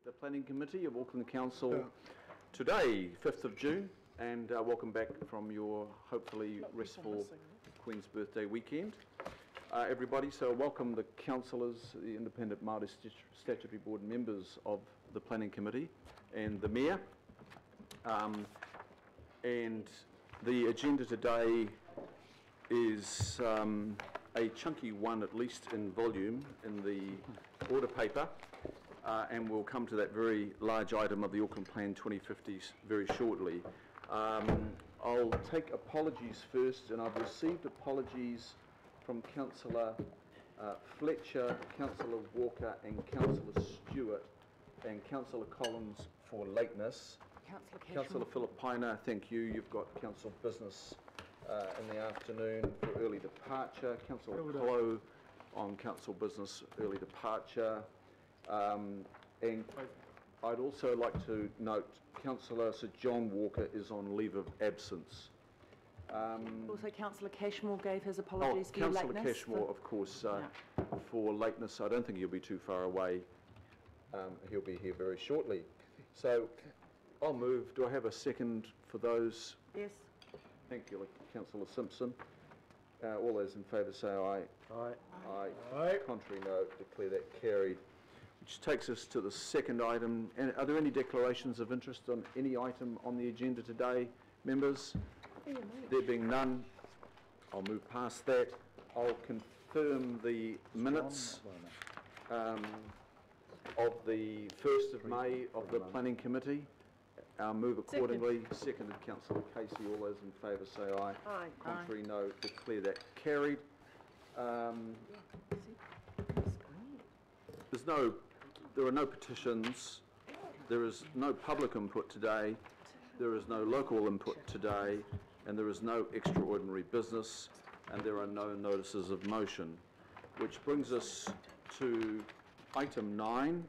the Planning Committee of Auckland Council today, 5th of June, and welcome back from your hopefully restful Queen's Birthday weekend. Everybody, so welcome the councillors, the Independent Māori Statutory Board members of the Planning Committee and the Mayor. And the agenda today is a chunky one, at least in volume, in the order paper, and we'll come to that very large item of the Auckland Plan 2050s very shortly. I'll take apologies first, and I've received apologies from Councillor Fletcher, Councillor Walker and Councillor Stewart and Councillor Collins for lateness. Councillor Filipina, thank you. You've got council business in the afternoon for early departure. Councillor Clow on council business early departure. And I'd also like to note Councillor Sir John Walker is on leave of absence. Also, Councillor Cashmore gave his apologies for Councillor lateness. Cashmore, of course, for lateness. I don't think he'll be too far away. He'll be here very shortly. So I'll move. Do I have a second for those? Yes. Thank you, Councillor Simpson. All those in favour say aye. Aye. Aye. Aye. Contrary, no. Declare that carried. Which takes us to the second item. And are there any declarations of interest on any item on the agenda today, members? There being none, I'll move past that. I'll confirm the minutes of the 1st of May of the Planning Committee. I'll move accordingly. Seconded, Councillor Casey. All those in favour say aye. Aye. Contrary, no. Declare that carried. There are no petitions. There is no public input today. There is no local input today, and there is no extraordinary business, and there are no notices of motion, which brings us to item 9,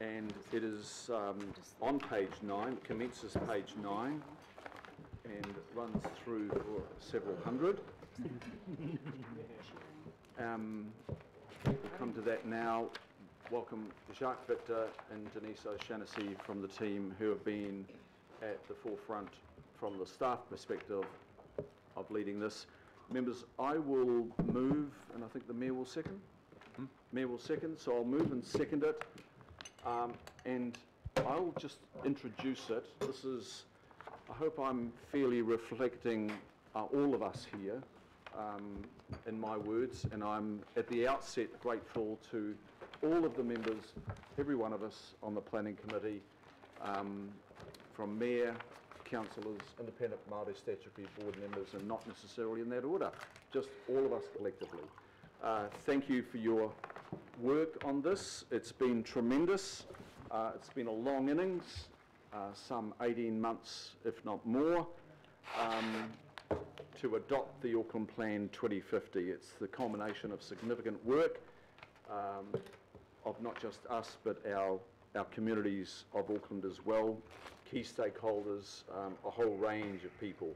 and it is on page 9. It commences page 9 and runs through for several hundred. We'll come to that now. Welcome Jacques Victor and Denise O'Shannessy from the team, who have been at the forefront from the staff perspective of leading this. Members, I will move, and I think the Mayor will second. Mayor will second, so I'll move and second it. And I'll just introduce it. This is, I hope I'm fairly reflecting all of us here in my words, and I'm at the outset grateful to all of the members, every one of us on the Planning Committee, from Mayor, councillors, Independent Māori Statutory Board members, and not necessarily in that order, just all of us collectively. Thank you for your work on this. It's been tremendous. It's been a long innings, some 18 months, if not more, to adopt the Auckland Plan 2050. It's the culmination of significant work of not just us, but our communities of Auckland as well, key stakeholders, a whole range of people.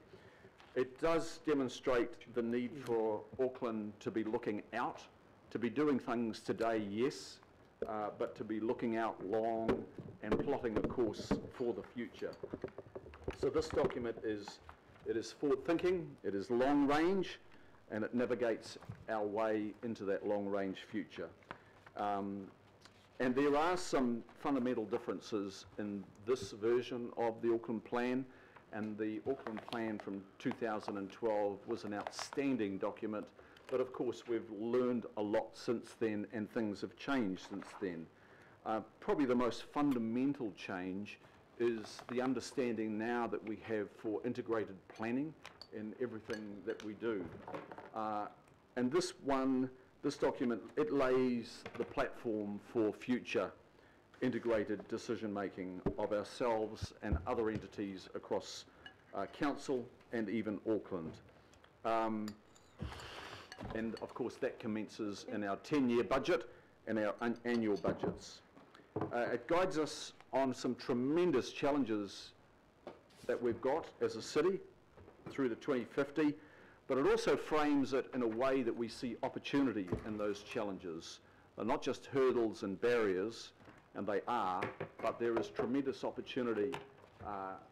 It does demonstrate the need for Auckland to be looking out, to be doing things today, yes, but to be looking out long and plotting a course for the future. So this document is forward-thinking, it is long-range, and it navigates our way into that long-range future. And there are some fundamental differences in this version of the Auckland Plan, and the Auckland Plan from 2012 was an outstanding document, but of course we've learned a lot since then, and things have changed since then. Probably the most fundamental change is the understanding now that we have for integrated planning in everything that we do. And this document, it lays the platform for future integrated decision making of ourselves and other entities across council and even Auckland. And of course that commences in our 10-year budget and our annual budgets. It guides us on some tremendous challenges that we've got as a city through to 2050, but it also frames it in a way that we see opportunity in those challenges, not just hurdles and barriers, and they are, but there is tremendous opportunity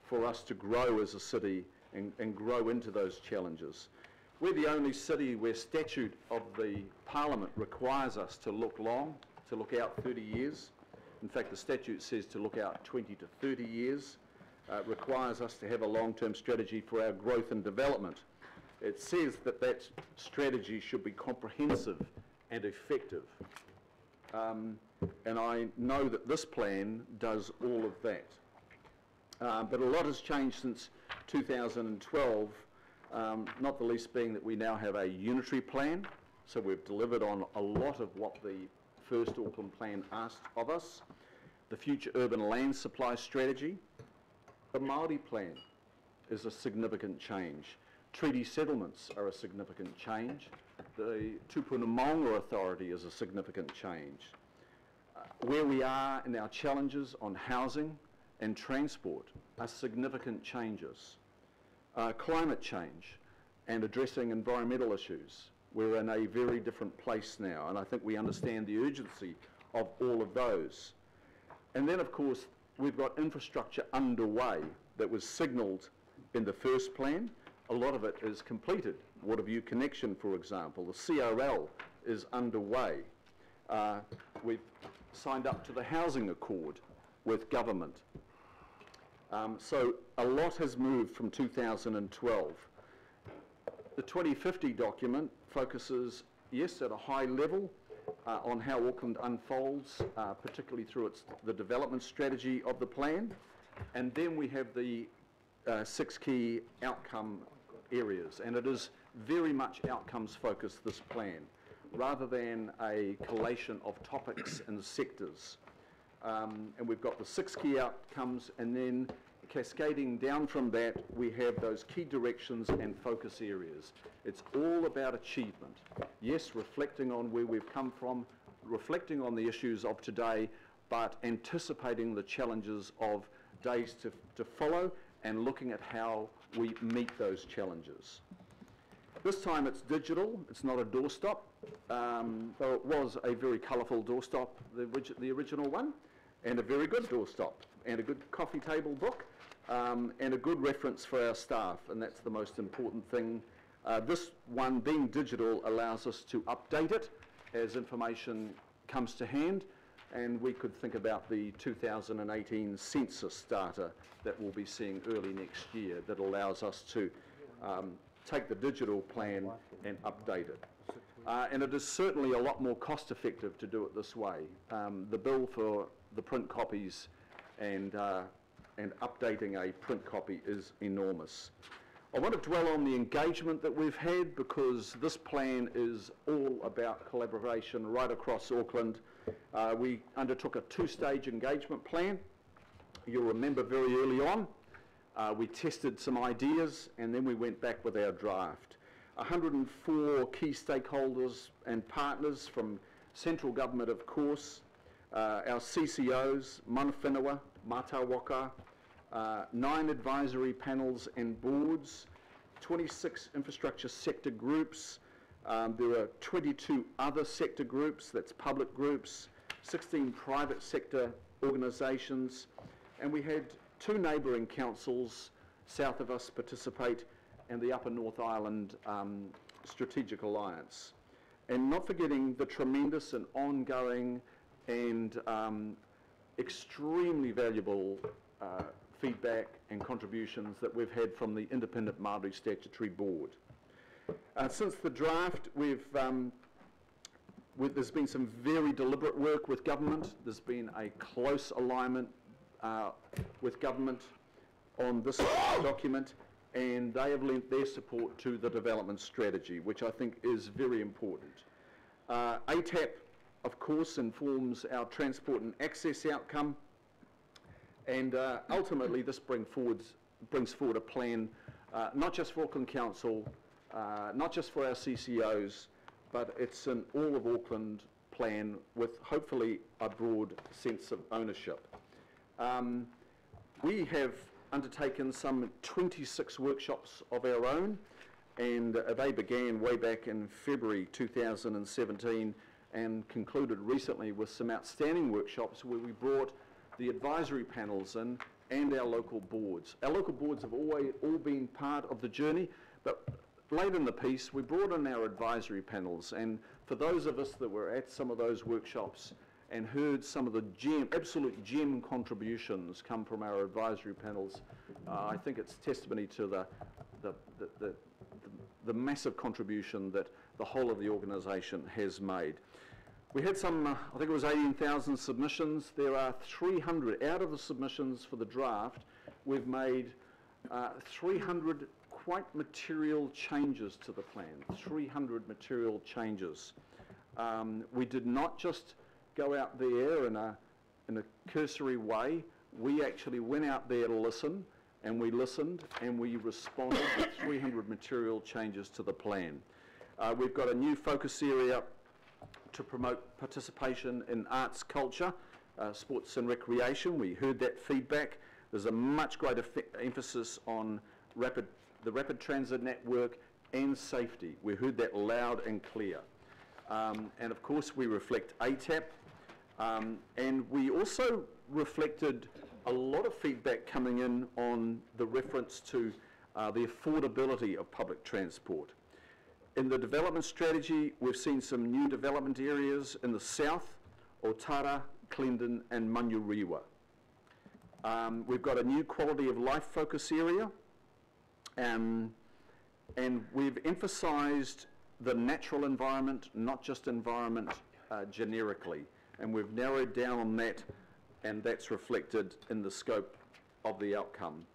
for us to grow as a city and grow into those challenges. We're the only city where statute of the Parliament requires us to look long, to look out 30 years. In fact, the statute says to look out 20 to 30 years. It requires us to have a long-term strategy for our growth and development. It says that that strategy should be comprehensive and effective. And I know that this plan does all of that. But a lot has changed since 2012, not the least being that we now have a unitary plan. So we've delivered on a lot of what the first Auckland plan asked of us. The future urban land supply strategy. The Māori plan is a significant change. Treaty settlements are a significant change. The Tupuna Maunga Authority is a significant change. Where we are in our challenges on housing and transport are significant changes. Climate change and addressing environmental issues. We're in a very different place now, and I think we understand the urgency of all of those. And then, of course, we've got infrastructure underway that was signalled in the first plan. A lot of it is completed. Waterview Connection, for example. The CRL is underway. We've signed up to the Housing Accord with government. So a lot has moved from 2012. The 2050 document focuses, yes, at a high level on how Auckland unfolds, particularly through the development strategy of the plan. And then we have the 6 key outcome areas, and it is very much outcomes focused, this plan, rather than a collation of topics and sectors. And we've got the 6 key outcomes, and then cascading down from that, we have those key directions and focus areas. It's all about achievement. Yes, reflecting on where we've come from, reflecting on the issues of today, but anticipating the challenges of days to follow and looking at how we meet those challenges. This time it's digital, it's not a doorstop, though it was a very colourful doorstop, the original one, and a very good doorstop, and a good coffee table book, and a good reference for our staff, and that's the most important thing. This one, being digital, allows us to update it as information comes to hand, and we could think about the 2018 census data that we'll be seeing early next year that allows us to take the digital plan and update it. And it is certainly a lot more cost effective to do it this way. The bill for the print copies and updating a print copy is enormous. I want to dwell on the engagement that we've had, because this plan is all about collaboration right across Auckland. We undertook a 2-stage engagement plan. You'll remember very early on, we tested some ideas and then we went back with our draft. 104 key stakeholders and partners from central government, of course, our CCOs, mana whenua, Mata Waka, 9 advisory panels and boards, 26 infrastructure sector groups. There are 22 other sector groups, that's public groups, 16 private sector organisations, and we had 2 neighbouring councils south of us participate, and the Upper North Island Strategic Alliance. And not forgetting the tremendous and ongoing and extremely valuable feedback and contributions that we've had from the Independent Māori Statutory Board. Since the draft, there's been some very deliberate work with government. There's been a close alignment with government on this document, and they have lent their support to the development strategy, which I think is very important. ATAP, of course, informs our transport and access outcome, and ultimately this brings forward a plan not just for Auckland Council, not just for our CCOs, but it's an all of Auckland plan with hopefully a broad sense of ownership. We have undertaken some 26 workshops of our own, and they began way back in February 2017, and concluded recently with some outstanding workshops where we brought the advisory panels in and our local boards. Our local boards have all been part of the journey, but late in the piece we brought in our advisory panels, and for those of us that were at some of those workshops and heard some of the absolute gem contributions come from our advisory panels, I think it's testimony to the massive contribution that the whole of the organisation has made. We had some, I think it was 18,000 submissions. There are 300, out of the submissions for the draft, we've made 300 quite material changes to the plan, 300 material changes. We did not just go out there in a cursory way. We actually went out there to listen, and we listened, and we responded with 300 material changes to the plan. We've got a new focus area to promote participation in arts, culture, sports and recreation. We heard that feedback. There's a much greater emphasis on the rapid transit network and safety. We heard that loud and clear. And of course we reflect ATAP, and we also reflected a lot of feedback coming in on the reference to the affordability of public transport. In the development strategy, we've seen some new development areas in the south, Otara, Clendon and Manurewa. We've got a new quality of life focus area, and we've emphasised the natural environment, not just environment generically, and we've narrowed down on that, and that's reflected in the scope of the outcome.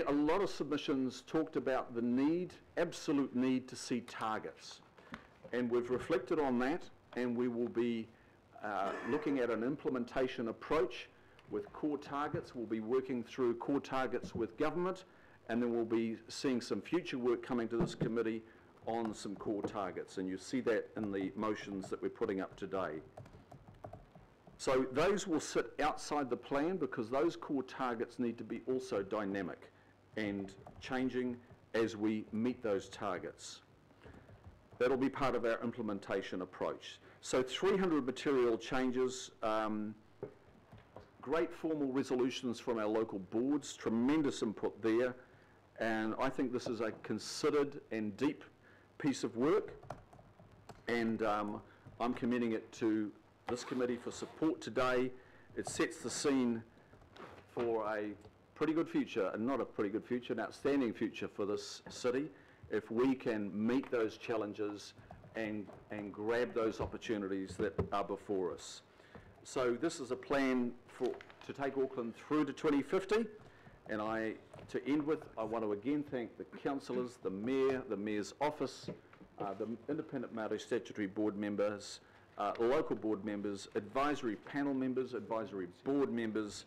A lot of submissions talked about the need, absolute need to see targets, and we've reflected on that, and we will be looking at an implementation approach with core targets. We'll be working through core targets with government, and then we'll be seeing some future work coming to this committee on some core targets, and you see that in the motions that we're putting up today. So those will sit outside the plan because those core targets need to be also dynamic and changing as we meet those targets. That'll be part of our implementation approach. So 300 material changes, great formal resolutions from our local boards, tremendous input there, and I think this is a considered and deep piece of work, and I'm committing it to this committee for support today. It sets the scene for a pretty good future, and not a pretty good future, an outstanding future for this city if we can meet those challenges and grab those opportunities that are before us. So this is a plan to take Auckland through to 2050, and to end with, I want to again thank the councillors, the Mayor, the Mayor's office, the independent Māori statutory board members, local board members, advisory panel members, advisory board members,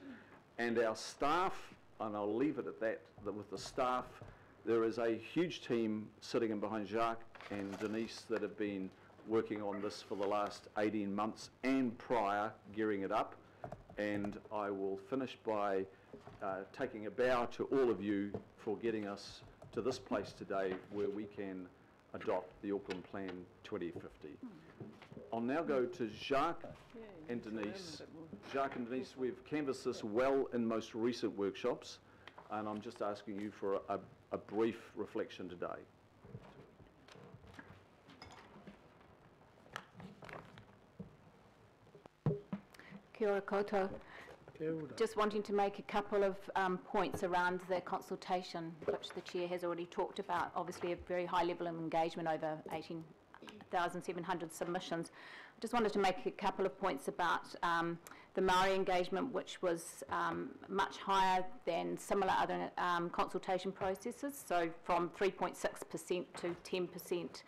and our staff, and I'll leave it at that with the staff. There is a huge team sitting in behind Jacques and Denise that have been working on this for the last 18 months and prior, gearing it up. And I will finish by taking a bow to all of you for getting us to this place today where we can adopt the Auckland Plan 2050. I'll now go to Jacques and Denise. Jacques and Denise, we've canvassed this well in most recent workshops, and I'm just asking you for a brief reflection today. Kia ora koutou. Just wanting to make a couple of points around the consultation, which the Chair has already talked about. Obviously a very high level of engagement, over 18,700 submissions. Just wanted to make a couple of points about the Māori engagement, which was much higher than similar other consultation processes, so from 3.6% to 10%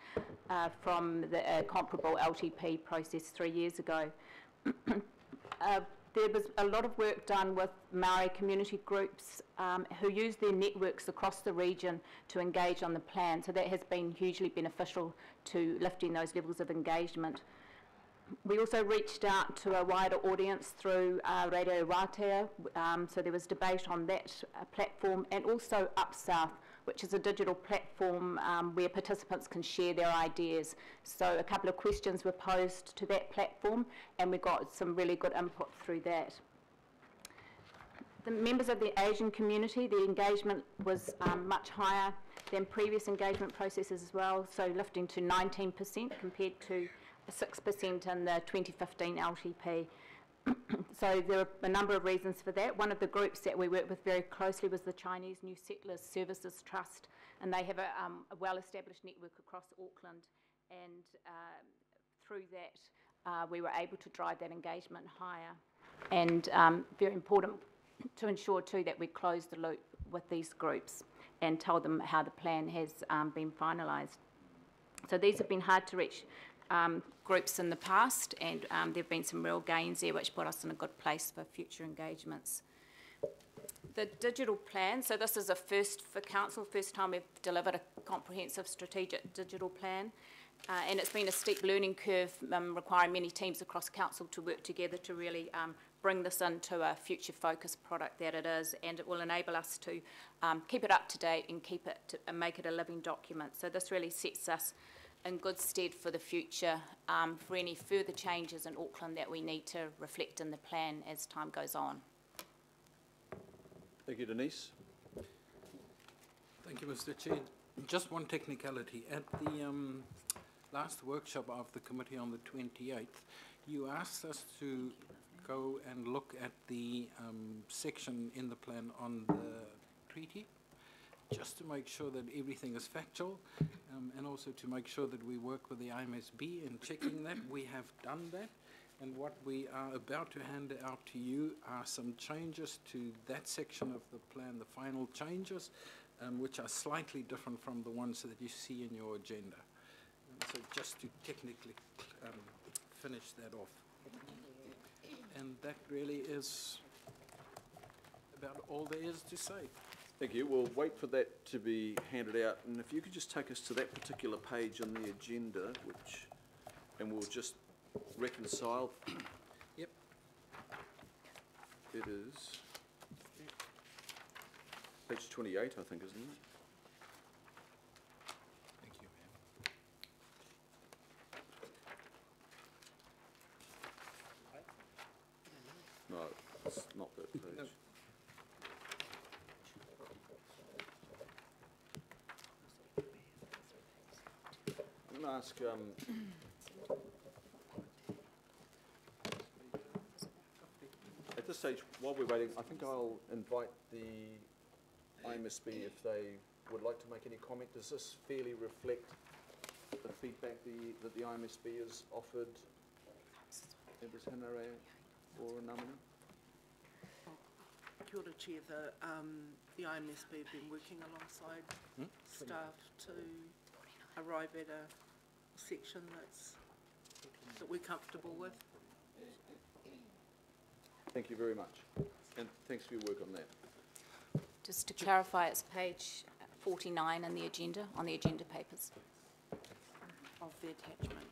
from the comparable LTP process 3 years ago. There was a lot of work done with Māori community groups who use their networks across the region to engage on the plan, so that has been hugely beneficial to lifting those levels of engagement. We also reached out to a wider audience through Radio Rātea, so there was debate on that platform, and also Up South, which is a digital platform where participants can share their ideas. So a couple of questions were posed to that platform, and we got some really good input through that. The members of the Asian community, the engagement was much higher than previous engagement processes as well, so lifting to 19% compared to 6% in the 2015 LTP. So there are a number of reasons for that. One of the groups that we worked with very closely was the Chinese New Settlers Services Trust, and they have a well-established network across Auckland, and through that we were able to drive that engagement higher. And very important to ensure too that we close the loop with these groups and tell them how the plan has been finalised. So these have been hard to reach groups in the past, and there have been some real gains there which put us in a good place for future engagements. The digital plan, so this is a first for council, first time we've delivered a comprehensive strategic digital plan, and it's been a steep learning curve requiring many teams across council to work together to really bring this into a future focused product that it is, and it will enable us to keep it up to date and keep it and make it a living document. So this really sets us in good stead for the future for any further changes in Auckland that we need to reflect in the plan as time goes on. Thank you, Denise. Thank you, Mr. Chair. Just one technicality. At the last workshop of the committee on the 28th, you asked us to go and look at the section in the plan on the treaty, just to make sure that everything is factual, and also to make sure that we work with the IMSB in checking that. We have done that, and what we are about to hand out to you are some changes to that section of the plan, the final changes, which are slightly different from the ones that you see in your agenda. So just to technically finish that off. And that really is about all there is to say. Thank you. We'll wait for that to be handed out, and if you could just take us to that particular page on the agenda, and we'll just reconcile. Yep. It is page 28, I think, isn't it? Thank you, ma'am. No, it's not that page. No. I'm going to ask, at this stage, while we're waiting, I think I'll invite the IMSB if they would like to make any comment. Does this fairly reflect the feedback that the IMSB has offered Members Hinare or Namina? Kia ora, Chair. The IMSB have been working alongside staff to arrive at a section that we're comfortable with. Thank you very much, and thanks for your work on that. Just to clarify, it's page 49 in the agenda, on the agenda papers. Of the attachment.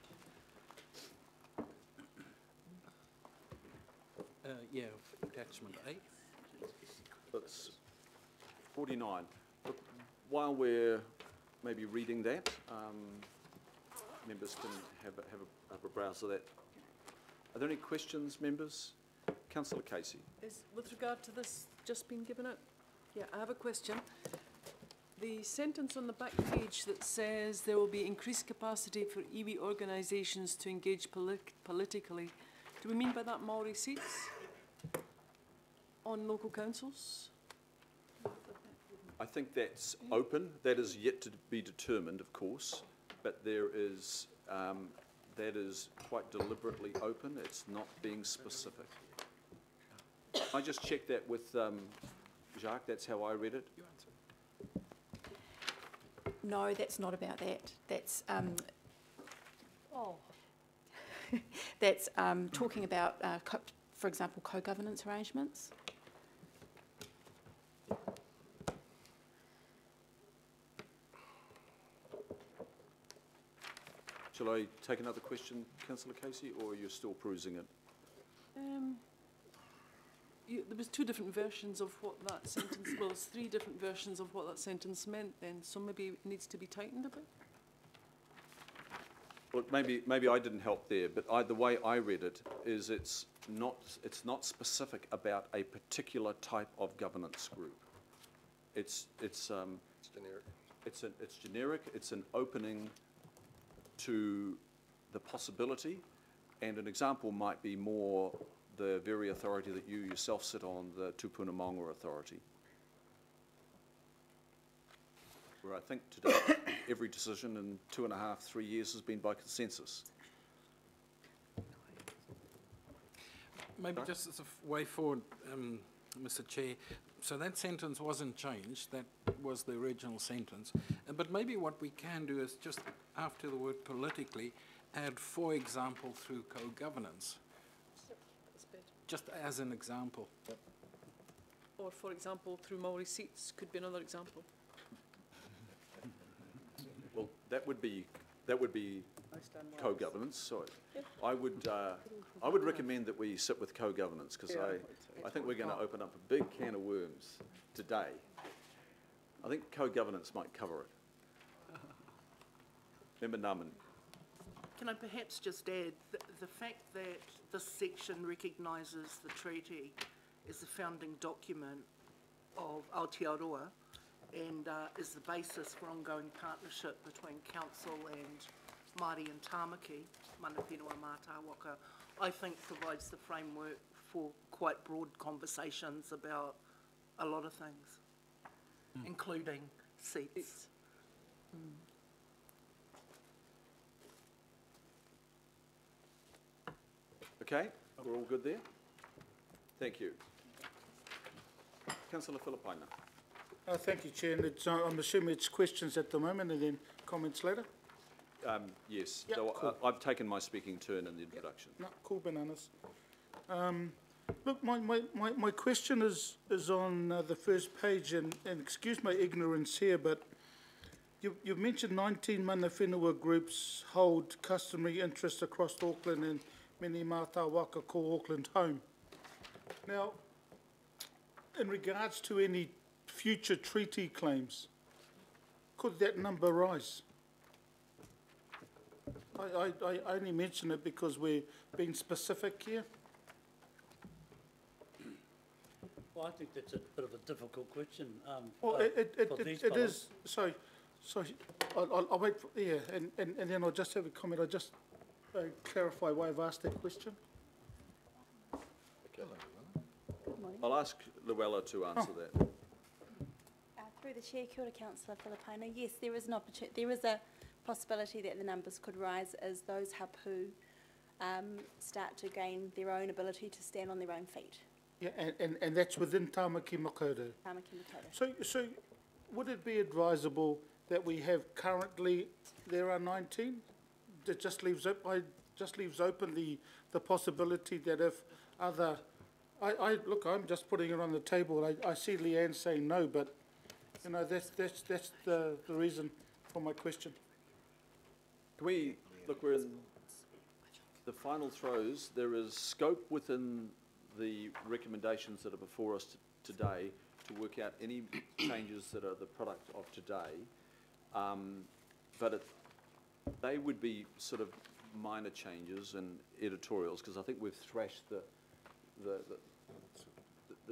Yeah, attachment A. That's 49. But while we're maybe reading that, members can have a browse of that. Are there any questions, members? Councillor Casey. With regard to this just been given out? Yeah, I have a question. The sentence on the back page that says there will be increased capacity for iwi organisations to engage politically, do we mean by that Māori seats on local councils? I think that's open. That is yet to be determined, of course, but there is, that is quite deliberately open. It's not being specific. I just checked that with Jacques. That's how I read it. You answer. No, that's not about that. That's that's talking about, for example, co-governance arrangements. Shall I take another question, Councillor Casey, or you're still perusing it? there was two different versions of what that sentence, well, there's three different versions of what that sentence meant then, so maybe it needs to be tightened a bit? Well, maybe I didn't help there, but the way I read it is it's not specific about a particular type of governance group. It's generic. It's generic. It's an opening to the possibility, and an example might be more the very authority that you yourself sit on, the Tupuna Maunga Authority, where I think today every decision in 2.5, 3 years has been by consensus. Maybe just as a way forward, Mr. Chair, so that sentence wasn't changed, that was the original sentence, but maybe what we can do is just after the word politically, add for example through co-governance, just as an example. Or, for example, through Maori seats could be another example. Well, that would be co-governance. So I would recommend that we sit with co-governance, because I think we're going to open up a big can of worms today. I think co-governance might cover it. Member Nunman. Can I perhaps just add the fact that this section recognises the treaty as the founding document of Aotearoa and is the basis for ongoing partnership between Council and Māori and Tāmaki, Mana Whenua Mātāwaka, I think provides the framework for quite broad conversations about a lot of things, including seats. Okay, we're all good there? Thank you. Councillor Filipaina. Thank you, Chair. And I'm assuming it's questions at the moment and then comments later? Yes, Yep, so cool. I've taken my speaking turn in the introduction. No, cool bananas. Look, my question is on the first page, and excuse my ignorance here, but you've mentioned 19 mana whenua groups hold customary interests across Auckland and many Mātāwaka call Auckland home. Now, in regards to any future treaty claims, could that number rise? I only mention it because we're being specific here. Well, I think that's a bit of a difficult question. Well, for these it fellows. is, sorry, I'll wait for, yeah, and then I'll just have a comment. I'll just clarify why I've asked that question. Okay. I'll ask Luella to answer that. Through the Chair, kia ora, Councillor Filipaina. Yes, there is an opportunity. There is a possibility that the numbers could rise as those hapu start to gain their own ability to stand on their own feet. Yeah, and that's within Tāmaki Makaurau. Tāmaki Makaurau. So would it be advisable that we have currently, there are 19? That just leaves open the possibility that if other, look, I'm just putting it on the table. I see Leanne saying no, but you know, that's the reason for my question. Can we, look, we're in the final throes. There is scope within the recommendations that are before us today to work out any changes that are the product of today. But they would be sort of minor changes and editorials, because I think we've thrashed the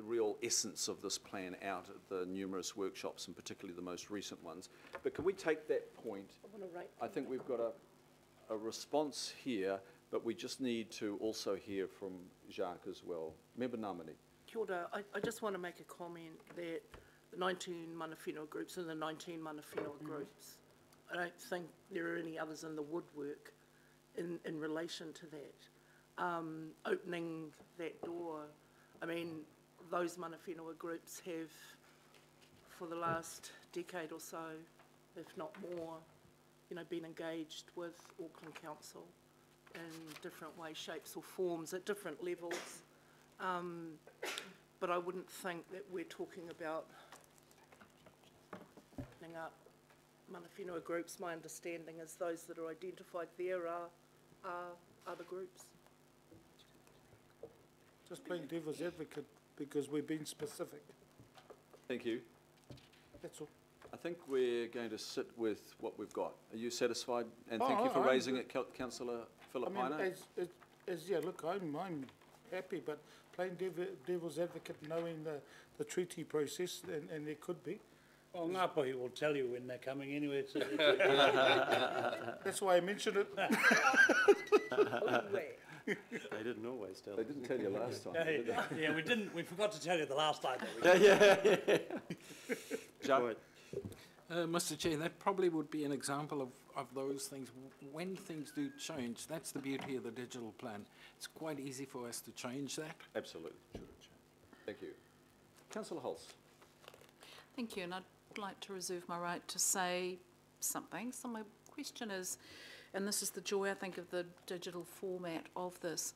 real essence of this plan out at the numerous workshops, and particularly the most recent ones. But can we take that point? I think we've got a response here, but we just need to also hear from Jacques as well. Member Ngamani. Kia ora. I just want to make a comment that the 19 mana whenua groups and the 19 mana whenua groups, I don't think there are any others in the woodwork in relation to that. Opening that door, I mean, those mana whenua groups have, for the last decade or so, if not more, you know, been engaged with Auckland Council in different ways, shapes or forms at different levels. But I wouldn't think that we're talking about opening up mana whenua groups. My understanding is those that are identified there are other groups. Just playing devil's advocate because we're being specific. Thank you. That's all. I think we're going to sit with what we've got. Are you satisfied? And Oh, thank you for I'm raising good. it, Councillor I mean, Filipaina. yeah, look, I'm happy, but playing devil's advocate, knowing the treaty process, and there could be. Well, Ngāpuhi will tell you when they're coming anyway. It's That's why I mentioned it. They didn't always tell They us. didn't tell you last time, yeah, did they? yeah, we didn't. We forgot to tell you the last time that we Jacques? Right. Mr. Chair, that probably would be an example of those things. When things do change, that's the beauty of the digital plan. It's quite easy for us to change that. Absolutely. Thank you. Councillor Hulse. Thank you, and I'd like to reserve my right to say something. So my question is, and this is the joy, I think, of the digital format of this,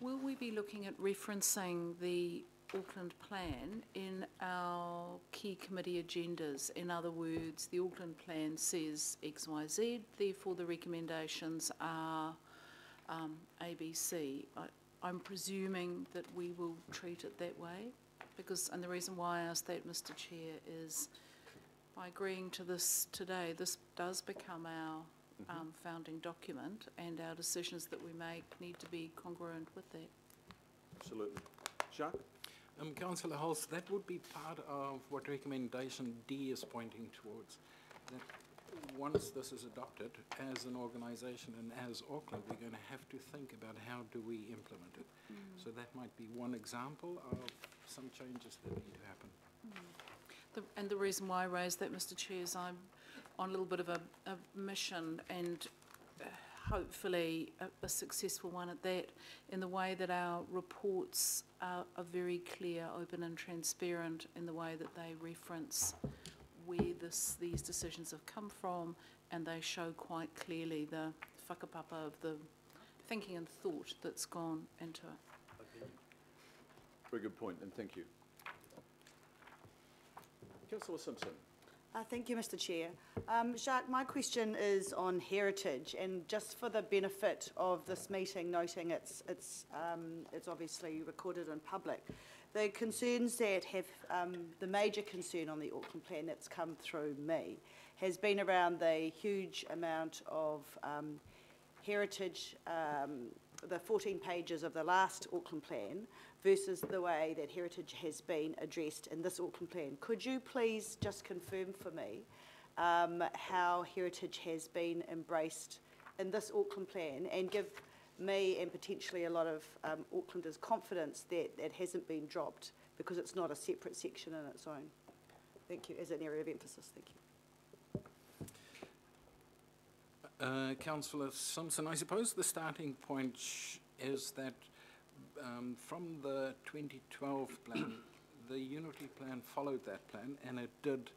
will we be looking at referencing the Auckland plan in our key committee agendas? In other words, the Auckland plan says X, Y, Z, therefore the recommendations are ABC. I'm presuming that we will treat it that way, because, and the reason why I ask that, Mr. Chair, is by agreeing to this today, this does become our founding document, and our decisions that we make need to be congruent with that. Absolutely. Jacques? Councillor Hulse, that would be part of what recommendation D is pointing towards. That once this is adopted as an organisation and as Auckland, we're going to have to think about how do we implement it. So that might be one example of some changes that need to happen. And the reason why I raised that, Mr. Chair, is I'm on a little bit of a mission, and hopefully a successful one at that, in the way that our reports are very clear, open and transparent in the way that they reference where these decisions have come from, and they show quite clearly the whakapapa of the thinking and thought that's gone into it. Very good point, and thank you. Councillor Simpson. Thank you, Mr. Chair. Jacques, my question is on heritage, and just for the benefit of this meeting, noting it's obviously recorded in public, the concerns that have, the major concern on the Auckland plan that's come through me has been around the huge amount of heritage, the 14 pages of the last Auckland plan versus the way that heritage has been addressed in this Auckland plan. Could you please just confirm for me how heritage has been embraced in this Auckland plan, and give me and potentially a lot of Aucklanders confidence that it hasn't been dropped because it's not a separate section in its own? Thank you, as an area of emphasis. Thank you. Councillor Simpson, I suppose the starting point is that from the 2012 plan, the Unity plan followed that plan, and it did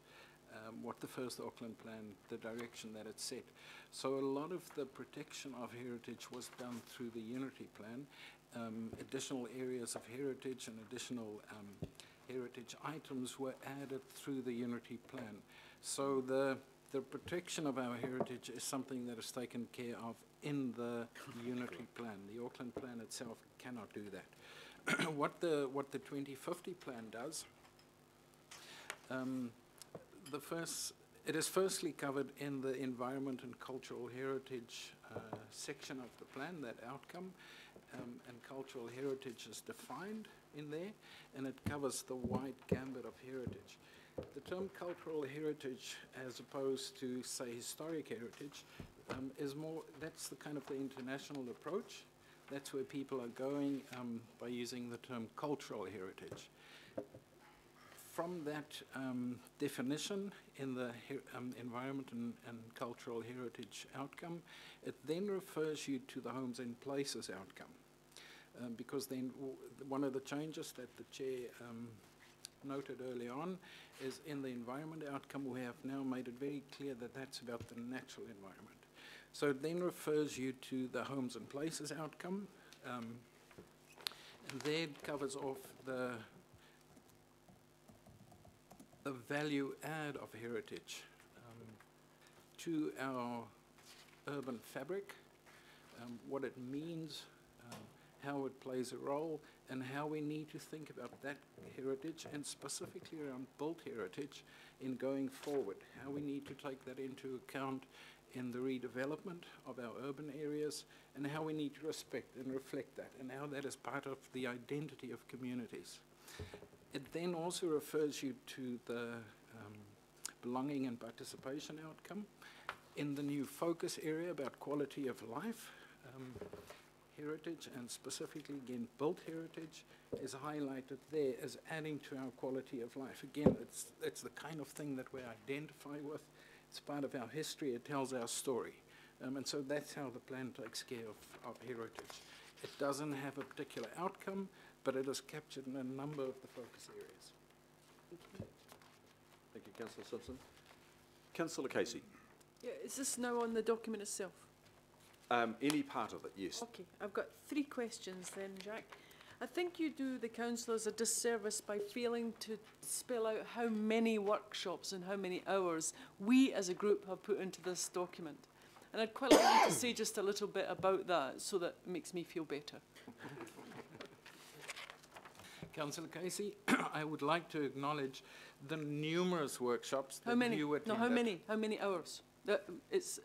what the first Auckland plan, the direction that it set. So a lot of the protection of heritage was done through the Unity plan. Additional areas of heritage and additional heritage items were added through the Unity plan. So the protection of our heritage is something that is taken care of in the Unity plan. The Auckland plan itself cannot do that. What the 2050 plan does, it is firstly covered in the environment and cultural heritage section of the plan, that outcome, and cultural heritage is defined in there, and it covers the wide gambit of heritage. The term cultural heritage, as opposed to, say, historic heritage, is more, that's the kind of the international approach. That's where people are going by using the term cultural heritage. From that definition in the environment and cultural heritage outcome, it then refers you to the homes and places outcome. Because then one of the changes that the chair noted early on is in the environment outcome, we have now made it very clear that that's about the natural environment. So it then refers you to the homes and places outcome, and there it covers off the value add of heritage to our urban fabric, what it means, how it plays a role, and how we need to think about that heritage, and specifically around built heritage in going forward, how we need to take that into account in the redevelopment of our urban areas, and how we need to respect and reflect that, and how that is part of the identity of communities. It then also refers you to the belonging and participation outcome. In the new focus area about quality of life, heritage, and specifically again built heritage, is highlighted there as adding to our quality of life. Again, it's the kind of thing that we identify with. It's part of our history. It tells our story. And so that's how the plan takes care of heritage. It doesn't have a particular outcome, but it is captured in a number of the focus areas. Thank you, Councillor Simpson. Councillor Casey. Yeah, is this now on the document itself? Any part of it, yes. Okay, I've got 3 questions then, Jack. I think you do the councillors a disservice by failing to spell out how many workshops and how many hours we as a group have put into this document. And I'd quite like you to say just a little bit about that so that it makes me feel better. Councillor Casey, I would like to acknowledge the numerous workshops that How many? you attended. No, how many? How many hours? That's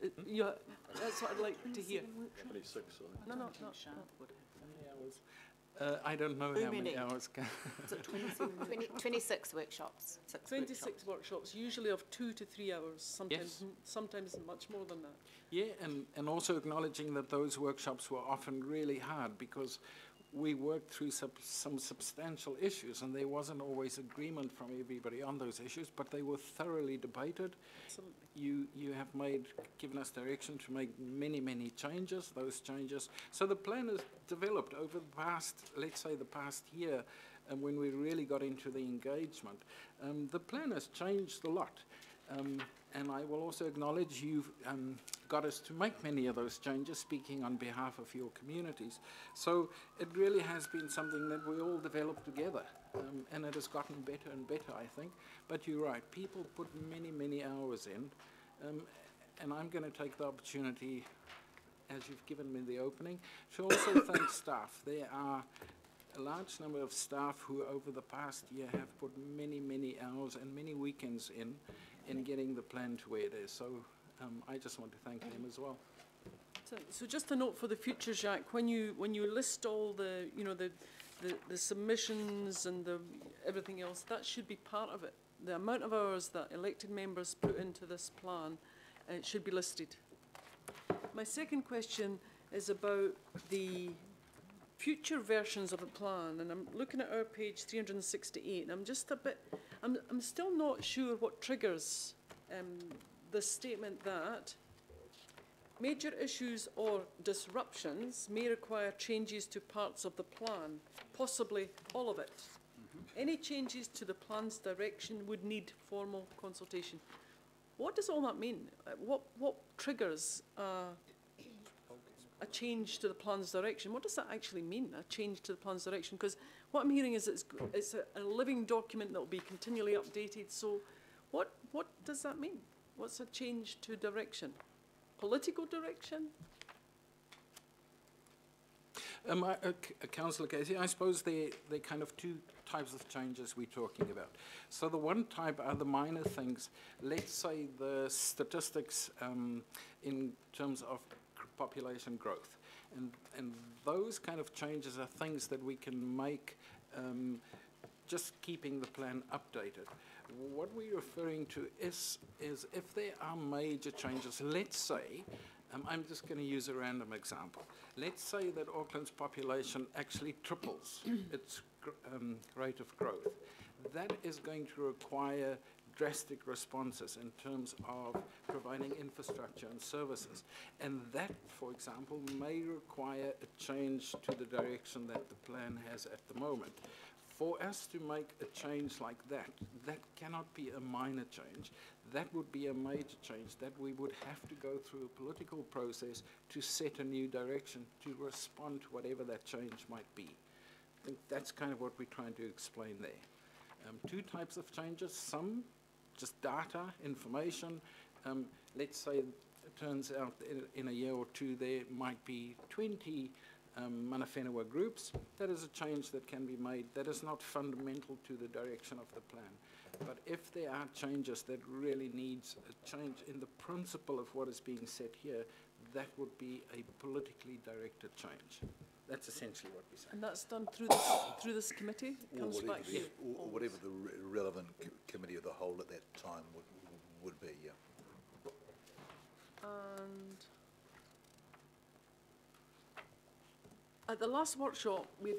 what I'd like to hear. 26, No, no, no. How many hours? I don't know how many hours. Is it 26 workshops? 26 workshops, usually of 2 to 3 hours, Yes. sometimes much more than that. Yeah, and also acknowledging that those workshops were often really hard because we worked through some substantial issues, and there wasn't always agreement from everybody on those issues, but they were thoroughly debated. Absolutely. You have given us direction to make many changes, those changes. So the plan is developed over the past, let's say the past year, and when we really got into the engagement. The plan has changed a lot. And I will also acknowledge you've got us to make many of those changes, speaking on behalf of your communities. So it really has been something that we all developed together, and it has gotten better and better, I think. But you're right, people put many hours in, and I'm going to take the opportunity, as you've given me the opening, to also thank staff. There are a large number of staff who over the past year have put many hours and many weekends in getting the plan to where it is. So I just want to thank them as well. So just a note for the future, Jacques, when you list all the, the submissions and everything else, that should be part of it. The amount of hours that elected members put into this plan, it should be listed. My second question is about the future versions of the plan, and I'm looking at our page 368, and I'm just a bit, I'm still not sure what triggers the statement that major issues or disruptions may require changes to parts of the plan, possibly all of it. Any changes to the plan's direction would need formal consultation. What does all that mean? What triggers a change to the plan's direction? What does that actually mean, a change to the plan's direction? Because what I'm hearing is it's a living document that will be continually updated. So what does that mean? What's a change to direction? Political direction? Councillor Casey, I suppose they're kind of 2 types of changes we're talking about. So the one type are the minor things. Let's say the statistics in terms of population growth. And those kind of changes are things that we can make just keeping the plan updated. What we're referring to is if there are major changes, let's say, I'm just going to use a random example. Let's say that Auckland's population actually triples its rate of growth. That is going to require drastic responses in terms of providing infrastructure and services. And that, for example, may require a change to the direction that the plan has at the moment. For us to make a change like that, that cannot be a minor change. That would be a major change, that we would have to go through a political process to set a new direction, to respond to whatever that change might be. I think that's kind of what we're trying to explain there. 2 types of changes, some just data, information. Let's say it turns out in a year or 2 there might be 20 mana whenua groups, that is a change that can be made. That is not fundamental to the direction of the plan. But if there are changes that really needs a change in the principle of what is being said here, that would be a politically directed change. That's essentially what we're saying. And that's done through this committee? It Or comes whatever back the- here? or whatever the relevant committee of the whole at that time would be, yeah. And at the last workshop, we had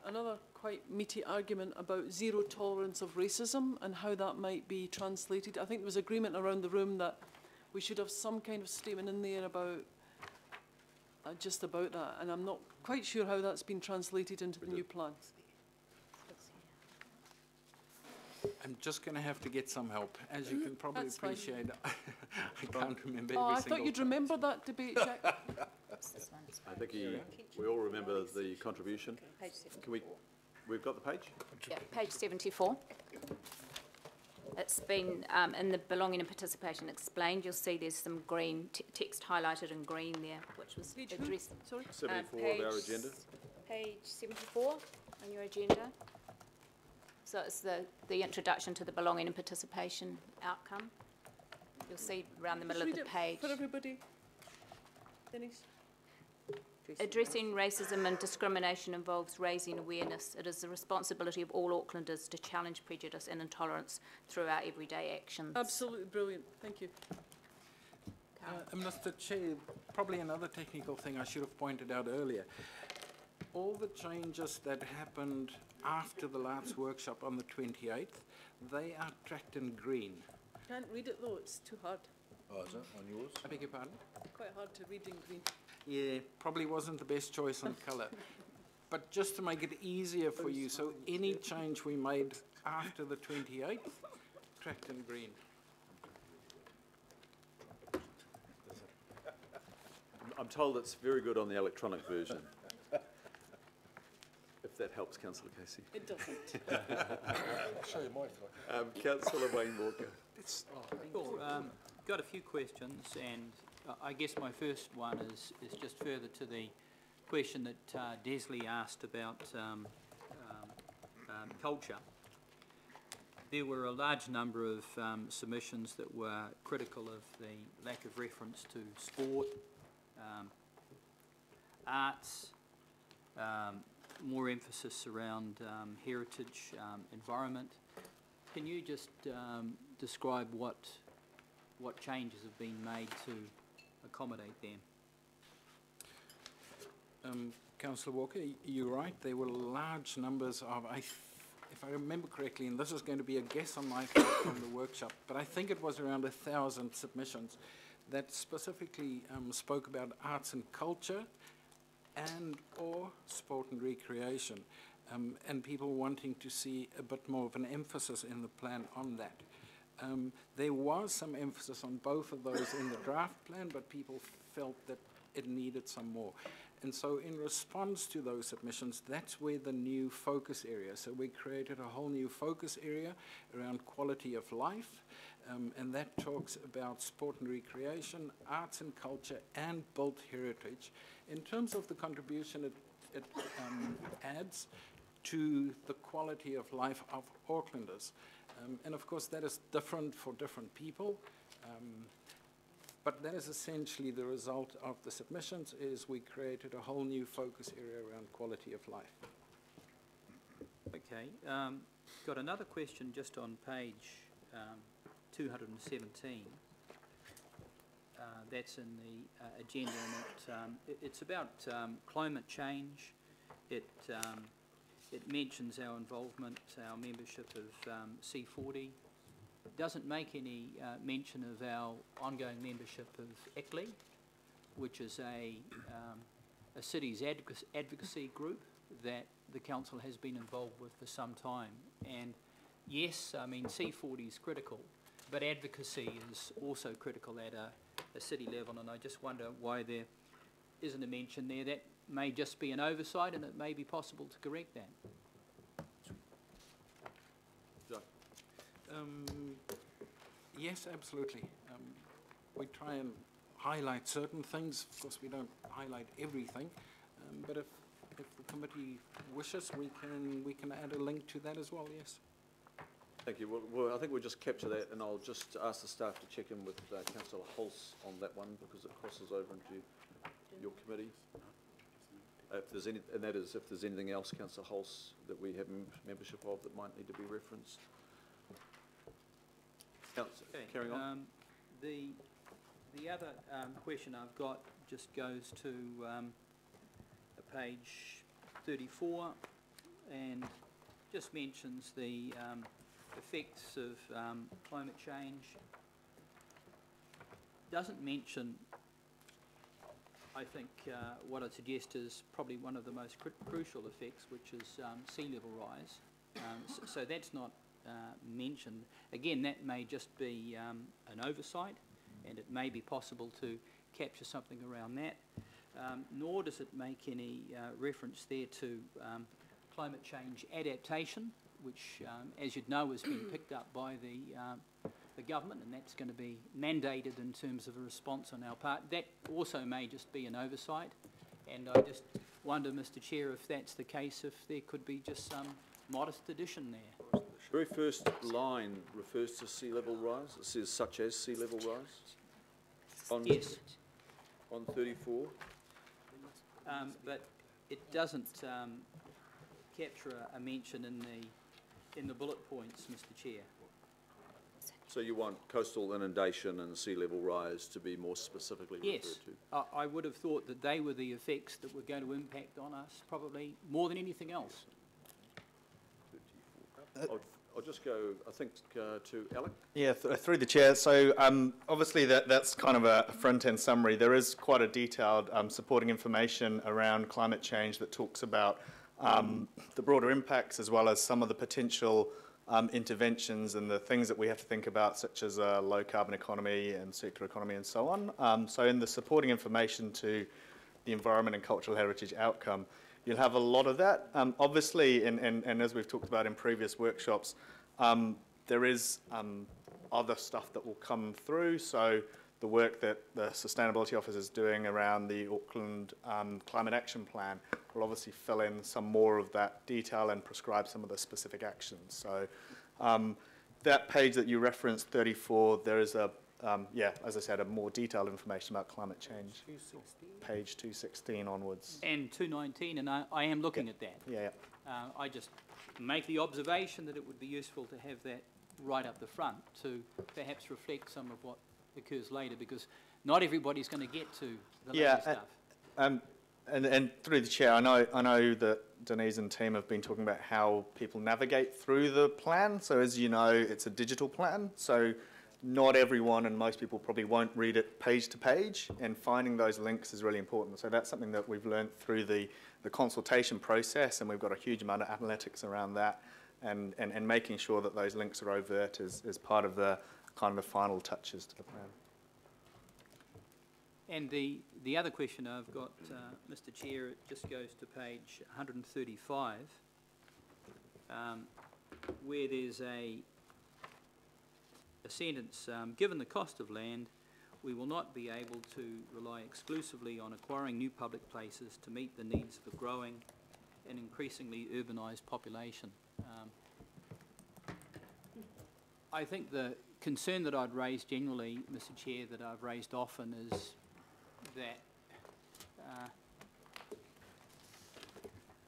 another quite meaty argument about zero tolerance of racism and how that might be translated. I think there was agreement around the room that we should have some kind of statement in there about just about that, and I'm not quite sure how that's been translated into the new plan. I'm just going to have to get some help. As you can probably That's fine. appreciate, I can't remember Oh, every I single thought you'd remember that debate, Jack. I think we all remember the contribution. Page Can we've got the page? Yeah, page 74. It's been in the belonging and participation explained. You'll see there's some green text highlighted in green there, which was Page who? addressed. Sorry? 74 of our agenda. Page 74 on your agenda. So it's the introduction to the belonging and participation outcome. You'll see around the middle of Just the read page. it for everybody. Denise? Addressing racism and discrimination involves raising awareness. It is the responsibility of all Aucklanders to challenge prejudice and intolerance through our everyday actions. Absolutely brilliant. Thank you. Mr. Chair, probably another technical thing I should have pointed out earlier. All the changes that happened after the last workshop on the 28th, they are tracked in green. Can't read it though, it's too hard. Oh, is it on yours? I beg your pardon? Quite hard to read in green. Yeah, probably wasn't the best choice on colour. But just to make it easier for you, so any change we made after the 28th, tracked in green. I'm told it's very good on the electronic version. If that helps, Councillor Casey. It doesn't. Show you my Councillor Wayne Walker. Cool. Got a few questions, and I guess my first one is just further to the question that Desley asked about culture. There were a large number of submissions that were critical of the lack of reference to sport, arts, more emphasis around heritage, environment. Can you just describe what changes have been made to accommodate them? Councillor Walker, you're right. There were large numbers of, if I remember correctly, and this is going to be a guess on my part from the workshop, but I think it was around 1,000 submissions that specifically spoke about arts and culture and or sport and recreation, and people wanting to see a bit more of an emphasis in the plan on that. There was some emphasis on both of those in the draft plan, but people felt that it needed some more. And so in response to those submissions, that's where the new focus area, so we created a whole new focus area around quality of life, and that talks about sport and recreation, arts and culture, and built heritage. In terms of the contribution it adds to the quality of life of Aucklanders. And of course that is different for different people, but that is essentially the result of the submissions, is we created a whole new focus area around quality of life. Okay. Got another question just on page 217. That's in the agenda, and it's about climate change. It mentions our involvement, our membership of C40. It doesn't make any mention of our ongoing membership of ECLI, which is a city's advocacy group that the council has been involved with for some time. And yes, I mean, C40 is critical, but advocacy is also critical at a city level, and I just wonder why there isn't a mention there. That may just be an oversight, and it may be possible to correct that. Yes, absolutely. We try and highlight certain things. Of course, we don't highlight everything, but if the committee wishes, we can add a link to that as well, yes. Thank you. Well, I think we'll just capture that, and I'll just ask the staff to check in with Councillor Hulse on that one, because it crosses over into your committee. If there's any, and that is if there's anything else, Councillor Hulse, that we have membership of that might need to be referenced. Carrying on. The other question I've got just goes to page 34 and just mentions the effects of climate change. Doesn't mention, I think, what I'd suggest is probably one of the most crucial effects, which is sea level rise. So that's not mentioned. Again, that may just be an oversight, and it may be possible to capture something around that. Nor does it make any reference there to climate change adaptation, which, as you'd know, has been picked up by the government, and that's going to be mandated in terms of a response on our part. That also may just be an oversight, and I just wonder, Mr. Chair, if that's the case, if there could be just some modest addition there. The very first line refers to sea level rise. It says such as sea level rise. Yes. On 34. But it doesn't capture a mention in the bullet points, Mr. Chair. So you want coastal inundation and sea level rise to be more specifically referred to? Yes. I would have thought that they were the effects that were going to impact on us, probably more than anything else. I'll just go, I think, to Alec. Yeah, through the chair. So obviously that's kind of a front-end summary. There is quite a detailed supporting information around climate change that talks about the broader impacts, as well as some of the potential interventions and the things that we have to think about, such as a low carbon economy and circular economy and so on. So in the supporting information to the environment and cultural heritage outcome, you'll have a lot of that. Obviously, and as we've talked about in previous workshops, there is other stuff that will come through. So the work that the Sustainability Office is doing around the Auckland Climate Action Plan will obviously fill in some more of that detail and prescribe some of the specific actions. So that page that you referenced, 34, there is a, yeah, as I said, a more detailed information about climate change. 216? Page 216 onwards. And 219, and I am looking at that. Yeah. I just make the observation that it would be useful to have that right up the front to perhaps reflect some of what occurs later, because not everybody's going to get to the later stuff. And through the chair, I know that Denise and team have been talking about how people navigate through the plan. So as you know, it's a digital plan. So not everyone and most people probably won't read it page to page, and finding those links is really important. So that's something that we've learned through the consultation process, and we've got a huge amount of analytics around that, and making sure that those links are overt is part of the kind of the final touches to the plan. And the other question I've got, Mr. Chair, it just goes to page 135, where there's a sentence, given the cost of land, we will not be able to rely exclusively on acquiring new public places to meet the needs of a growing and increasingly urbanised population. I think the concern that I'd raised generally, Mr. Chair, that I've raised often is that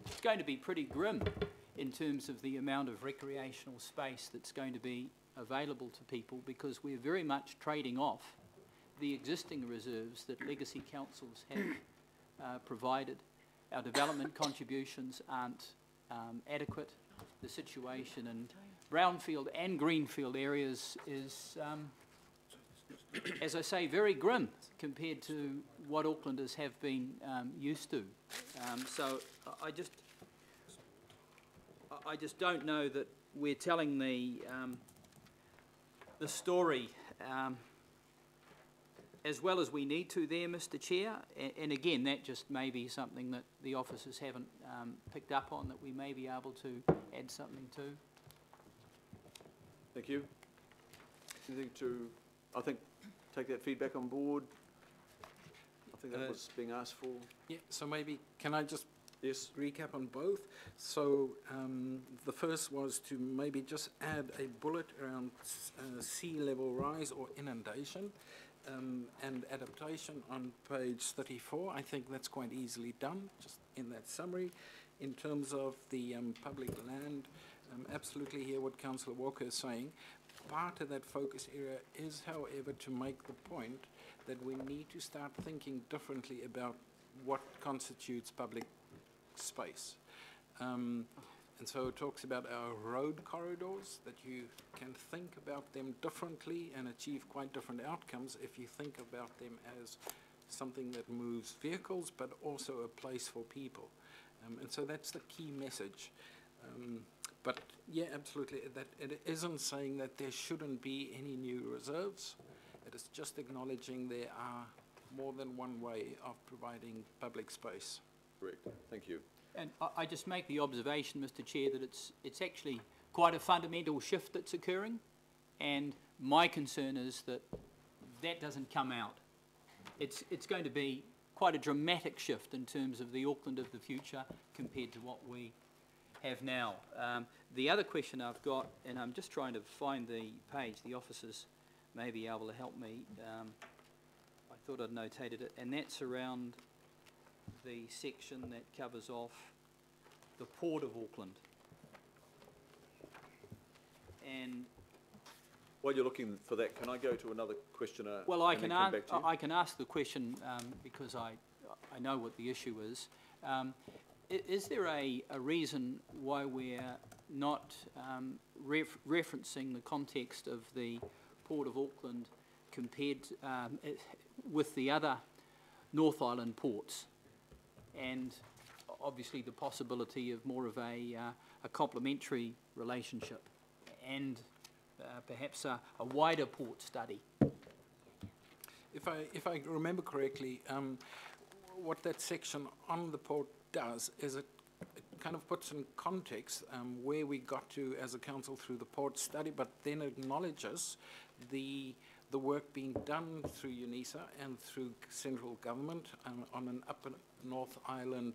it's going to be pretty grim in terms of the amount of recreational space that's going to be available to people, because we're very much trading off the existing reserves that legacy councils have provided. Our development contributions aren't adequate. The situation in brownfield and greenfield areas is, as I say, very grim compared to what Aucklanders have been used to. So I just don't know that we're telling the story as well as we need to there, Mr. Chair. And again, that just may be something that the officers haven't picked up on, that we may be able to add something to. Thank you. Anything to, I think, take that feedback on board? I think that was being asked for. Yeah, so maybe, can I just Yes. recap on both? So the first was to maybe just add a bullet around sea level rise or inundation and adaptation on page 34. I think that's quite easily done, just in that summary. In terms of the public land, absolutely hear what Councillor Walker is saying. Part of that focus area is, however, to make the point that we need to start thinking differently about what constitutes public space. And so it talks about our road corridors, that you can think about them differently and achieve quite different outcomes if you think about them as something that moves vehicles, but also a place for people. And so that's the key message. But yeah, absolutely, that it isn't saying that there shouldn't be any new reserves. It is just acknowledging there are more than one way of providing public space. Correct. Thank you. And I just make the observation, Mr. Chair, that it's actually quite a fundamental shift that's occurring, and my concern is that that doesn't come out. It's going to be quite a dramatic shift in terms of the Auckland of the future compared to what we have now. The other question I've got, and I'm just trying to find the page, the officers may be able to help me. I thought I'd notated it, and that's around the section that covers off the Port of Auckland. And while you're looking for that, can I go to another questioner? well, I can ask the question because I know what the issue is. Is there a reason why we're not referencing the context of the Port of Auckland compared with the other North Island ports, and obviously the possibility of more of a complementary relationship and perhaps a wider port study? If I remember correctly, what that section on the port does is it kind of puts in context where we got to as a council through the port study, but then acknowledges the work being done through UNISA and through central government on an Upper North Island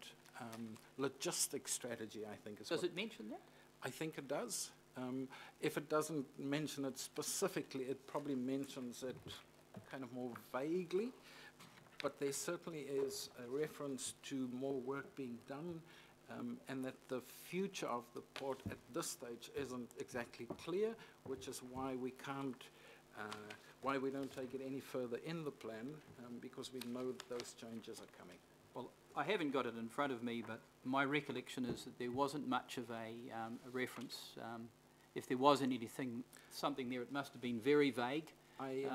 logistics strategy, I think. Does it mention that? I think it does. If it doesn't mention it specifically, it probably mentions it kind of more vaguely, but there certainly is a reference to more work being done, and that the future of the port at this stage isn't exactly clear, which is why we can't, why we don't take it any further in the plan, because we know that those changes are coming. Well, I haven't got it in front of me, but my recollection is that there wasn't much of a reference. If there was something there, it must have been very vague. I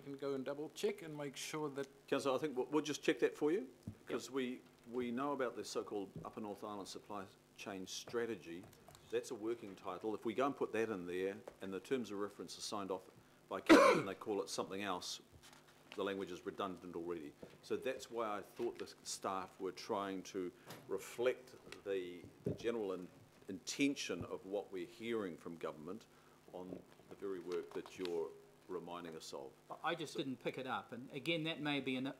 can go and double check and make sure that... Councillor, I think we'll just check that for you, because we know about this so-called Upper North Island Supply Chain Strategy. That's a working title. If we go and put that in there, and the terms of reference are signed off by Cabinet and they call it something else, the language is redundant already. So that's why I thought the staff were trying to reflect the general intention of what we're hearing from government on the very work that you're reminding us of. I just didn't pick it up, and again, that may be an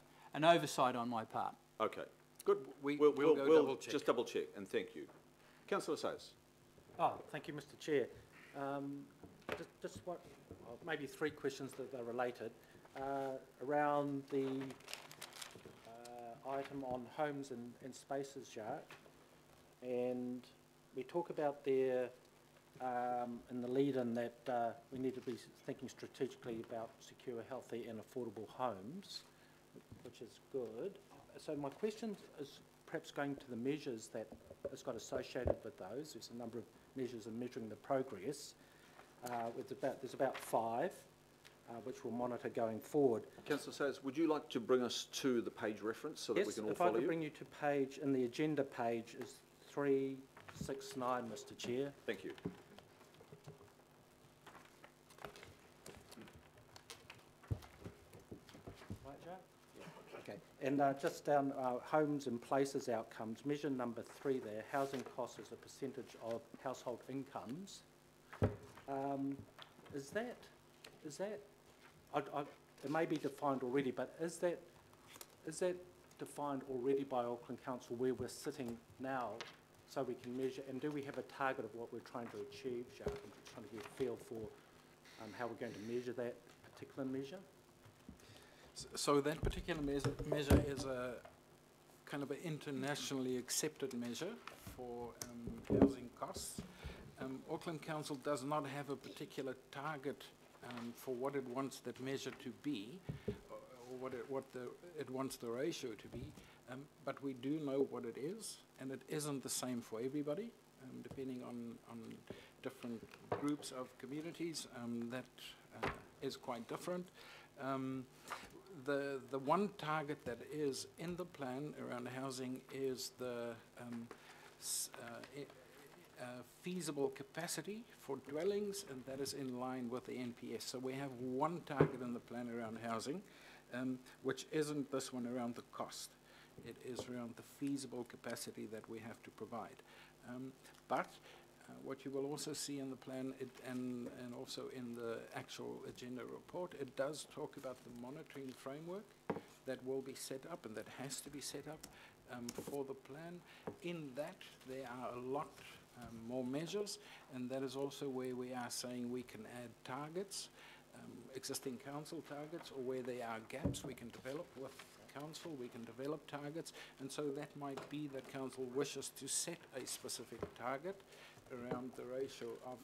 oversight on my part. Okay, good. We'll double check. Just double check, and thank you. Councillor Sayers. Oh, thank you, Mr. Chair. Just what, maybe three questions that are related. Around the item on homes and spaces, Jacques, and we talk about there in the lead-in that we need to be thinking strategically about secure, healthy and affordable homes, which is good. So my question is perhaps going to the measures that has got associated with those. There's a number of measures in measuring the progress. There's about 5. Which we'll monitor going forward. Councillor Sayers, would you like to bring us to the page reference so that we can all follow you? Yes, if I could bring you to page, in the agenda page is 369, Mr. Chair. Thank you. Right, Joe? Yeah. Okay. And just down homes and places outcomes, measure number 3 there, housing costs as a percentage of household incomes. Is that it may be defined already, but is that is that defined already by Auckland Council where we're sitting now so we can measure, and do we have a target of what we're trying to achieve, Jacques? I'm just trying to get a feel for how we're going to measure that particular measure. So that particular measure is a kind of an internationally accepted measure for housing costs. Auckland Council does not have a particular target for what it wants that measure to be, or what it wants the ratio to be, but we do know what it is, and it isn't the same for everybody, depending on different groups of communities. That is quite different. The one target that is in the plan around housing is the feasible capacity for dwellings, and that is in line with the NPS. So we have one target in the plan around housing, which isn't this one around the cost. It is around the feasible capacity that we have to provide. But what you will also see in the plan, and also in the actual agenda report, it does talk about the monitoring framework that will be set up and that has to be set up for the plan. In that, there are a lot more measures, and that is also where we are saying we can add targets, existing council targets, or where there are gaps we can develop with council, we can develop targets, and so that might be that council wishes to set a specific target around the ratio of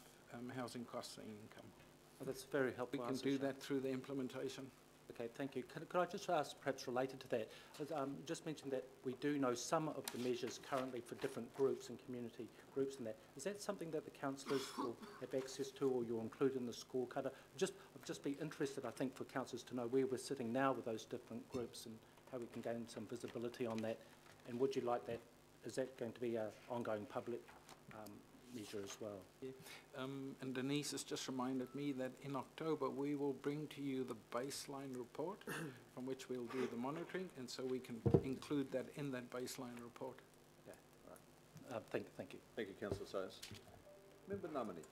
housing costs and income. Well, that's very helpful. We can do that through the implementation. Okay, thank you. Could I just ask, perhaps related to that, just mentioned that we do know some of the measures currently for different groups and community groups and that. Is that something that the councillors will have access to, or you'll include in the scorecard? I'd just be interested, I think, for councillors to know where we're sitting now with those different groups and how we can gain some visibility on that. And would you like that, is that going to be an ongoing public measure as well? Yeah. And Denise has just reminded me that in October we will bring to you the baseline report from which we'll do the monitoring, and so we can include that in that baseline report. Yeah, right. Thank you. Thank you, Councillor Sayers. Member Namani.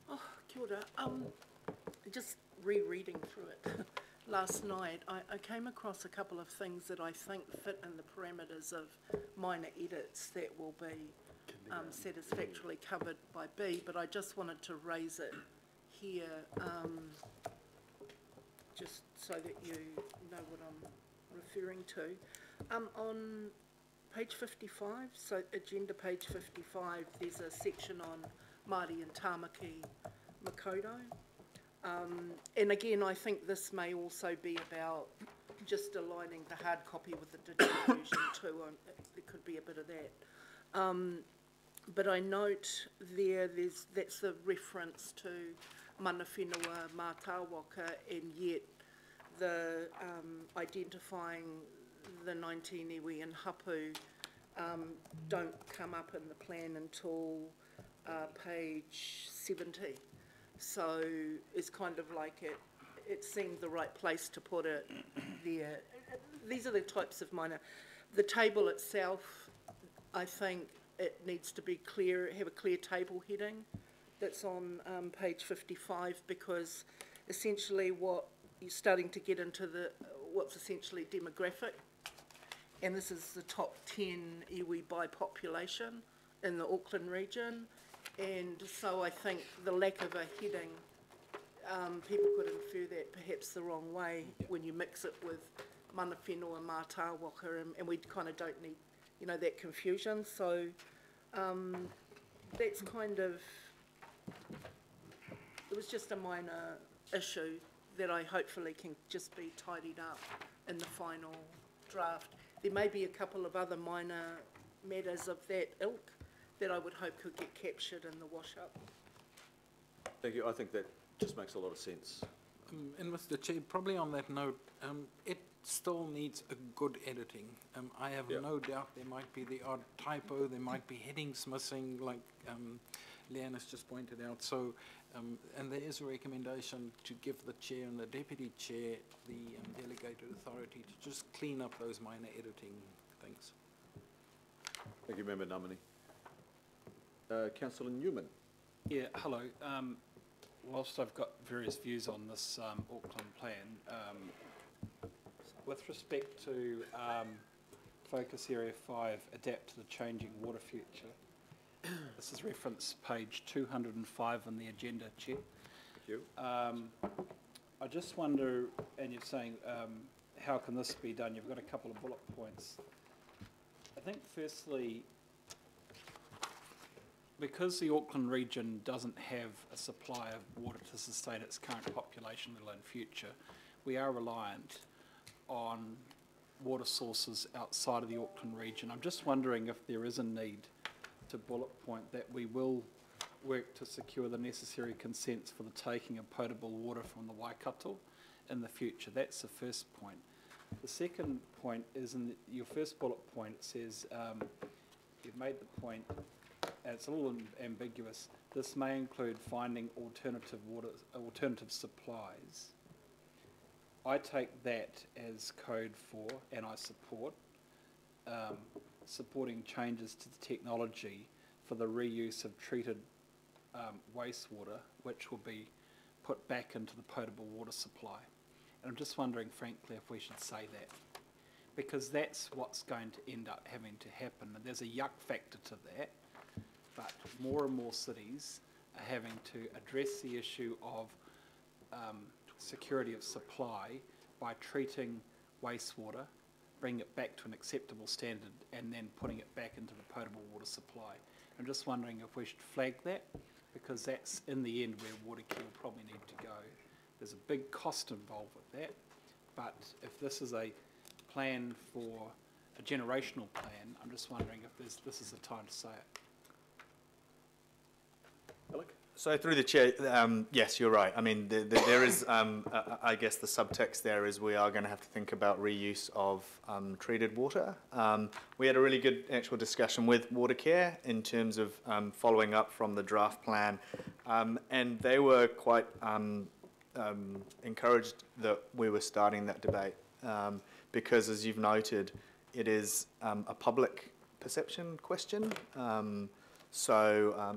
Oh, kia ora. Just rereading through it last night, I came across a couple of things that I think fit in the parameters of minor edits that will be satisfactorily covered by B, but I just wanted to raise it here just so that you know what I'm referring to. On page 55, so agenda page 55, there's a section on Māori and Tāmaki Makaurau. And again, I think this may also be about just aligning the hard copy with the digital version too. There could be a bit of that. But I note that's the reference to mana whenua mātāwaka, and yet the identifying the 19 iwi and hapu don't come up in the plan until page 70. So it's kind of like it seemed the right place to put it there. These are the types of minor. The table itself, I think it needs to be clear, have a clear table heading that's on page 55, because essentially what you're starting to get into what's essentially demographic, and this is the top 10 iwi by population in the Auckland region. And so I think the lack of a heading, people could infer that perhaps the wrong way when you mix it with mana whenua mātāwaka, and we kind of don't need, that confusion. So that's kind of, it was just a minor issue that I hopefully can just be tidied up in the final draft. There may be a couple of other minor matters of that ilk that I would hope could get captured in the wash-up. Thank you. I think that just makes a lot of sense. And Mr. Chair, probably on that note, it still needs a good editing. I have no doubt there might be the odd typo, there might be headings missing, like Leanne has just pointed out. So, and there is a recommendation to give the chair and the deputy chair the delegated authority to just clean up those minor editing things. Thank you, Member Namani. Councillor Newman. Yeah, hello. Whilst I've got various views on this Auckland plan, with respect to Focus Area 5, adapt to the changing water future, this is reference page 205 on the agenda, Chair. Thank you. I just wonder, and you're saying, how can this be done? You've got a couple of bullet points. I think firstly, because the Auckland region doesn't have a supply of water to sustain its current population, let alone future, we are reliant on water sources outside of the Auckland region. I'm just wondering if there is a need to bullet point that we will work to secure the necessary consents for the taking of potable water from the Waikato in the future. That's the first point. The second point is in your first bullet point, it says, you've made the point, and it's a little ambiguous, this may include finding alternative supplies. I take that as code for, and I support, supporting changes to the technology for the reuse of treated wastewater, which will be put back into the potable water supply. And I'm just wondering, frankly, if we should say that, because that's what's going to end up having to happen. And there's a yuck factor to that, but more and more cities are having to address the issue of security of supply by treating wastewater, bringing it back to an acceptable standard, and then putting it back into the potable water supply. I'm just wondering if we should flag that, because that's in the end where Watercare will probably need to go. There's a big cost involved with that, but if this is a plan for a generational plan, I'm just wondering if this is the time to say it. Alec? So through the chair, yes, you're right. I mean, there is, I guess the subtext there is we are going to have to think about reuse of treated water. We had a really good actual discussion with Watercare in terms of following up from the draft plan, and they were quite encouraged that we were starting that debate because, as you've noted, it is a public perception question.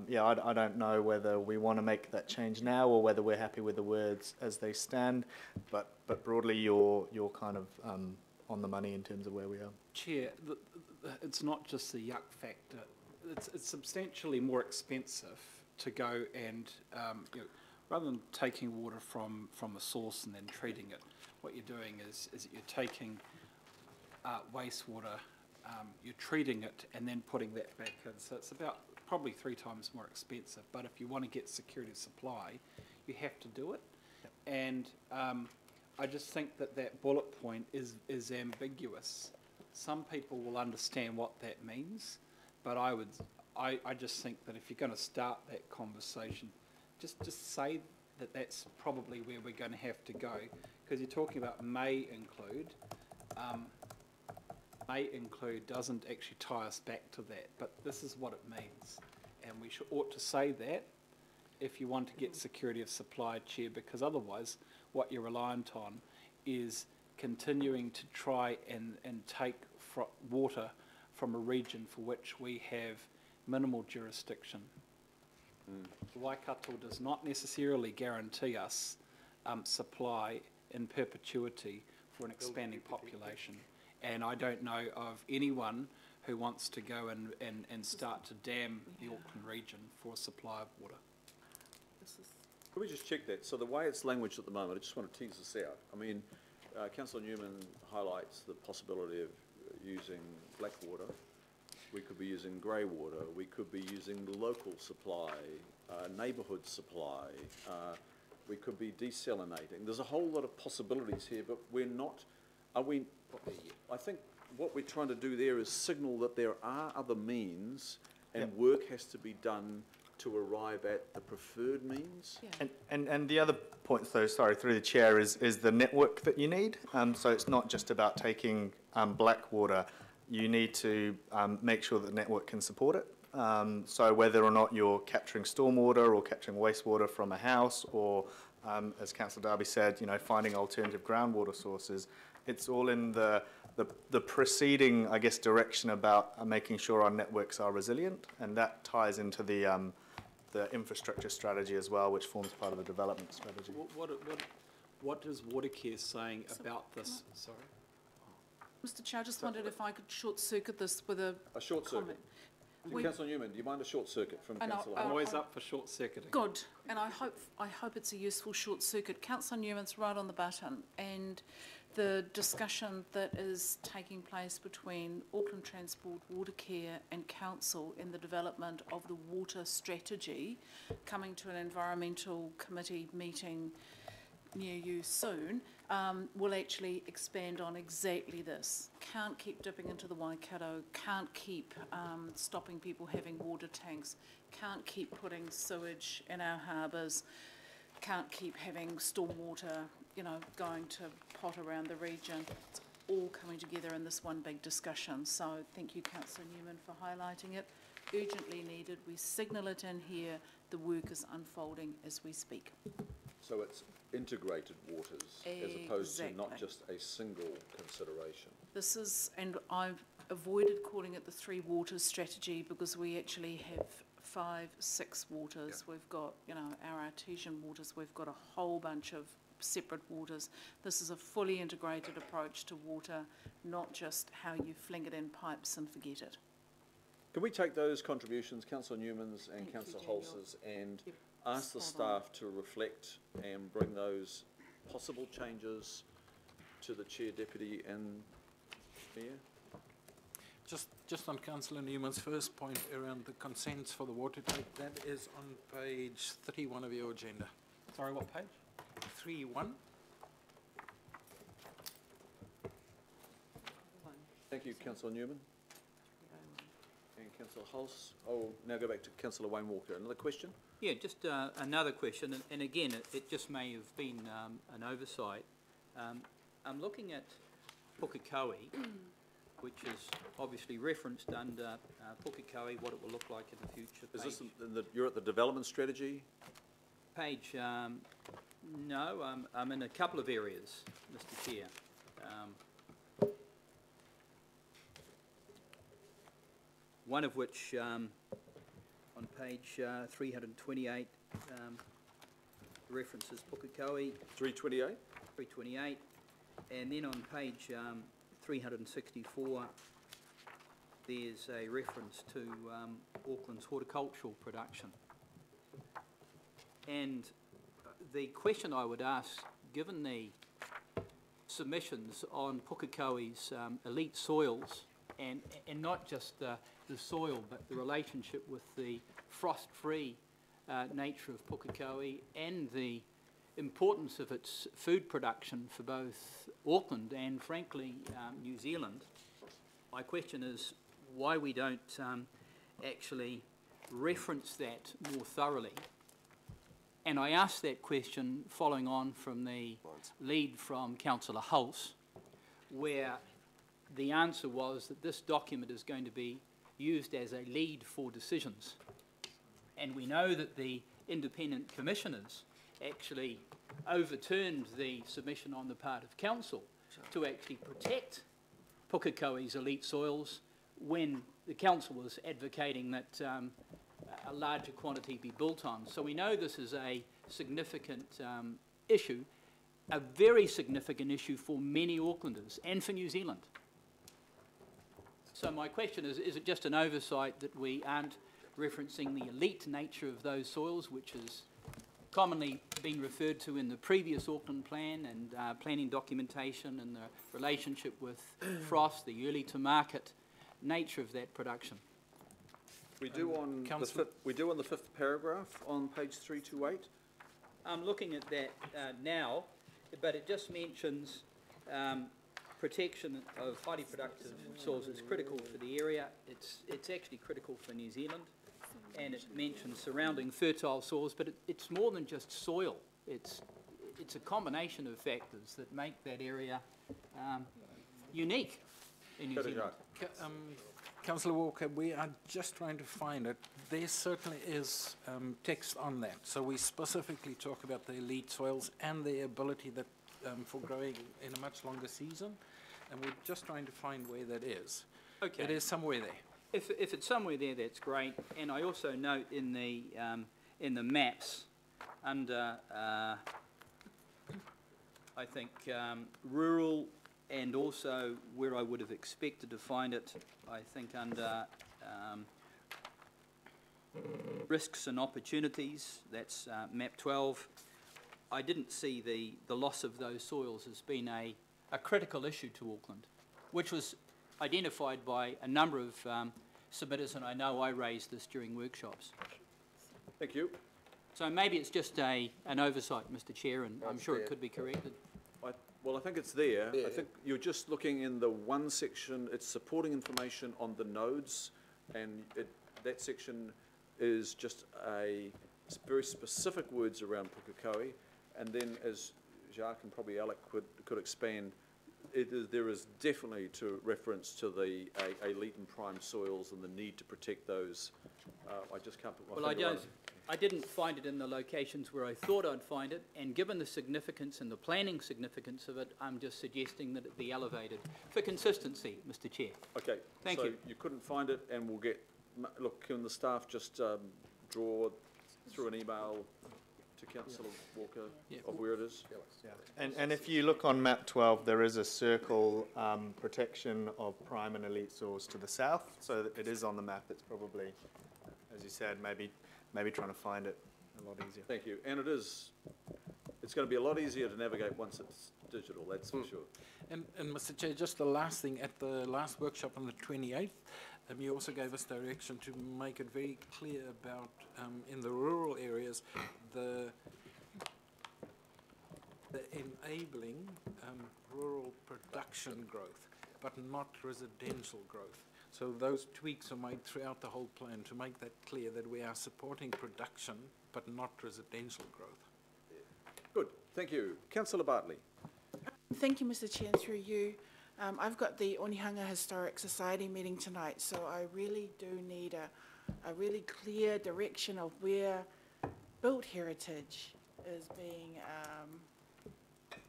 Yeah, I don't know whether we want to make that change now or whether we're happy with the words as they stand, but broadly you're kind of on the money in terms of where we are. Chair, it's not just the yuck factor. It's substantially more expensive to go and, you know, rather than taking water from the source and then treating it, what you're doing is that you're taking wastewater, you're treating it and then putting that back in. So it's about probably 3 times more expensive, but if you want to get security of supply, you have to do it. Yep. And I just think that bullet point is ambiguous. Some people will understand what that means, but I just think that if you're going to start that conversation, just say that that's probably where we're going to have to go, because you're talking about may include. May include doesn't actually tie us back to that, but this is what it means, and we ought to say that if you want to get security of supply, Chair, because otherwise what you're reliant on is continuing to try and take water from a region for which we have minimal jurisdiction. Waikato does not necessarily guarantee us supply in perpetuity for an expanding population. And I don't know of anyone who wants to go and start to dam the Auckland region for a supply of water. Can we just check that? So the way it's languaged at the moment, I just want to tease this out. I mean, Councillor Newman highlights the possibility of using black water. We could be using grey water. We could be using local supply, neighbourhood supply. We could be desalinating. There's a whole lot of possibilities here, but we're not. I think what we're trying to do there is signal that there are other means, and work has to be done to arrive at the preferred means. Yeah. And the other point, though, sorry, through the chair, is the network that you need. So it's not just about taking black water. You need to make sure that the network can support it. So whether or not you're capturing stormwater or capturing wastewater from a house, or as Councillor Darby said, you know, finding alternative groundwater sources, it's all in the preceding, I guess, direction about making sure our networks are resilient, and that ties into the infrastructure strategy as well, which forms part of the development strategy. What is Watercare saying about this? Sorry. Mr Chair, I just wondered if I could short-circuit this with a short circuit. comment. Councillor Newman, do you mind a short circuit from And Councillor? I'm always up for short-circuiting. Good, and I hope it's a useful short circuit. Councillor Newman's right on the button, and the discussion that is taking place between Auckland Transport, Watercare and Council in the development of the water strategy, coming to an environmental committee meeting near you soon, will actually expand on exactly this. Can't keep dipping into the Waikato, can't keep stopping people having water tanks, can't keep putting sewage in our harbours, can't keep having stormwater, you know, going to pot around the region. It's all coming together in this one big discussion. So thank you, Councillor Newman, for highlighting it. Urgently needed. We signal it in here. The work is unfolding as we speak. So it's integrated waters as opposed to not Exactly. just a single consideration. This is, and I've avoided calling it the three waters strategy because we actually have 5, 6 waters. Yeah. We've got, you know, our artesian waters. We've got a whole bunch of separate waters. This is a fully integrated approach to water, not just how you fling it in pipes and forget it. Can we take those contributions, Councillor Newman's and Thank you, Councillor Daniel. Hols's, and Yep. ask the Spot on. staff to reflect and bring those possible changes to the Chair, Deputy and Mayor? Just on Councillor Newman's first point around the consents for the water take, that is on page 31 of your agenda. Sorry, what page? 31. Thank you, Councillor Newman. And Councillor Hulse. I'll now go back to Councillor Wayne Walker. Another question? Yeah, just another question, and again, it just may have been an oversight. I'm looking at Pukekohe, which is obviously referenced under Pukekohe, what it will look like in the future. Is this, you're at the development strategy? Page, no, I'm in a couple of areas, Mr Chair. One of which, on page 328, references Pukekohe. 328? 328. And then on page 364, there's a reference to Auckland's horticultural production. And the question I would ask, given the submissions on Pukekohe's elite soils, and not just the soil, but the relationship with the frost-free nature of Pukekohe and the importance of its food production for both Auckland and, frankly, New Zealand, my question is why we don't actually reference that more thoroughly. And I asked that question following on from the lead from Councillor Hulse, where the answer was that this document is going to be used as a lead for decisions. And we know that the independent commissioners actually overturned the submission on the part of Council to actually protect Pukekohe's elite soils when the Council was advocating that a larger quantity be built on. So we know this is a significant issue, a very significant issue for many Aucklanders and for New Zealand. So my question is it just an oversight that we aren't referencing the elite nature of those soils, which has commonly been referred to in the previous Auckland plan and planning documentation and the relationship with frost, the early to market nature of that production? We do on the fifth paragraph on page 328. I'm looking at that now, but it just mentions protection of highly productive soils is critical for the area. It's actually critical for New Zealand, and it mentions surrounding fertile soils, but it's more than just soil. It's a combination of factors that make that area unique in New Zealand. Councillor Walker, we are just trying to find it. There certainly is text on that. So we specifically talk about the elite soils and their ability that for growing in a much longer season, and we're just trying to find where that is. Okay. It is somewhere there. If it's somewhere there, that's great. And I also note in the maps under I think rural and also where I would have expected to find it, I think under risks and opportunities, that's map 12, I didn't see the loss of those soils as being a critical issue to Auckland, which was identified by a number of submitters, and I know I raised this during workshops. Thank you. So maybe it's just an oversight, Mr Chair, and I'm sure it could be corrected. Well, I think it's there. I think you're just looking in the one section, it's supporting information on the nodes, and that section is just very specific words around Pukekohe, and then as Jacques and probably Alec could expand, there is definitely to reference to the elite and prime soils and the need to protect those. I just can't put my finger on it. I didn't find it in the locations where I thought I'd find it, and given the significance and the planning significance of it, I'm just suggesting that it be elevated for consistency, Mr Chair. Okay. Thank so you. You couldn't find it, and we'll get, look, can the staff just draw through an email to Councillor Walker of where it is? And if you look on map 12, there is a circle protection of prime and elite soils to the south, so that it is on the map. It's probably, as you said, maybe trying to find it a lot easier. Thank you. And it's going to be a lot easier to navigate once it's digital, that's for sure. And Mr Chair, just the last thing, at the last workshop on the 28th, you also gave us direction to make it very clear about, in the rural areas, the enabling rural production growth, but not residential growth. So those tweaks are made throughout the whole plan to make that clear that we are supporting production, but not residential growth. Good, thank you. Councillor Bartley. Thank you, Mr Chair, through you. I've got the Onehunga Historic Society meeting tonight, so I really do need a really clear direction of where built heritage is being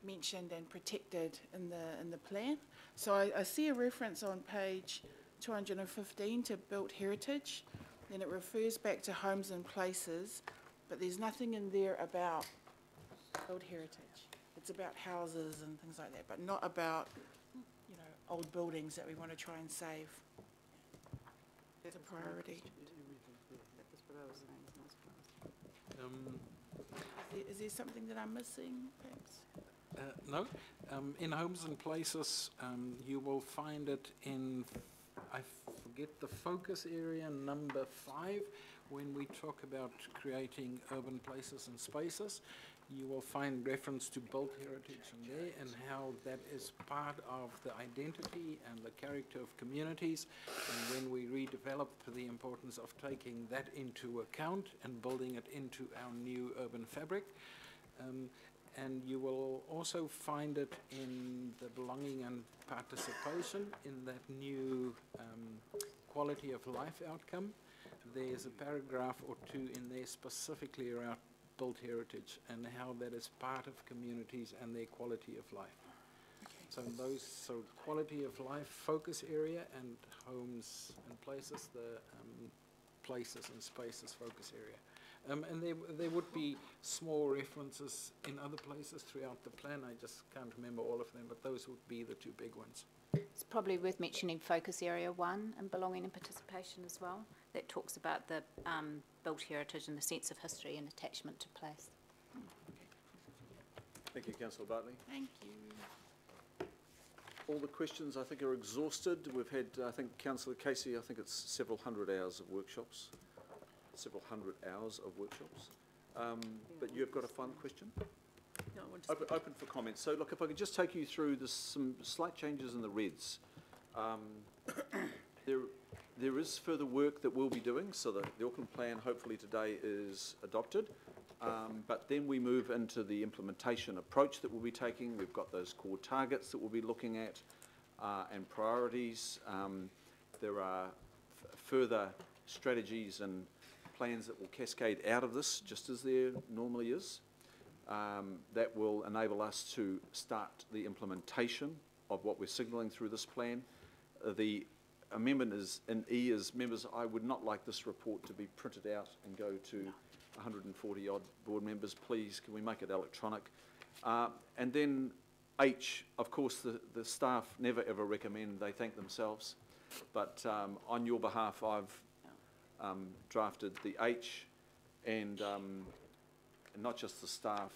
mentioned and protected in the plan. So I see a reference on page 215 to built heritage, then it refers back to homes and places, but there's nothing in there about built heritage. It's about houses and things like that, but not about, you know, old buildings that we want to try and save. It's a priority. Is there something that I'm missing, perhaps? No. In homes and places, you will find it in, I forget the focus area, number 5, when we talk about creating urban places and spaces. You will find reference to built heritage in there and how that is part of the identity and the character of communities, and when we redevelop, the importance of taking that into account and building it into our new urban fabric. And you will also find it in the belonging and participation in that new quality of life outcome. There's a paragraph or two in there specifically around built heritage and how that is part of communities and their quality of life. Okay. So quality of life focus area and homes and places, the places and spaces focus area. And there would be small references in other places throughout the plan. I just can't remember all of them, but those would be the two big ones. It's probably worth mentioning focus area 1 and belonging and participation as well. That talks about the built heritage and the sense of history and attachment to place. Thank you, Councillor Bartley. Thank you. All the questions, I think, are exhausted. We've had, I think, Councillor Casey, I think it's several hundred hours of workshops. But you've got a final question? No, I want to Open for comments. So look, if I could just take you through some slight changes in the reds. There is further work that we'll be doing, so that the Auckland Plan hopefully today is adopted. But then we move into the implementation approach that we'll be taking. We've got those core targets that we'll be looking at and priorities. There are further strategies and plans that will cascade out of this, just as there normally is. That will enable us to start the implementation of what we're signalling through this plan. The amendment is in E as members, I would not like this report to be printed out and go to 140 odd board members. Please, can we make it electronic? And then H, of course, the staff never ever recommend, they thank themselves. But on your behalf, I've drafted the H, and not just the staff,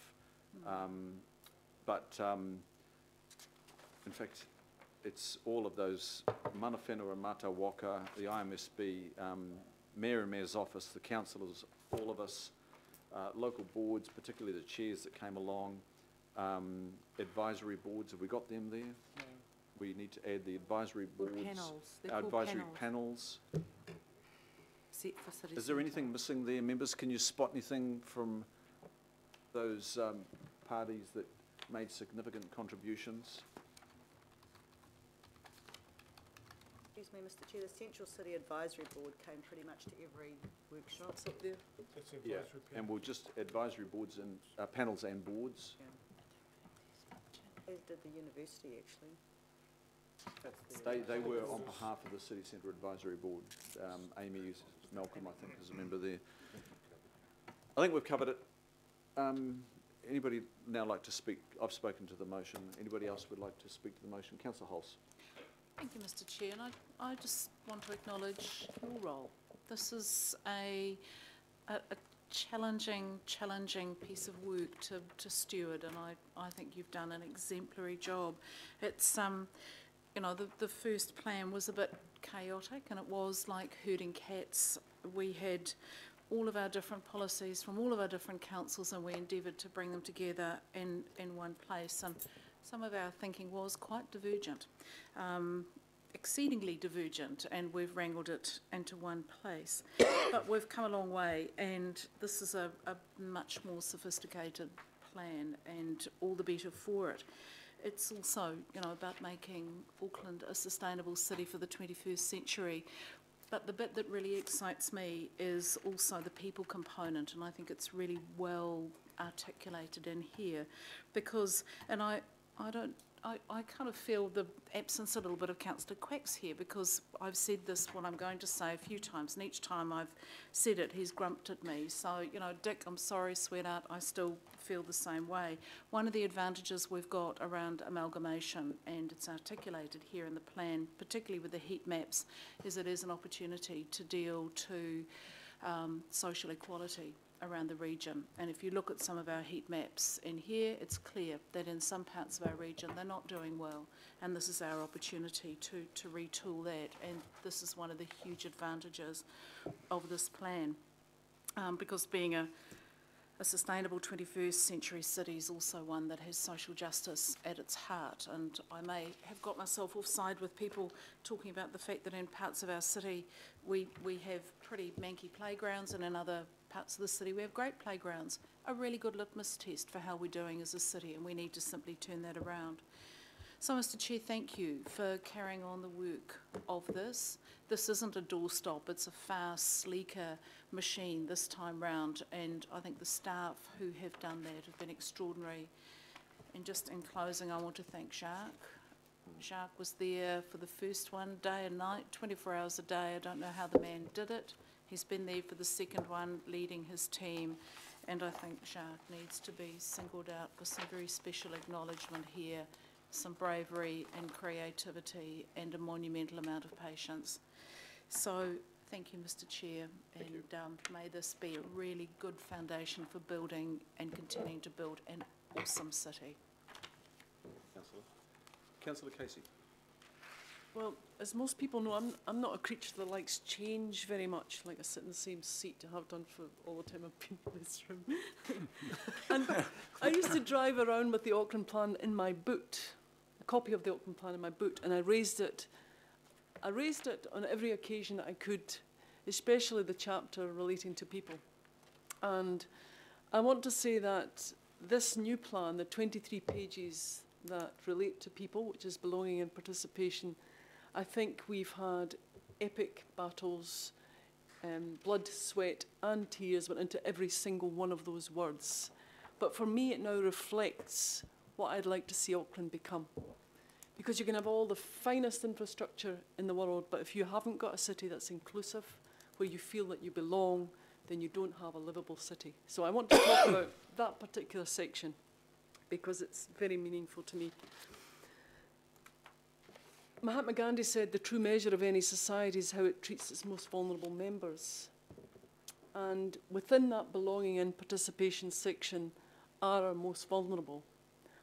but in fact, it's all of those, mana whenua and mata waka, the IMSB, Mayor and Mayor's office, the councillors, all of us, local boards, particularly the chairs that came along, advisory boards, have we got them there? No. We need to add the advisory boards. Panels. They're called advisory panels. Set for city Is there centre. anything missing there, members? Can you spot anything from those parties that made significant contributions? Excuse me, Mr Chair, the Central City Advisory Board came pretty much to every workshop. It's up there. Yeah, and we'll just advisory boards and panels and boards. As did the university, actually. They were on behalf of the City Centre Advisory Board. Amy Malcolm, I think, is a member there. I think we've covered it. Anybody now like to speak? I've spoken to the motion. Anybody else would like to speak to the motion? Councillor Hulse. Thank you, Mr Chair, and I just want to acknowledge your role. This is a challenging piece of work to steward, and I think you've done an exemplary job. It's you know, the first plan was a bit chaotic, and it was like herding cats. We had all of our different policies from all of our different councils, and we endeavoured to bring them together in one place. And some of our thinking was quite divergent, exceedingly divergent, and we've wrangled it into one place. But we've come a long way, and this is a much more sophisticated plan, and all the better for it. It's also, you know, about making Auckland a sustainable city for the 21st century. But the bit that really excites me is also the people component, and I think it's really well articulated in here, because, and I kind of feel the absence a little bit of Councillor Quacks here, because I've said this, what I'm going to say, a few times, and each time I've said it, he's grumped at me. So, you know, Dick, I'm sorry, sweetheart, I still feel the same way. One of the advantages we've got around amalgamation, and it's articulated here in the plan, particularly with the heat maps, is it is an opportunity to deal to social equality around the region. And if you look at some of our heat maps in here, it's clear that in some parts of our region they're not doing well, and this is our opportunity to retool that, and this is one of the huge advantages of this plan, because being a sustainable 21st century city is also one that has social justice at its heart. And I may have got myself offside with people talking about the fact that in parts of our city we have pretty manky playgrounds, and in other parts of the city we have great playgrounds. A really good litmus test for how we're doing as a city, and we need to simply turn that around. So, Mr Chair, thank you for carrying on the work of this. This isn't a doorstop, it's a far sleeker machine this time round, and I think the staff who have done that have been extraordinary. And just in closing, I want to thank Jacques. Jacques was there for the first one, day and night, 24 hours a day. I don't know how the man did it. He's been there for the second one, leading his team, and I think Jacques needs to be singled out for some very special acknowledgement here, some bravery and creativity and a monumental amount of patience. So thank you, Mr Chair, and may this be a really good foundation for building and continuing to build an awesome city. Councillor Casey. Well, as most people know, I'm not a creature that likes change very much. Like, I sit in the same seat and have done for all the time I've been in this room. And I used to drive around with the Auckland Plan in my boot, a copy of the Auckland Plan in my boot, and I raised it on every occasion that I could, especially the chapter relating to people. And I want to say that this new plan, the 23 pages that relate to people, which is belonging and participation, I think we've had epic battles, blood, sweat and tears went into every single one of those words. But for me, it now reflects what I'd like to see Auckland become. Because you can have all the finest infrastructure in the world, but if you haven't got a city that's inclusive, where you feel that you belong, then you don't have a livable city. So I want to talk about that particular section. because it's very meaningful to me. Mahatma Gandhi said the true measure of any society is how it treats its most vulnerable members. And within that belonging and participation section are our most vulnerable.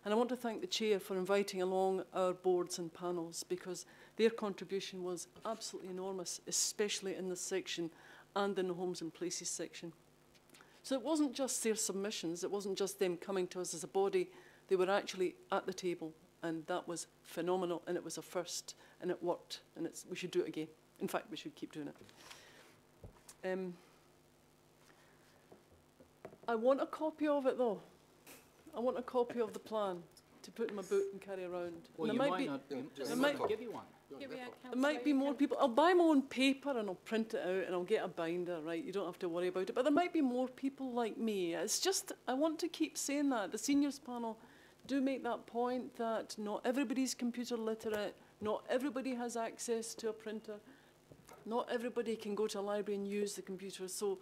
And I want to thank the Chair for inviting along our boards and panels, because their contribution was absolutely enormous, especially in this section and in the Homes and Places section. So it wasn't just their submissions, it wasn't just them coming to us as a body, they were actually at the table, and that was phenomenal, and it was a first, and it worked, and we should do it again. In fact, we should keep doing it. I want a copy of it, though. I want a copy of the plan to put in my boot and carry around. Well, And you there might be, not, there they might, might give you one. there might be more people. I'll buy my own paper and I'll print it out and I'll get a binder, right? You don't have to worry about it. But there might be more people like me. It's just, I want to keep saying that. The seniors panel do make that point that not everybody's computer literate, not everybody has access to a printer, not everybody can go to a library and use the computer. So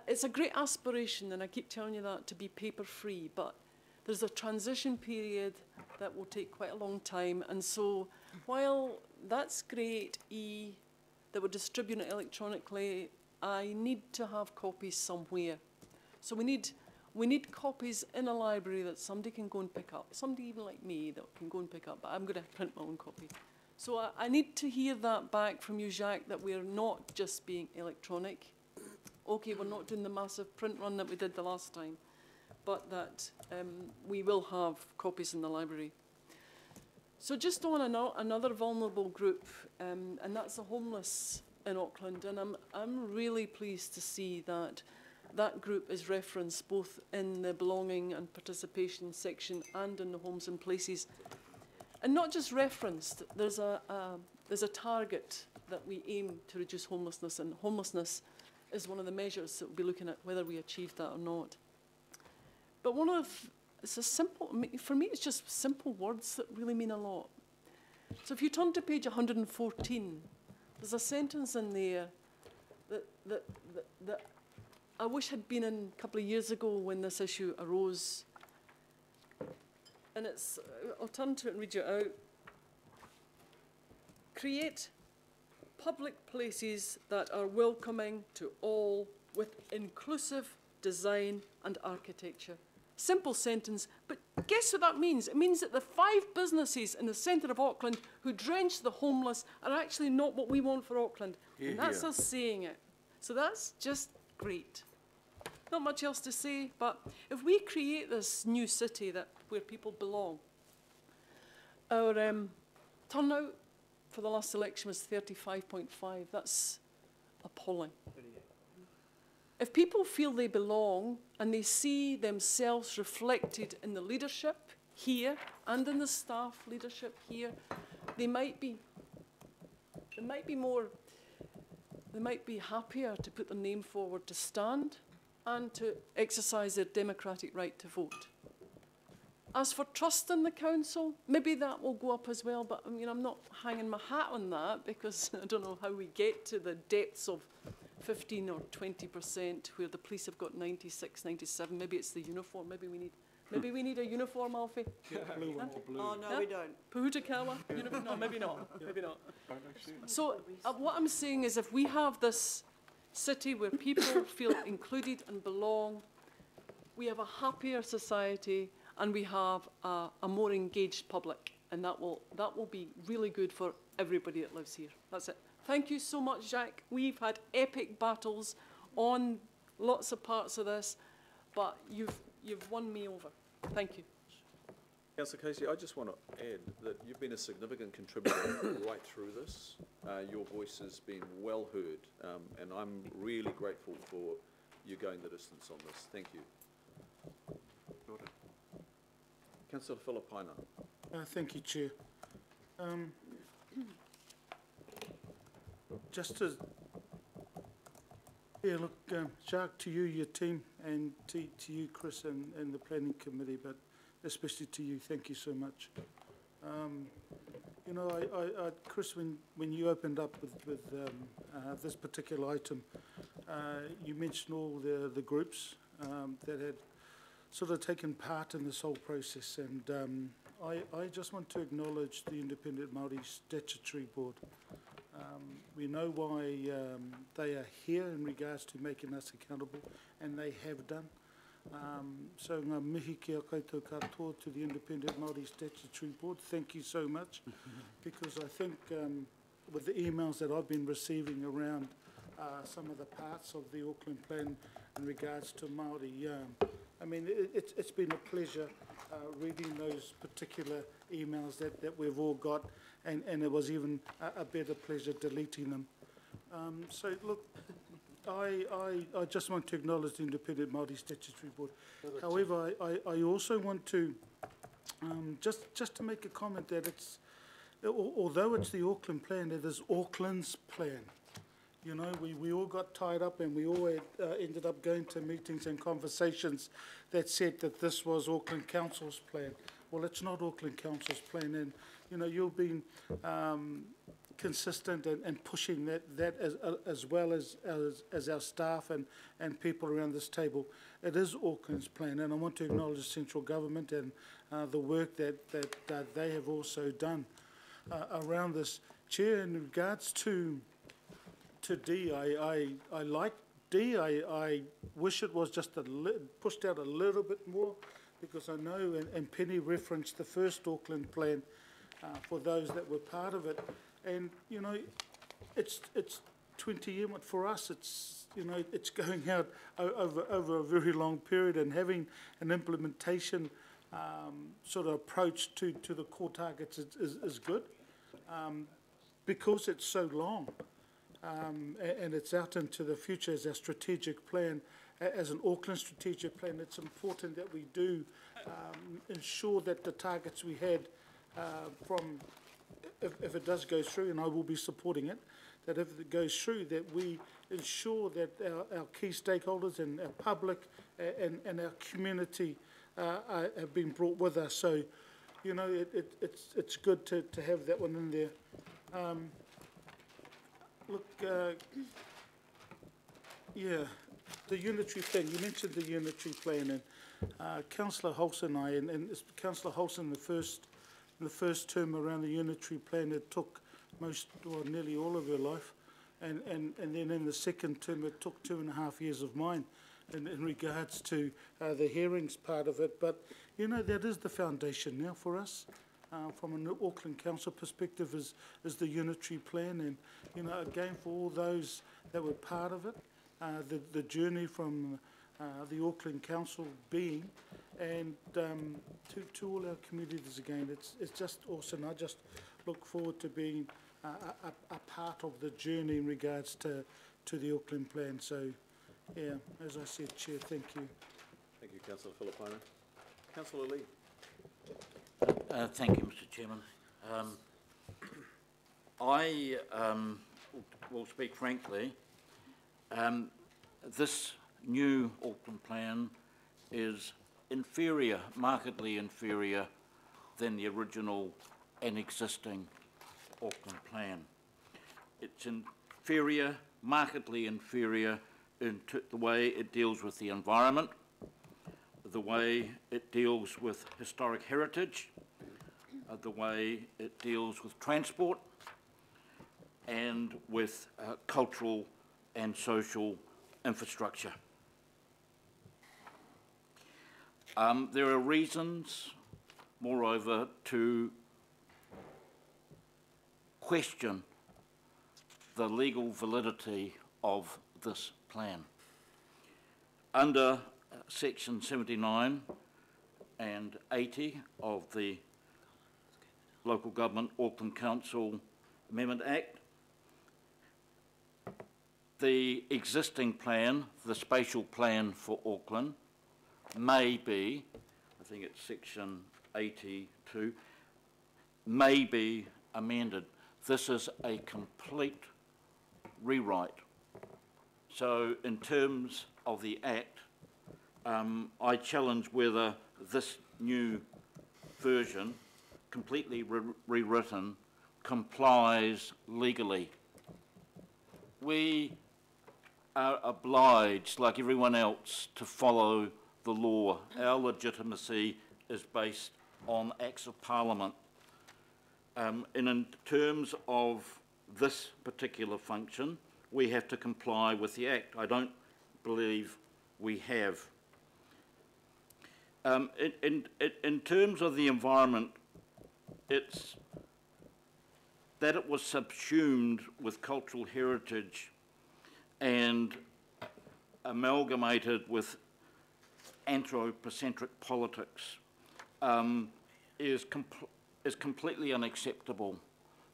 it's a great aspiration, and I keep telling you that, to be paper-free, but there's a transition period that will take quite a long time. And so while that's great, that we're distributing it electronically, I need to have copies somewhere. So we need copies in a library that somebody can go and pick up, somebody even like me that can go and pick up, but I'm going to print my own copy. So I need to hear that back from you, Jacques, that we're not just being electronic. Okay, we're not doing the massive print run that we did the last time, but that we will have copies in the library. So just on another vulnerable group, and that's the homeless in Auckland, and I'm really pleased to see that that group is referenced both in the belonging and participation section and in the Homes and Places. And not just referenced, there's a target that we aim to reduce homelessness, and homelessness is one of the measures that we'll be looking at whether we achieve that or not. But it's a simple, for me it's just simple words that really mean a lot. So if you turn to page 114, there's a sentence in there that I wish had been in a couple of years ago when this issue arose. And it's, I'll turn to it and read it out. Create public places that are welcoming to all with inclusive design and architecture. Simple sentence, but guess what that means? It means that the 5 businesses in the centre of Auckland who drench the homeless are actually not what we want for Auckland. And that's us saying it. So that's just great. Not much else to say, but if we create this new city where people belong, our turnout for the last election was 35.5. That's appalling. If people feel they belong and they see themselves reflected in the leadership here and in the staff leadership here, they might be happier to put their name forward to stand and to exercise their democratic right to vote. As for trust in the council, maybe that will go up as well, but I mean, I'm not hanging my hat on that because I don't know how we get to the depths of 15 or 20% where the police have got 96, 97. Maybe it's the uniform. Maybe we need a uniform, Alfie. Blue. Oh, no, we don't. Pahutakawa? Uniform? No, maybe not. Maybe not. So what I'm saying is if we have this city where people feel included and belong, we have a happier society and we have a more engaged public, and that will be really good for everybody that lives here. That's it. Thank you so much, Jacques. We've had epic battles on lots of parts of this, but you've won me over. Thank you. Councillor Casey, I just want to add that you've been a significant contributor right through this. Your voice has been well heard, and I'm really grateful for you going the distance on this. Thank you. Councillor Filipaina. Thank you, Chair. Just as, yeah, look, Jacques, to you, your team, and to you, Chris, and the Planning Committee, but especially to you, thank you so much. You know, Chris, when you opened up with this particular item, you mentioned all the groups that had sort of taken part in this whole process, and I just want to acknowledge the Independent Māori Statutory Board. We know why they are here in regards to making us accountable, and they have done. So ngā mihi ki a koutou katoa to the Independent Māori Statutory Board. Thank you so much, because I think with the emails that I've been receiving around some of the parts of the Auckland Plan in regards to Māori, I mean, it's been a pleasure reading those particular emails that we've all got, and it was even a better pleasure deleting them. So look, I just want to acknowledge the Independent Māori Statutory Board. However, I also want to just to make a comment that it's, although it's the Auckland Plan, it is Auckland's plan. You know, we all got tied up, and we all ended up going to meetings and conversations that said that this was Auckland Council's plan. Well, it's not Auckland Council's plan, and you know, you've been consistent and pushing that as well as our staff and people around this table. It is Auckland's plan, and I want to acknowledge the central government and the work that they have also done around this. Chair, in regards to D, I like D. I wish it was just pushed out a little bit more, because I know, and Penny referenced the first Auckland Plan for those that were part of it, and you know, it's 20 years, but for us it's, you know, it's going out over a very long period, and having an implementation sort of approach to the core targets is good, because it's so long. And it's out into the future as our strategic plan, as an Auckland strategic plan. It's important that we do ensure that the targets we had from, if it does go through, and I will be supporting it, that if it goes through, that we ensure that our key stakeholders and our public and our community have been brought with us. So, you know, it's good to have that one in there. Look, yeah, the unitary plan, you mentioned the unitary plan, and Councillor Holson and Councillor Holson, the first term around the unitary plan, it took nearly all of her life, and then in the second term it took 2.5 years of mine in regards to the hearings part of it. But, you know, that is the foundation now for us. From an Auckland Council perspective is the unitary plan, and you know, again, for all those that were part of it, the journey from the Auckland Council being, and to all our communities again, it's just awesome. I just look forward to being a part of the journey in regards to the Auckland Plan. So yeah, as I said, Chair, thank you. Thank you, Councillor Filipaina. Councillor Lee. Thank you, Mr. Chairman. I will speak frankly. This new Auckland Plan is inferior, markedly inferior than the original and existing Auckland Plan. It's inferior, markedly inferior in the way it deals with the environment, the way it deals with historic heritage, the way it deals with transport, and with cultural and social infrastructure. There are reasons, moreover, to question the legal validity of this plan. Under Section 79 and 80 of the Local Government Auckland Council Amendment Act, the existing plan, the spatial plan for Auckland, may be, I think it's Section 82, may be amended. This is a complete rewrite. So in terms of the Act, I challenge whether this new version, completely rewritten, complies legally. We are obliged, like everyone else, to follow the law. Our legitimacy is based on acts of Parliament. And in terms of this particular function, we have to comply with the Act. I don't believe we have. In terms of the environment, it's that it was subsumed with cultural heritage and amalgamated with anthropocentric politics is completely unacceptable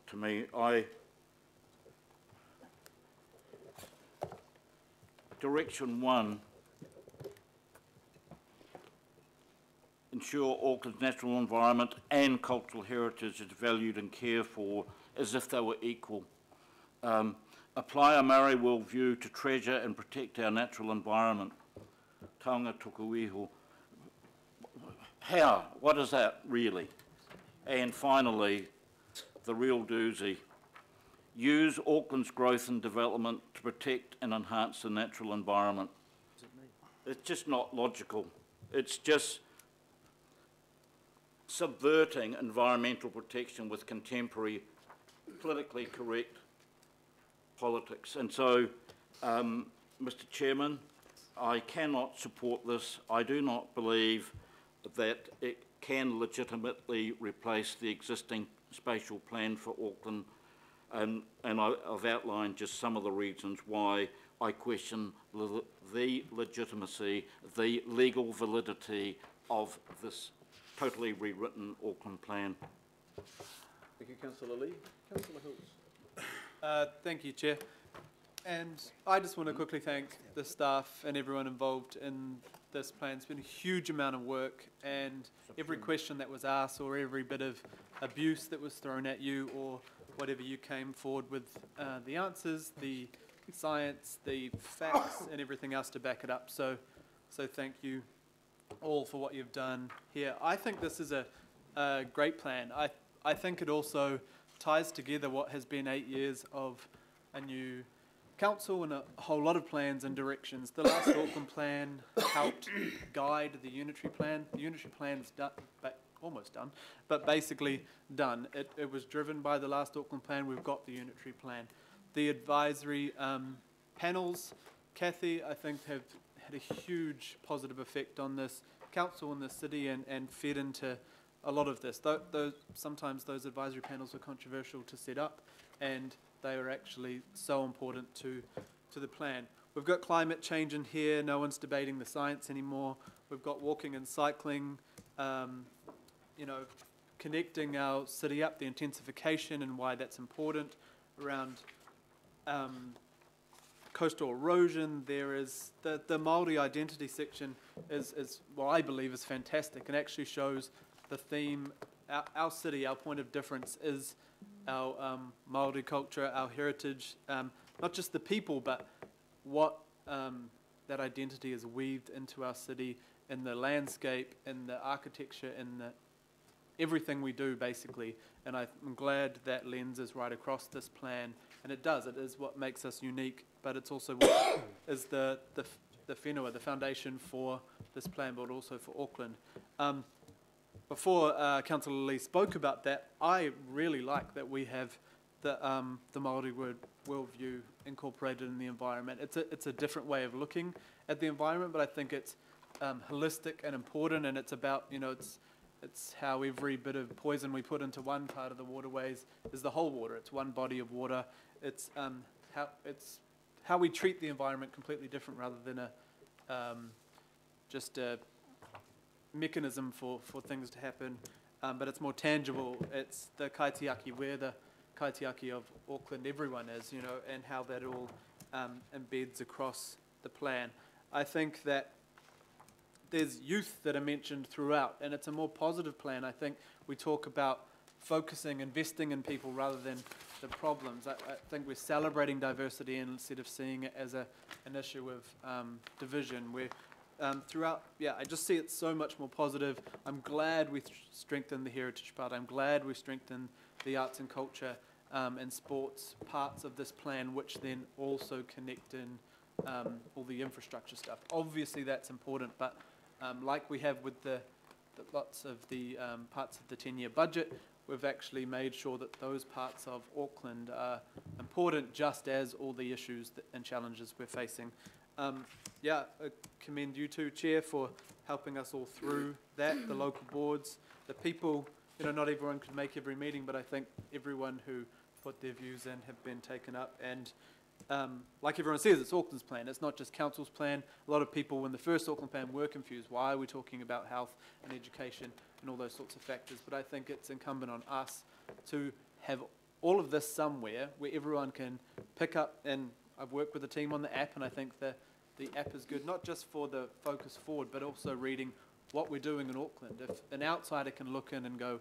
to me. Direction 1, ensure Auckland's natural environment and cultural heritage is valued and cared for as if they were equal. Apply a Maori worldview to treasure and protect our natural environment. Taonga tuku iho. How? What is that really? And finally, the real doozy. Use Auckland's growth and development to protect and enhance the natural environment. It's just not logical. It's just subverting environmental protection with contemporary, politically correct politics. And so, Mr. Chairman, I cannot support this. I do not believe that it can legitimately replace the existing spatial plan for Auckland, and I've outlined just some of the reasons why I question the legitimacy, the legal validity of this totally rewritten Auckland plan. Thank you, Councillor Lee. Councillor Hills. Thank you, Chair. And I just want to quickly thank the staff and everyone involved in this plan. It's been a huge amount of work, and every question that was asked or every bit of abuse that was thrown at you or whatever you came forward with the answers, the science, the facts and everything else to back it up. So thank you all for what you've done here. I think this is a great plan. I think it also ties together what has been 8 years of a new council and a whole lot of plans and directions. The last Auckland plan helped guide the unitary plan. The unitary plan is done, almost done, but basically done. It was driven by the last Auckland plan. We've got the unitary plan. The advisory panels, Kathy, I think have had a huge positive effect on this council and the city and fed into a lot of this. Sometimes those advisory panels were controversial to set up, and they are actually so important to the plan. We've got climate change in here. No one's debating the science anymore. We've got walking and cycling, connecting our city up, the intensification and why that's important. Around coastal erosion, there is the Māori identity section is what I believe is fantastic and actually shows the theme. Our city, our point of difference is our Māori culture, our heritage, not just the people, but what that identity is weaved into our city, in the landscape, in the architecture, in everything we do, basically. And I'm glad that lens is right across this plan, and it does. It is what makes us unique, but it's also what is the whenua, the foundation for this plan, but also for Auckland. Before Councillor Lee spoke about that, I really like that we have the Māori worldview incorporated in the environment. It's a different way of looking at the environment, but I think it's holistic and important, and it's about, it's how every bit of poison we put into one part of the waterways is the whole water. It's one body of water. It's how we treat the environment completely different rather than just a mechanism for things to happen, but it's more tangible. It's the kaitiaki, where the kaitiaki of Auckland everyone is, and how that all embeds across the plan. I think that there's youth that are mentioned throughout, and it's a more positive plan. I think we talk about focusing, investing in people rather than the problems. I think we're celebrating diversity instead of seeing it as an issue of division. We're throughout, I just see it so much more positive. I'm glad we strengthened the heritage part. I'm glad we strengthened the arts and culture and sports parts of this plan, which then also connect in all the infrastructure stuff. Obviously that's important, but Like we have with the lots of the parts of the 10-year budget, we've actually made sure that those parts of Auckland are important just as all the issues and challenges we're facing. Yeah, I commend you two, Chair, for helping us all through that, the local boards, the people. You know, not everyone could make every meeting, but I think everyone who put their views in have been taken up. And like everyone says, it's Auckland's plan. It's not just Council's plan. A lot of people, when the first Auckland plan, were confused. Why are we talking about health and education and all those sorts of factors? But I think it's incumbent on us to have all of this somewhere where everyone can pick up. And I've worked with the team on the app, and I think the app is good, not just for the focus forward, but also reading what we're doing in Auckland. If an outsider can look in and go,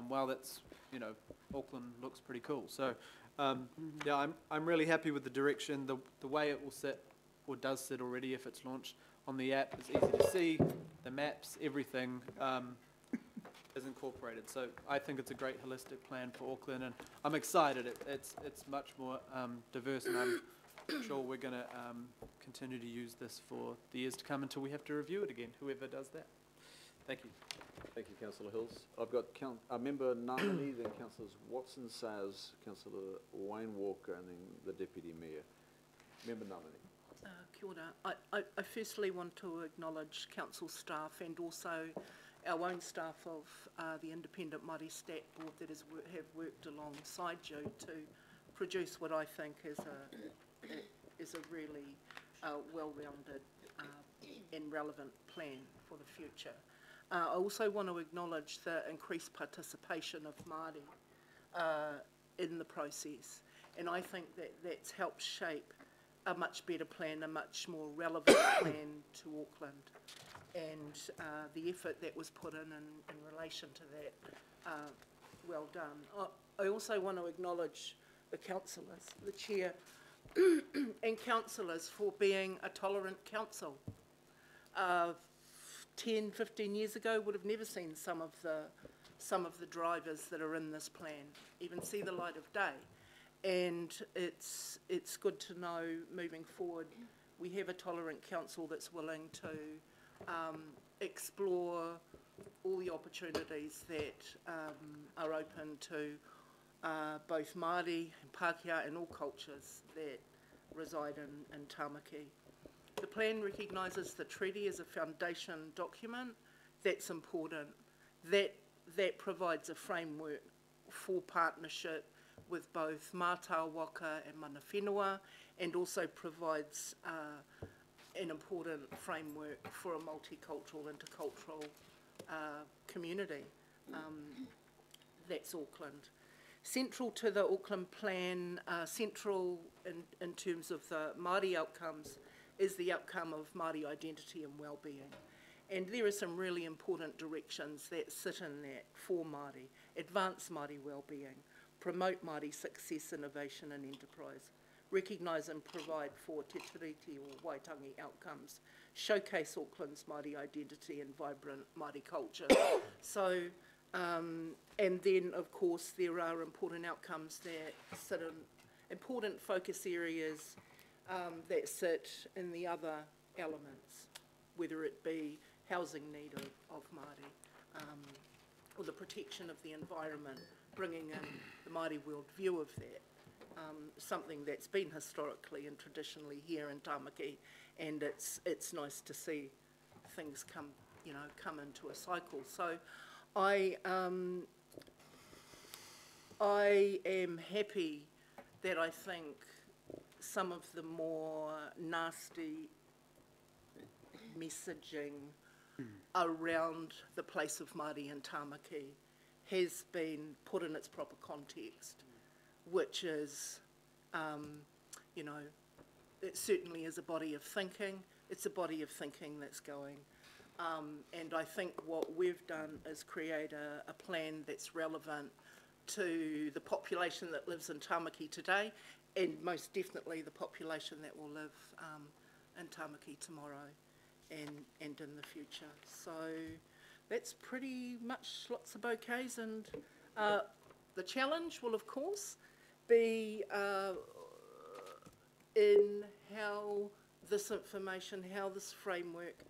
well, that's, you know, Auckland looks pretty cool. So, yeah, I'm really happy with the direction. The way it will sit, or does sit already if it's launched on the app, is easy to see. The maps, everything is incorporated. So I think it's a great holistic plan for Auckland, and I'm excited. It's much more diverse, and I'm sure we're going to continue to use this for the years to come until we have to review it again, whoever does that. Thank you. Thank you, Councillor Hills. I've got Member Ngamani, then Councillors Watson, Sayers, Councillor Wayne Walker, and then the Deputy Mayor. Member Ngamani. Kia ora. I firstly want to acknowledge council staff and also our own staff of the Independent Māori Stat Board that have worked alongside you to produce what I think is a really well-rounded and relevant plan for the future. I also want to acknowledge the increased participation of Māori in the process, and I think that's helped shape a much better plan, a much more relevant plan to Auckland, and the effort that was put in relation to that, well done. I also want to acknowledge the councillors, the Chair and councillors for being a tolerant council. 10, 15 years ago would have never seen some of the drivers that are in this plan even see the light of day, and it's good to know moving forward we have a tolerant council that's willing to explore all the opportunities that are open to both Māori and Pākehā and all cultures that reside in Tāmaki. The plan recognises the treaty as a foundation document. That's important. That provides a framework for partnership with both Mātau Waka and Mana Whenua, and also provides an important framework for a multicultural, intercultural community. That's Auckland. Central to the Auckland plan, central in terms of the Māori outcomes, is the outcome of Māori identity and well-being. And there are some really important directions that sit in that for Māori. Advance Māori well-being, promote Māori success, innovation and enterprise, recognise and provide for Te Tiriti or Waitangi outcomes, showcase Auckland's Māori identity and vibrant Māori culture. So, and then of course there are important outcomes that sit in, important focus areas that sit in the other elements, whether it be housing need of Māori, or the protection of the environment, bringing in the Māori world view of that, something that's been historically and traditionally here in Tāmaki, and it's nice to see things come into a cycle. So I am happy that I think some of the more nasty messaging around the place of Māori in Tāmaki has been put in its proper context, which is, it certainly is a body of thinking. It's a body of thinking that's going. And I think what we've done is create a plan that's relevant to the population that lives in Tāmaki today, and most definitely the population that will live in Tāmaki tomorrow and in the future. So that's pretty much lots of bouquets, and the challenge will of course be in how this information, how this framework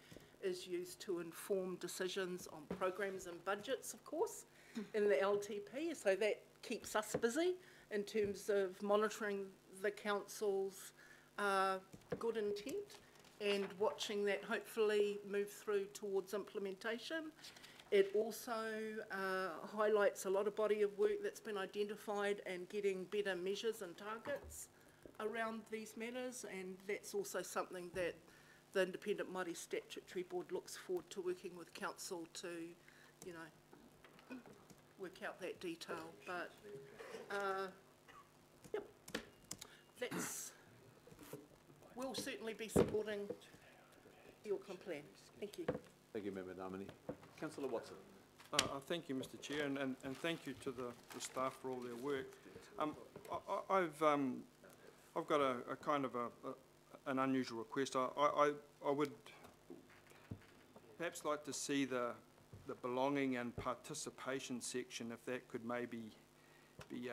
is used to inform decisions on programs and budgets, of course, in the LTP. So that keeps us busy in terms of monitoring the council's good intent and watching that hopefully move through towards implementation. It also highlights a lot of body of work that's been identified and getting better measures and targets around these matters, and that's also something that the Independent Māori Statutory Board looks forward to working with council to, you know, work out that detail. But, yep, we'll certainly be supporting the Auckland Plan. Thank you. Thank you, Member Namani. Councillor Watson. Thank you, Mr. Chair, and thank you to the staff for all their work. I've got a kind of an unusual request. I would perhaps like to see the belonging and participation section, if that could maybe be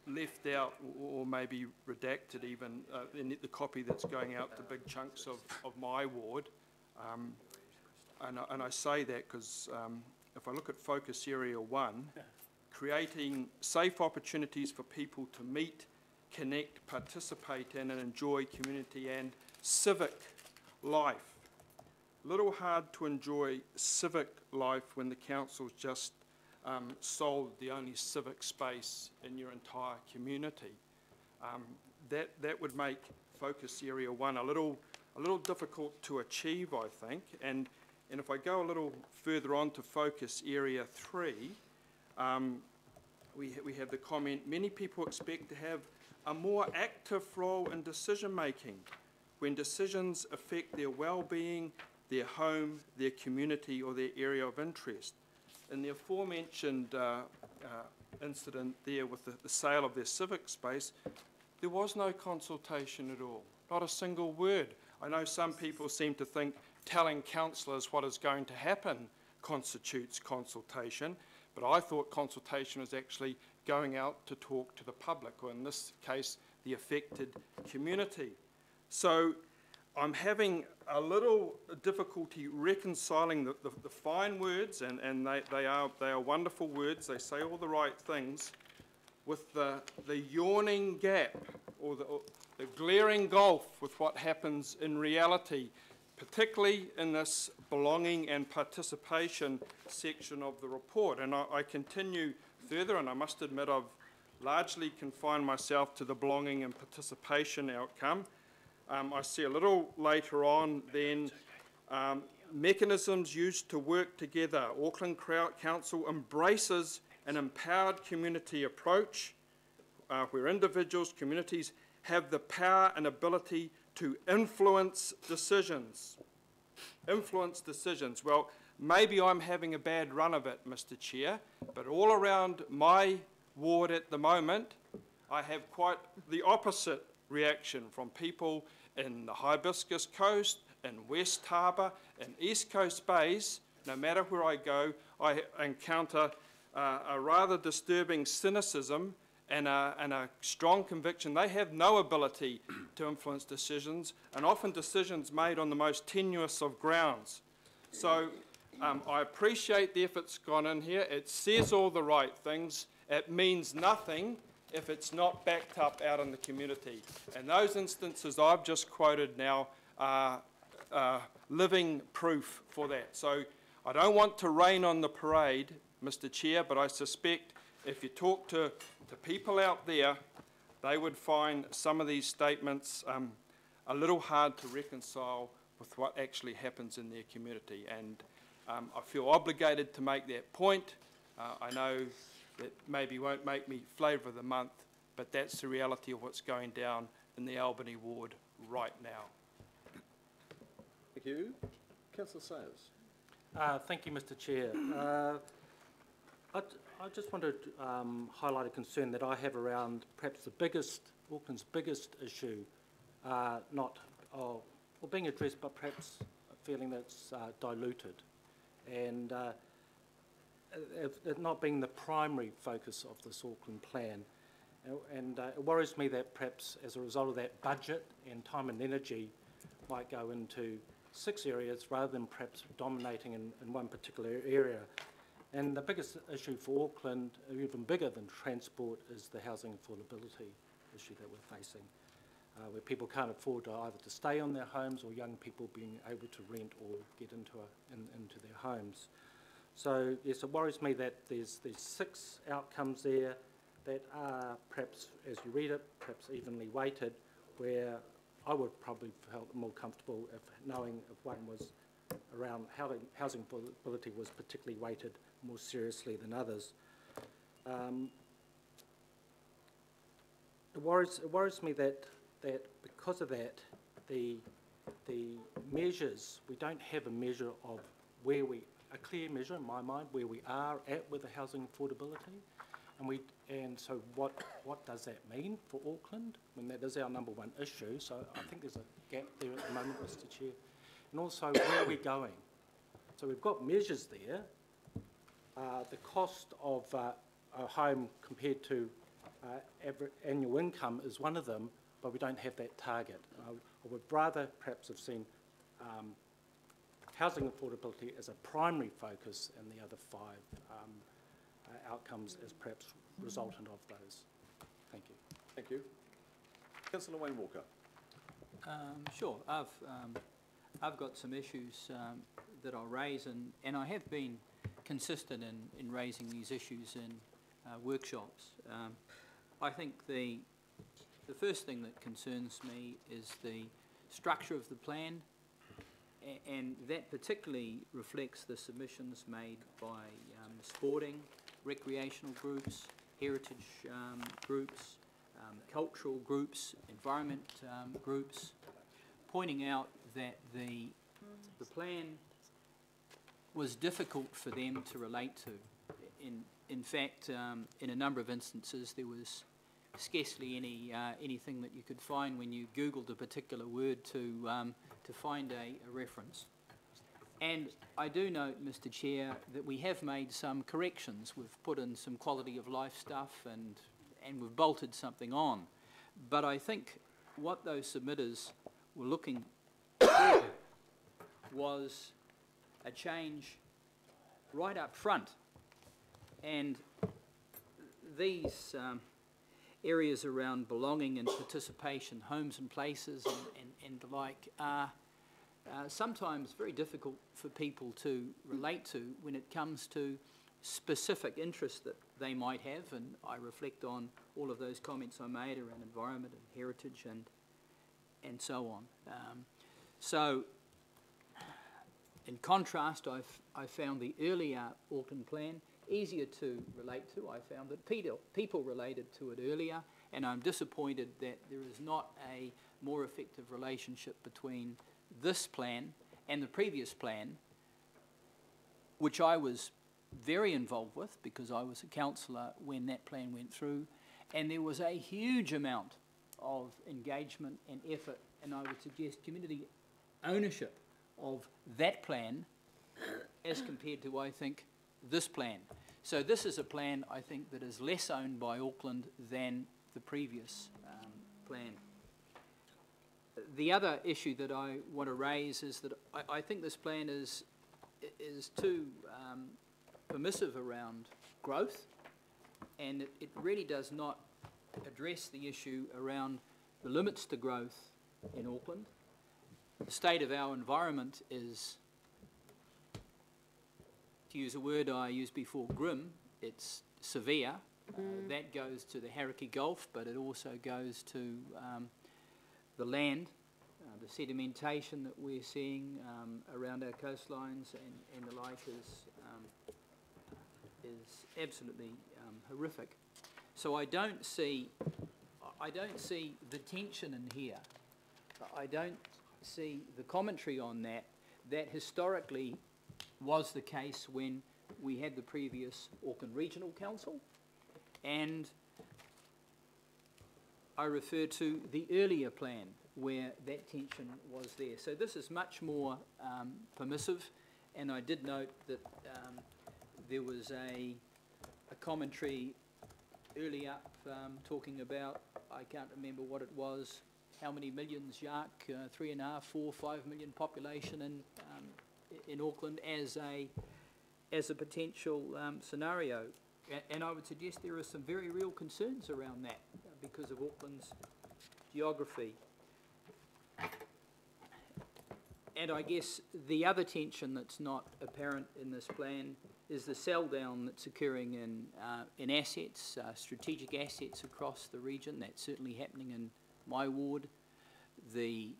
left out or maybe redacted even in the copy that's going out to big chunks of my ward. And I say that because if I look at Focus Area 1, creating safe opportunities for people to meet, connect, participate in and enjoy community and civic life. A little hard to enjoy civic life when the council's just sold the only civic space in your entire community. That would make Focus Area 1 a little difficult to achieve, I think. And if I go a little further on to Focus Area 3, we have the comment, many people expect to have a more active role in decision making when decisions affect their well-being, their home, their community or their area of interest. In the aforementioned incident there with the sale of their civic space, there was no consultation at all, not a single word. I know some people seem to think telling councillors what is going to happen constitutes consultation, but I thought consultation was actually going out to talk to the public, or in this case, the affected community. So I'm having a little difficulty reconciling the fine words, and they are wonderful words, they say all the right things, with the yawning gap, or the glaring gulf with what happens in reality, particularly in this belonging and participation section of the report. And I continue further, and I must admit I've largely confined myself to the belonging and participation outcome. I see a little later on then mechanisms used to work together. Auckland Council embraces an empowered community approach where individuals, communities have the power and ability to influence decisions. Influence decisions. Well, maybe I'm having a bad run of it, Mr. Chair, but all around my ward at the moment, I have quite the opposite reaction from people in the Hibiscus Coast, in West Harbour, in East Coast Bays. No matter where I go, I encounter a rather disturbing cynicism and a strong conviction they have no ability to influence decisions, and often decisions made on the most tenuous of grounds. So I appreciate the effort's gone in here. It says all the right things. It means nothing if it's not backed up out in the community. And those instances I've just quoted now are living proof for that. So I don't want to rain on the parade, Mr. Chair, but I suspect if you talk to people out there, they would find some of these statements a little hard to reconcile with what actually happens in their community. And I feel obligated to make that point. I know that maybe won't make me flavour of the month, but that's the reality of what's going down in the Albany ward right now. Thank you. Councillor Sayers. Thank you, Mr. Chair. I just wanted to highlight a concern that I have around perhaps Auckland's biggest issue, or being addressed, but perhaps a feeling that's diluted, and it not being the primary focus of this Auckland plan. And it worries me that perhaps as a result of that, budget and time and energy might go into 6 areas rather than perhaps dominating in one particular area. And the biggest issue for Auckland, even bigger than transport, is the housing affordability issue that we're facing, where people can't afford to either to stay on their homes or young people being able to rent or get into their homes. So yes, it worries me that there's 6 outcomes there that are perhaps, as you read it, perhaps evenly weighted, where I would probably felt more comfortable if knowing if one was around housing affordability was particularly weighted more seriously than others. It worries me that because of that, the measures, we don't have a measure of a clear measure in my mind where we are at with the housing affordability, and so what does that mean for Auckland? I mean, that is our number one issue, so I think there's a gap there at the moment, Mr. Chair. And also, where are we going? So we've got measures there. The cost of a home compared to average annual income is one of them, but we don't have that target. I would rather perhaps have seen housing affordability as a primary focus and the other 5 outcomes as perhaps resultant of those. Thank you. Thank you. Councillor Wayne Walker. Sure. I've got some issues that I'll raise, and I have been consistent in raising these issues in workshops. I think the first thing that concerns me is the structure of the plan, and that particularly reflects the submissions made by sporting, recreational groups, heritage groups, cultural groups, environment groups, pointing out that the plan was difficult for them to relate to. In fact, in a number of instances, there was scarcely anything that you could find when you Googled a particular word to find a reference. And I do note, Mr. Chair, that we have made some corrections. We've put in some quality of life stuff and we've bolted something on. But I think what those submitters were looking for was a change right up front. And these areas around belonging and participation, homes and places and the like, are sometimes very difficult for people to relate to when it comes to specific interests that they might have, and I reflect on all of those comments I made around environment and heritage and so on. So, in contrast, I found the earlier Auckland plan easier to relate to. I found that people related to it earlier, and I'm disappointed that there is not a more effective relationship between this plan and the previous plan, which I was very involved with because I was a councillor when that plan went through, and there was a huge amount of engagement and effort, and I would suggest community ownership of that plan as compared to, I think, this plan. So this is a plan, I think, that is less owned by Auckland than the previous plan. The other issue that I want to raise is that I think this plan is too permissive around growth, and it really does not address the issue around the limits to growth in Auckland. The state of our environment is, to use a word I used before, grim. It's severe. That goes to the Hauraki Gulf, but it also goes to the land, the sedimentation that we're seeing around our coastlines and the like is absolutely horrific. So I don't see the tension in here. I don't see the commentary on that. That historically was the case when we had the previous Auckland Regional Council, and I refer to the earlier plan where that tension was there. So this is much more permissive, and I did note that there was a commentary early up talking about, I can't remember what it was, how many millions, Jacques? 3.5, 4, 5 million population in Auckland as a potential scenario. And I would suggest there are some very real concerns around that because of Auckland's geography. And I guess the other tension that's not apparent in this plan is the sell down that's occurring in assets, strategic assets across the region. That's certainly happening in my ward. The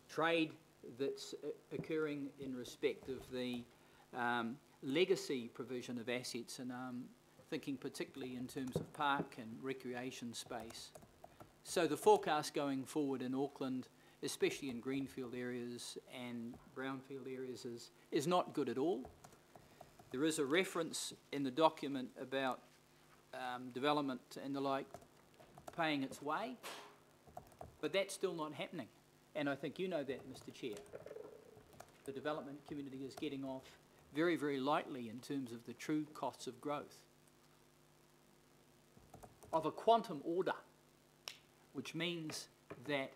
trade that's occurring in respect of the legacy provision of assets, and thinking particularly in terms of park and recreation space. So the forecast going forward in Auckland, especially in greenfield areas and brownfield areas, is not good at all. There is a reference in the document about development and the like paying its way, but that's still not happening. And I think you know that, Mr. Chair. The development community is getting off very, very lightly in terms of the true costs of growth of a quantum order, which means that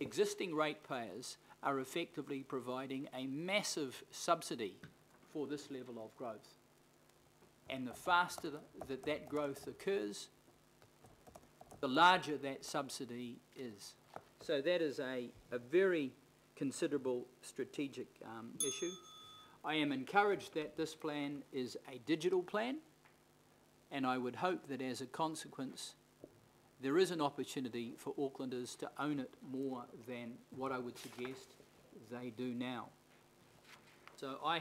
existing ratepayers are effectively providing a massive subsidy for this level of growth. And the faster that that growth occurs, the larger that subsidy is. So that is a very considerable strategic issue. I am encouraged that this plan is a digital plan, and I would hope that as a consequence there is an opportunity for Aucklanders to own it more than what I would suggest they do now. So I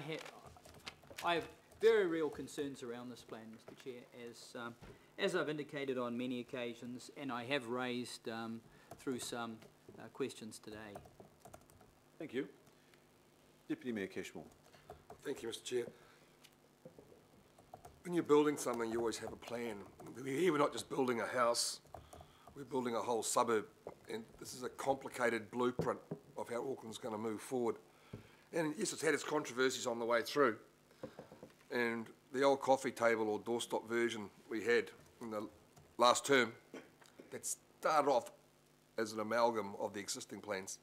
have very real concerns around this plan, Mr. Chair, as I've indicated on many occasions, and I have raised through some questions today. Thank you. Deputy Mayor Cashmore. Thank you, Mr. Chair. When you're building something, you always have a plan. Here we're not just building a house, we're building a whole suburb, and this is a complicated blueprint of how Auckland's going to move forward. And yes, it's had its controversies on the way through. And the old coffee table or doorstop version we had in the last term, that started off as an amalgam of the existing plans,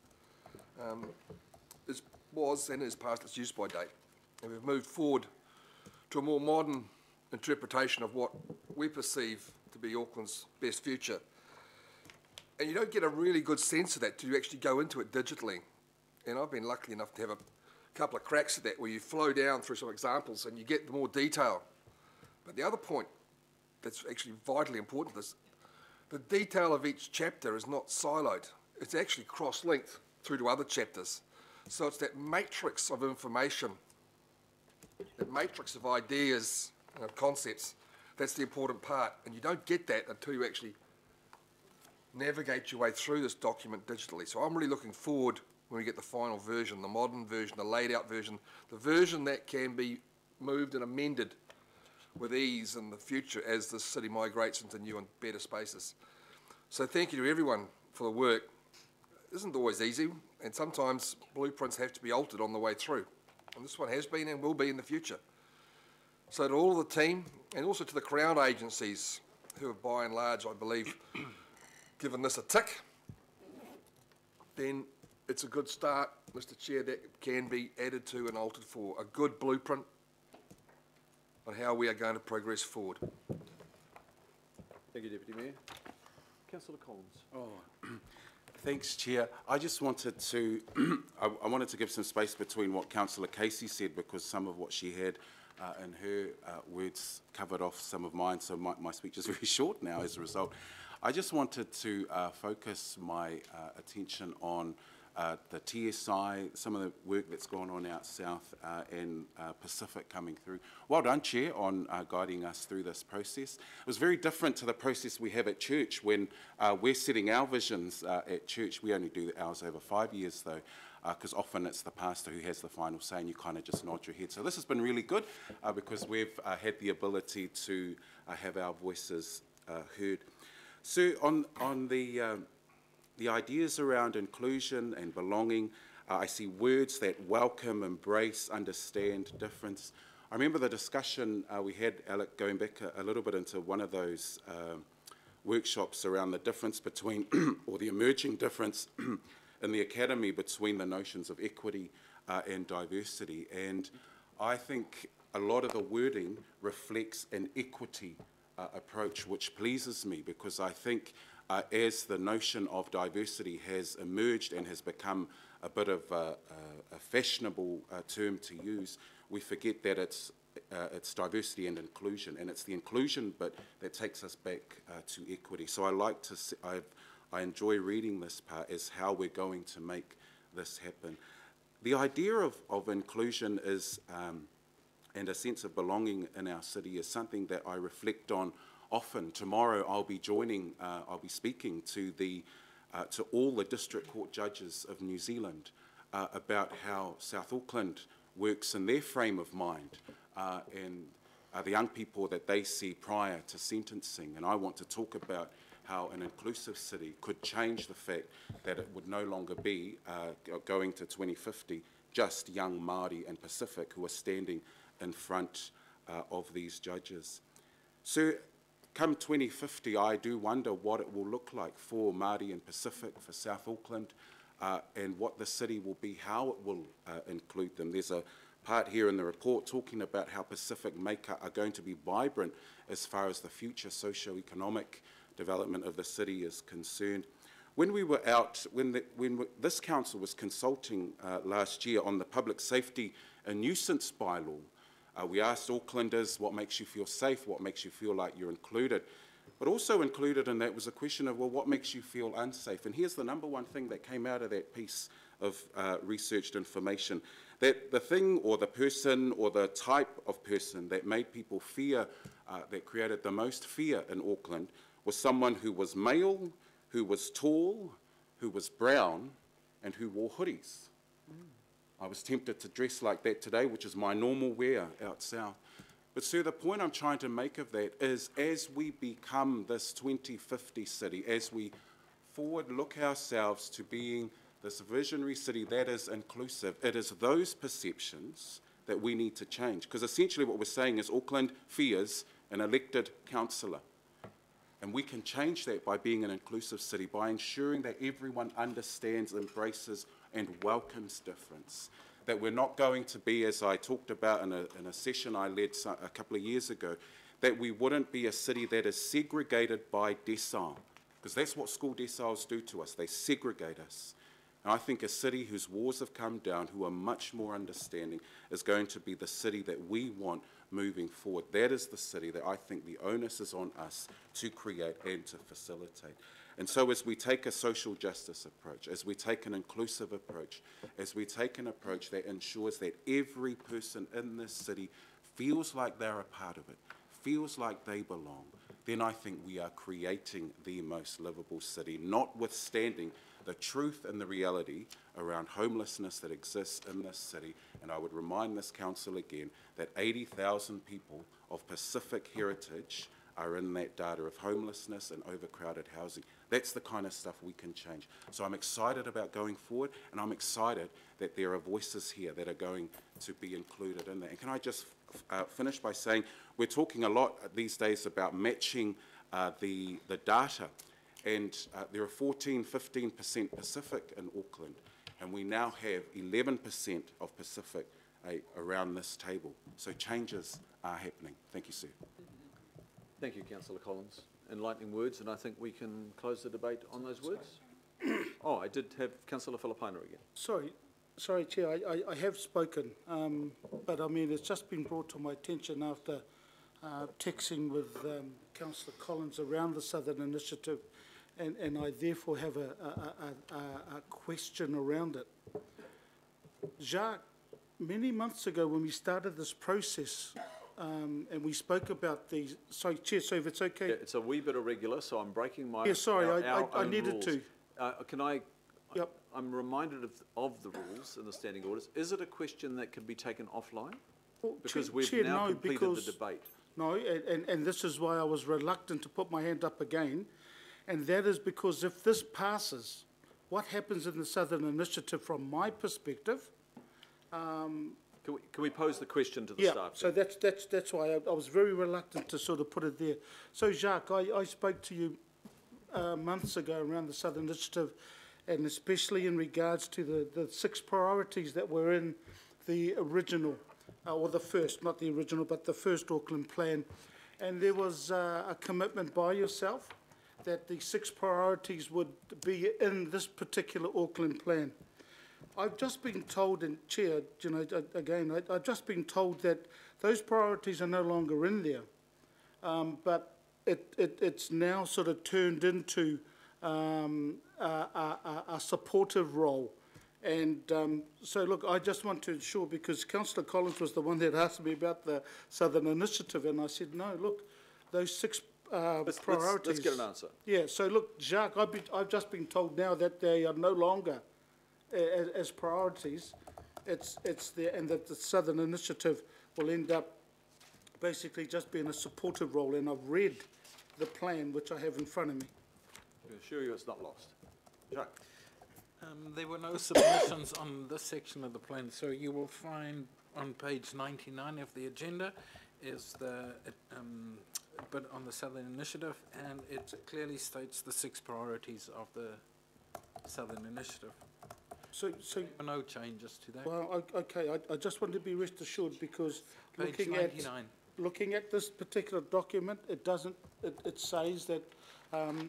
was and is past its use-by date. And we've moved forward to a more modern interpretation of what we perceive to be Auckland's best future. And you don't get a really good sense of that till you actually go into it digitally. And I've been lucky enough to have a couple of cracks at that where you flow down through some examples and you get more detail. But the other point that's actually vitally important is the detail of each chapter is not siloed. It's actually cross-linked through to other chapters. So it's that matrix of information, that matrix of ideas and of concepts, that's the important part. And you don't get that until you actually navigate your way through this document digitally. So I'm really looking forward when we get the final version, the modern version, the laid out version, the version that can be moved and amended with ease in the future as the city migrates into new and better spaces. So thank you to everyone for the work. It isn't always easy, and sometimes blueprints have to be altered on the way through. And this one has been and will be in the future. So to all of the team, and also to the Crown agencies, who have by and large, I believe, given this a tick, then it's a good start, Mr. Chair, that can be added to and altered for a good blueprint on how we are going to progress forward. Thank you, Deputy Mayor. Councillor Collins. Oh, thanks, Chair. I just wanted to, I wanted to give some space between what Councillor Casey said, because some of what she had in her words covered off some of mine, so my speech is very short now as a result. I just wanted to focus my attention on the TSI, some of the work that's gone on out south and Pacific coming through. Well done, Chair, on guiding us through this process. It was very different to the process we have at church when we're setting our visions at church. We only do ours over 5 years, though, because often it's the pastor who has the final say and you kind of just nod your head. So this has been really good because we've had the ability to have our voices heard. So on the ideas around inclusion and belonging, I see words that welcome, embrace, understand, difference. I remember the discussion we had, Alec, going back a little bit into one of those workshops around the difference between, or the emerging difference in the academy between the notions of equity and diversity. And I think a lot of the wording reflects an equity approach, which pleases me, because I think as the notion of diversity has emerged and has become a bit of a fashionable term to use, we forget that it's diversity and inclusion, and it's the inclusion bit that takes us back to equity. So I enjoy reading this part as how we're going to make this happen. The idea of inclusion is, and a sense of belonging in our city, is something that I reflect on often. Tomorrow I'll be speaking to all the district court judges of New Zealand about how South Auckland works in their frame of mind and the young people that they see prior to sentencing. And I want to talk about how an inclusive city could change the fact that it would no longer be, going to 2050, just young Māori and Pacific who are standing in front of these judges. So come 2050, I do wonder what it will look like for Māori and Pacific, for South Auckland, and what the city will be, how it will include them. There's a part here in the report talking about how Pacific Maker are going to be vibrant as far as the future socio-economic development of the city is concerned. When we were out, when this council was consulting last year on the public safety and nuisance bylaw, we asked Aucklanders what makes you feel safe, what makes you feel like you're included. But also included in that was a question of, well, what makes you feel unsafe? And here's the number one thing that came out of that piece of researched information, that the thing or the person or the type of person that made people fear, that created the most fear in Auckland, was someone who was male, who was tall, who was brown, and who wore hoodies. I was tempted to dress like that today, which is my normal wear out south. But sir, the point I'm trying to make of that is, as we become this 2050 city, as we forward look ourselves to being this visionary city that is inclusive, it is those perceptions that we need to change. Because essentially what we're saying is Auckland fears an elected councillor. And we can change that by being an inclusive city, by ensuring that everyone understands, embraces, and welcomes difference. That we're not going to be, as I talked about in a session I led a couple of years ago, that we wouldn't be a city that is segregated by decile, because that's what school deciles do to us. They segregate us. And I think a city whose walls have come down, who are much more understanding, is going to be the city that we want moving forward. That is the city that I think the onus is on us to create and to facilitate. And so as we take a social justice approach, as we take an inclusive approach, as we take an approach that ensures that every person in this city feels like they're a part of it, feels like they belong, then I think we are creating the most livable city, notwithstanding the truth and the reality around homelessness that exists in this city. And I would remind this council again that 80,000 people of Pacific heritage are in that data of homelessness and overcrowded housing. That's the kind of stuff we can change. So I'm excited about going forward, and I'm excited that there are voices here that are going to be included in that. And can I just finish by saying we're talking a lot these days about matching the data. And there are 15% Pacific in Auckland, and we now have 11% of Pacific around this table. So changes are happening. Thank you, sir. Thank you, Councillor Collins. Enlightening words, and I think we can close the debate on those words. Oh, I did have Councillor Filipina again. Sorry, Chair, I have spoken, but I mean, it's just been brought to my attention after texting with Councillor Collins around the Southern Initiative, and I therefore have a question around it. Jacques, many months ago when we started this process, and we spoke about these, sorry, Chair, so if it's okay. Yeah, it's a wee bit irregular, so I'm breaking my I needed rules. To. Can I? Yep. I'm reminded of the rules and the standing orders. Is it a question that can be taken offline? Well, Because we've Chair, now no, completed because, the debate. No, and this is why I was reluctant to put my hand up again, and that is because if this passes, what happens in the Southern Initiative from my perspective? Can we pose the question to the staff? So that's why I was very reluctant to sort of put it there. So Jacques, I spoke to you months ago around the Southern Initiative, and especially in regards to the 6 priorities that were in the original, or the first, not the original, but the first Auckland plan. And there was a commitment by yourself that the 6 priorities would be in this particular Auckland plan. I've just been told, and Chair, you know, again, I've just been told that those priorities are no longer in there, but it's now sort of turned into a supportive role. And so, look, I just want to ensure, because Councillor Collins was the one that asked me about the Southern Initiative, and I said, no, look, those 6 priorities. Let's get an answer. Yeah, so look, Jacques, I've just been told now that they are no longer as priorities. It's there, and that the Southern Initiative will end up basically just being a supportive role. And I've read the plan, which I have in front of me. I assure you it's not lost. Jacques? There were no submissions on this section of the plan, so you will find on page 99 of the agenda is the bit on the Southern Initiative, and it clearly states the 6 priorities of the Southern Initiative. So there were no changes to that. Well, okay, I just want to be rest assured, because Page 99. looking at this particular document, it doesn't. It says that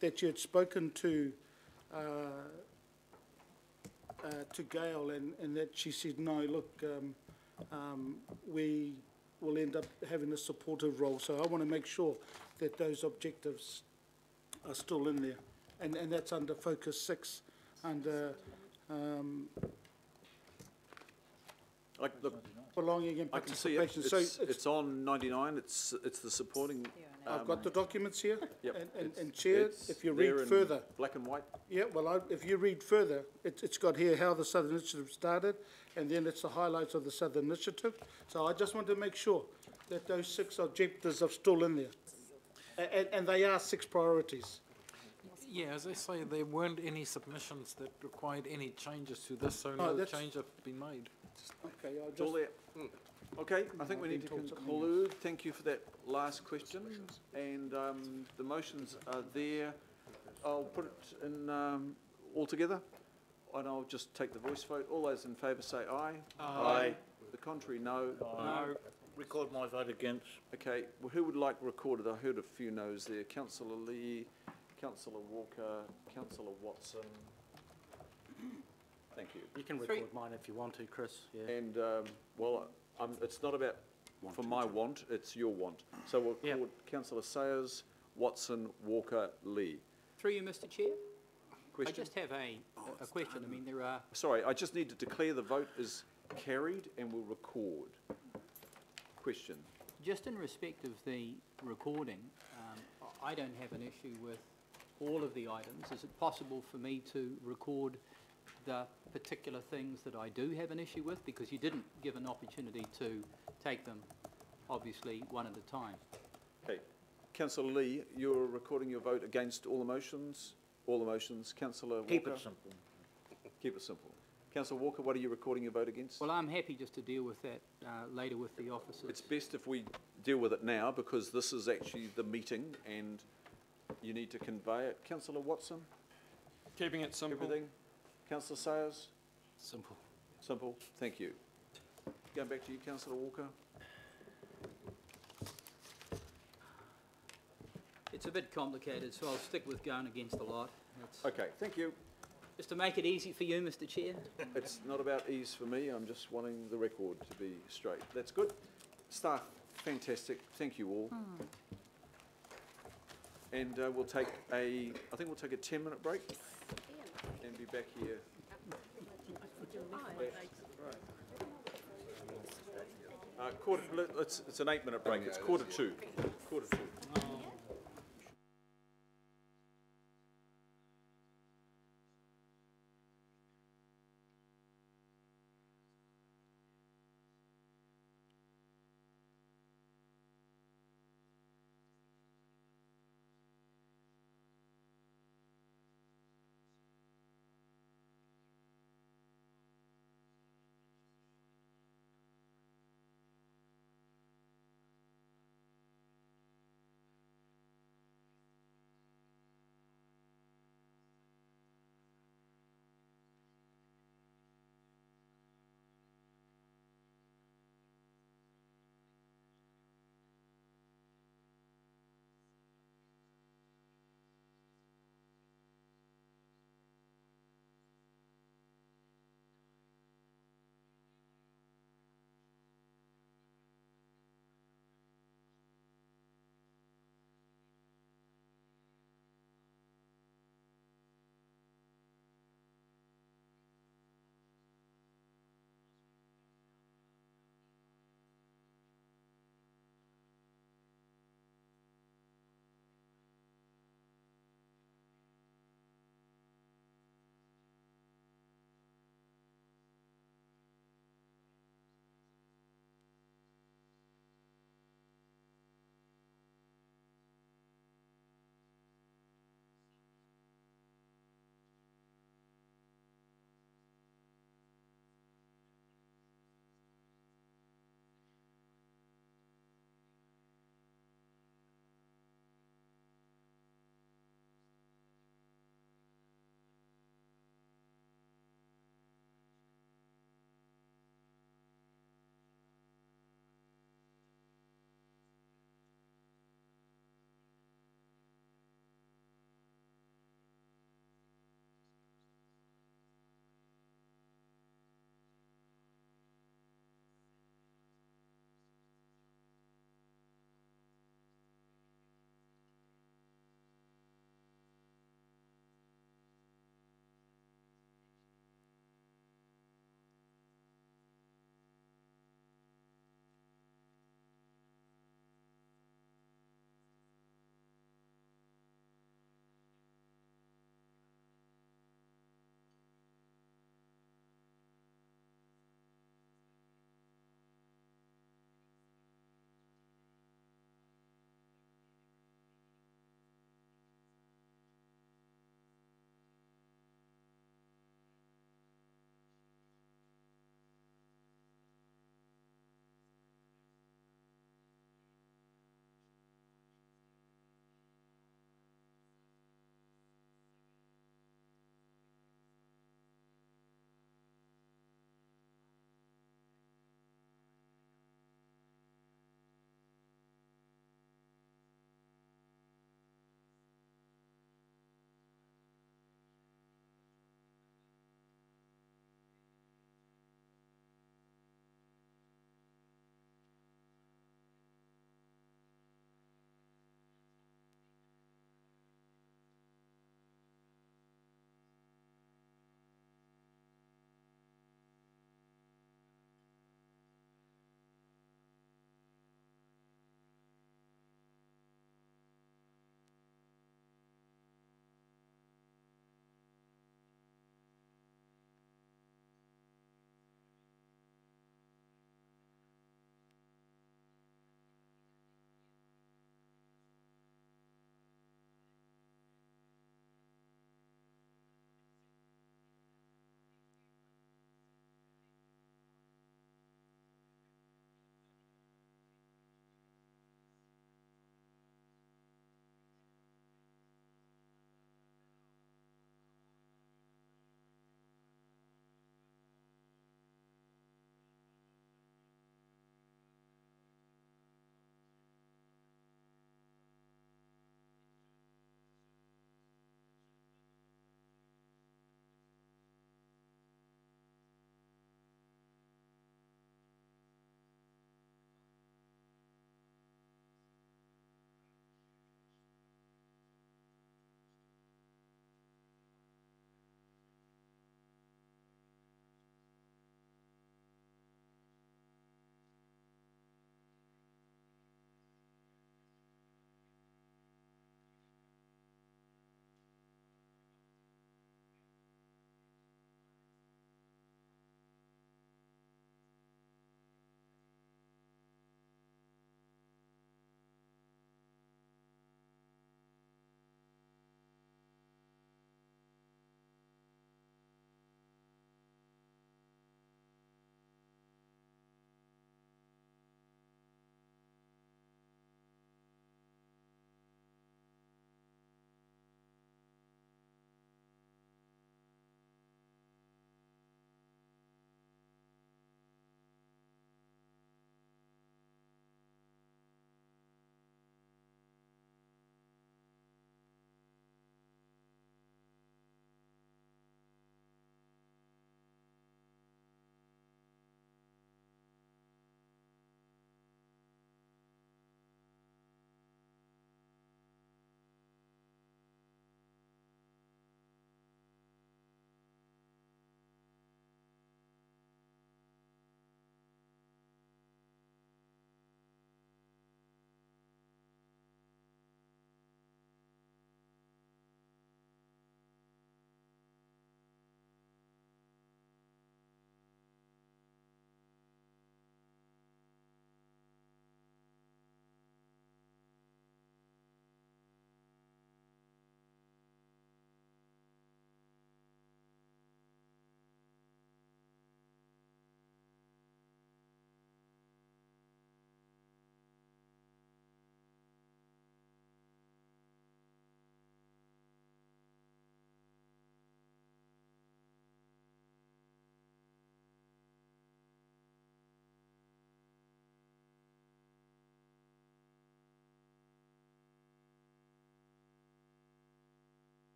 that you had spoken to Gail, and that she said, no, look, we will end up having a supportive role. So I want to make sure that those objectives are still in there, and that's under Focus 6, under belonging and I can see it. participation. It's on 99. It's the supporting. I've got the documents here. Yep. And Chair, if you read there in further. black and white. Yeah, well, if you read further, it's got here how the Southern Initiative started, and then it's the highlights of the Southern Initiative. So I just want to make sure that those 6 objectives are still in there. And they are 6 priorities. Yeah, as I say, there weren't any submissions that required any changes to this, so Oh, no that's- change have been made. Okay, I'll It's all just... there. Okay, I think we need to conclude. Thank you for that last question. And the motions are there. I'll put it in all together, and I'll just take the voice vote. All those in favour say aye. Aye. The contrary, no. No. Record my vote against. Okay, well, who would like recorded? I heard a few no's there. Councillor Lee, Councillor Walker, Councillor Watson. Thank you. You can record mine if you want to, Chris. Yeah. And, well, it's not about for my want, it's your want. So we'll record Councillor Sayers, Watson, Walker, Lee. Through you, Mr. Chair. Question? I just have a question. I mean, there are... Sorry, I just need to declare the vote is carried and we'll record. Question. Just in respect of the recording, I don't have an issue with all of the items. Is it possible for me to record the particular things that I do have an issue with? Because you didn't give an opportunity to take them, obviously, one at a time. Okay. Councillor Lee, you're recording your vote against all the motions? All the motions. Councillor Walker? Keep it simple. Keep it simple. Councillor Walker, what are you recording your vote against? Well, I'm happy just to deal with that later with the officers. It's best if we deal with it now, because this is actually the meeting and you need to convey it. Councillor Watson? Keeping it simple. Everything? Councillor Sayers? Simple. Simple. Thank you. Going back to you, Councillor Walker. It's a bit complicated, so I'll stick with going against a lot. Okay, thank you. Just to make it easy for you, Mr. Chair. It's not about ease for me, I'm just wanting the record to be straight. That's good. Staff, fantastic. Thank you all. And we'll take I think we'll take a 10-minute break and be back here. It's an 8-minute break. It's 1:45. 1:45.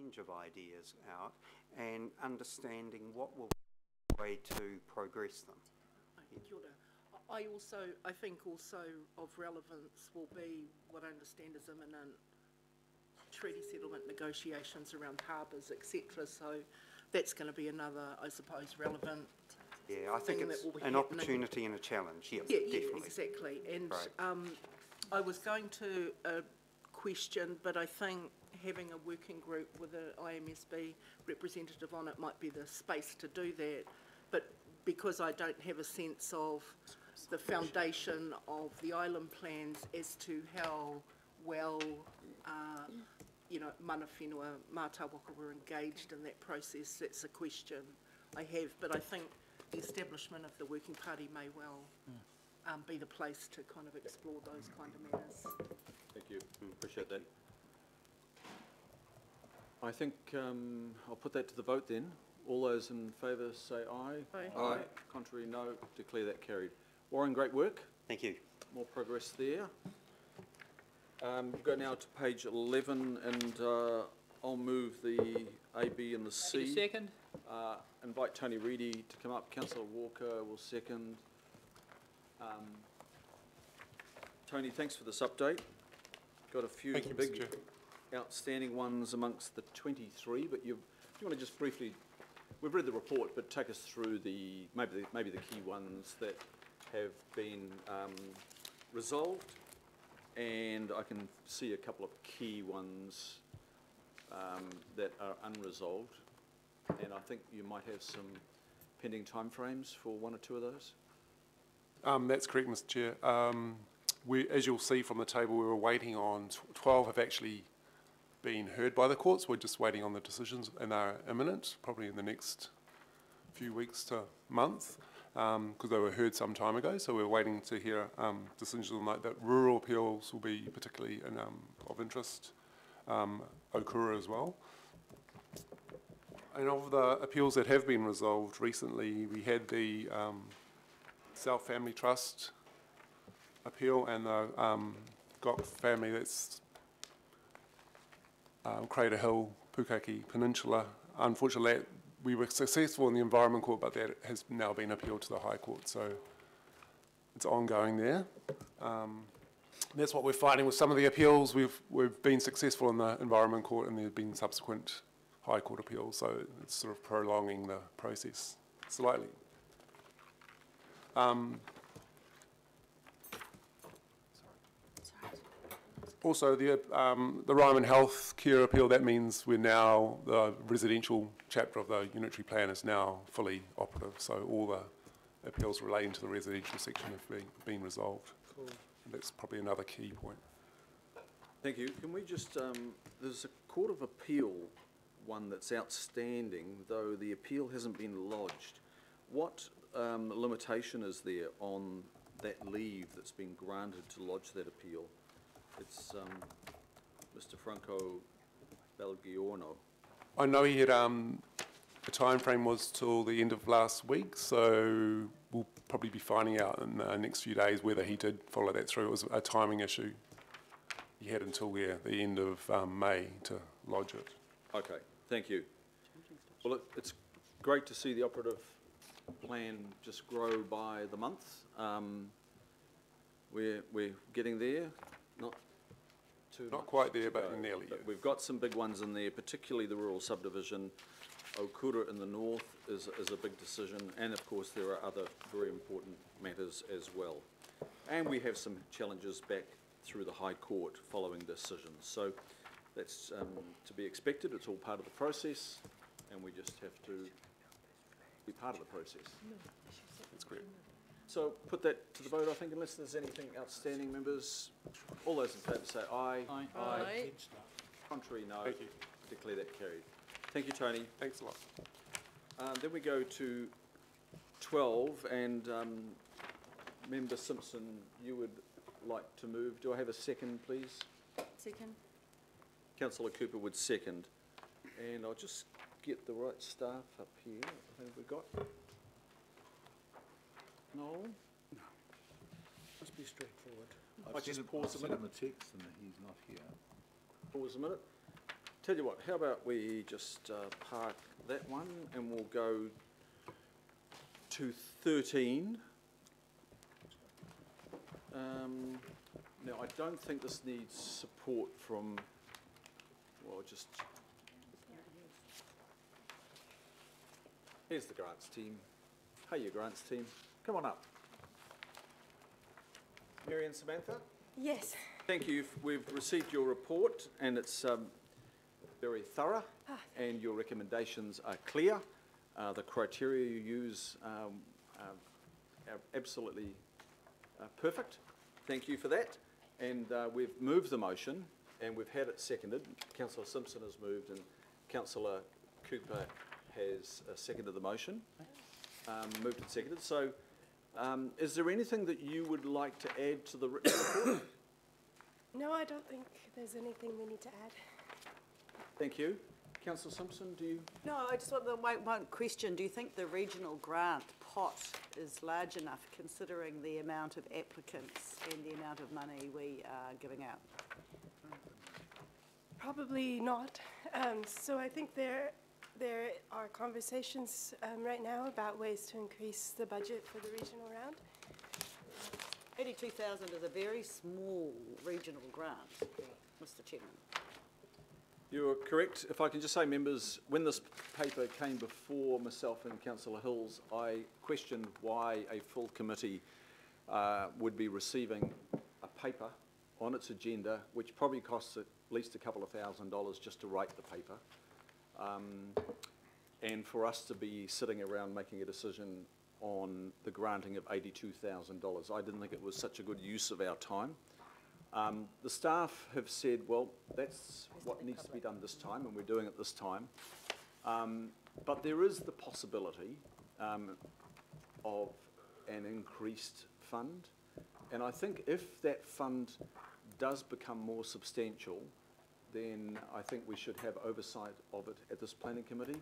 range of ideas out and understanding what will be the way to progress them. Kia ora. I think also of relevance will be what I understand is imminent treaty settlement negotiations around harbours, etc. So that's going to be another, I suppose, relevant. Yeah, I think it's an opportunity and a challenge. Yes, yeah, definitely. Yeah, exactly. And right. I was going to question, but I think having a working group with an IMSB representative on it might be the space to do that. But because I don't have a sense of the foundation of the island plans as to how well, you know, mana whenua, mātāwaka were engaged in that process, that's a question I have. But I think the establishment of the working party may well be the place to kind of explore those kind of matters. Thank you. Appreciate that. I think I'll put that to the vote then. All those in favour say aye. Aye. Aye. Contrary, no. Declare that carried. Warren, great work. Thank you. More progress there. We'll go now to page 11, and I'll move the A, B and the C. Second. Invite Tony Reedy to come up. Councillor Walker will second. Tony, thanks for this update. Got a few big outstanding ones amongst the 23, but you want to just briefly, we've read the report, but take us through the maybe the key ones that have been resolved, and I can see a couple of key ones that are unresolved, and I think you might have some pending timeframes for one or two of those. That's correct, Mr. Chair. As you'll see from the table, we were waiting on 12 have actually been heard by the courts. We're just waiting on the decisions, and they're imminent, probably in the next few weeks to month, because they were heard some time ago. So we're waiting to hear decisions on that. Rural appeals will be particularly of interest, Okura as well. And of the appeals that have been resolved recently, we had the South Family Trust appeal and the Gok family, that's Crater Hill, Pukaki Peninsula. Unfortunately, we were successful in the Environment Court, but that has now been appealed to the High Court, so it's ongoing there. That's what we're finding with some of the appeals. We've been successful in the Environment Court, and there have been subsequent High Court appeals, so it's sort of prolonging the process slightly. Also, the Ryman Health Care appeal, that means we're now, the residential chapter of the unitary plan is now fully operative, so all the appeals relating to the residential section have been resolved. Cool. And that's probably another key point. Thank you. Can we just, there's a Court of Appeal one that's outstanding, though the appeal hasn't been lodged. What limitation is there on that leave that's been granted to lodge that appeal? It's Mr. Franco Belgiorno. I know he had, the time frame was till the end of last week, so we'll probably be finding out in the next few days whether he did follow that through. It was a timing issue. He had until the end of May to lodge it. Okay, thank you. Well, it's great to see the operative plan just grow by the month. We're getting there, not quite there, but nearly. But we've got some big ones in there, particularly the rural subdivision. Okura in the north is a big decision, and of course there are other very important matters as well. And we have some challenges back through the High Court following decisions. So that's to be expected. It's all part of the process, and we just have to be part of the process. That's great. So put that to the vote, I think, unless there's anything outstanding, members. All those in favour say aye. Aye. Aye. Contrary, no. Thank you. Declare that carried. Thank you, Tony. Thanks a lot. Then we go to 12, and Member Simpson, you would like to move. Do I have a second, please? Second. Councillor Cooper would second. And I'll just get the right staff up here. Who have we got? No? No. Must be straightforward. I just pause a minute. the text and he's not here. Pause a minute. tell you what, how about we just park that one and we'll go to 13. Now, I don't think this needs support from, well, just... Here's the grants team. Hey, you grants team. Come on up. Mary and Samantha? Yes. Thank you. We've received your report and it's very thorough and your recommendations are clear. The criteria you use are absolutely perfect. Thank you for that. And we've moved the motion and we've had it seconded. Councillor Simpson has moved and Councillor Cooper has seconded the motion. Moved and seconded. So is there anything that you would like to add to the written report? No, I don't think there's anything we need to add. Thank you. Councillor Simpson, do you? No, I just want one question. Do you think the regional grant pot is large enough considering the amount of applicants and the amount of money we are giving out? Probably not. So I think there are conversations right now about ways to increase the budget for the regional round. 82,000 is a very small regional grant, Mr. Chairman. You're correct. If I can just say, members, when this paper came before myself and Councillor Hills, I questioned why a full committee would be receiving a paper on its agenda, which probably costs at least a couple of $1,000s just to write the paper. And for us to be sitting around making a decision on the granting of $82,000, I didn't think it was such a good use of our time. The staff have said, well, that's what needs to be done this time, and we're doing it this time. But there is the possibility of an increased fund. And I think if that fund does become more substantial, then I think we should have oversight of it at this planning committee.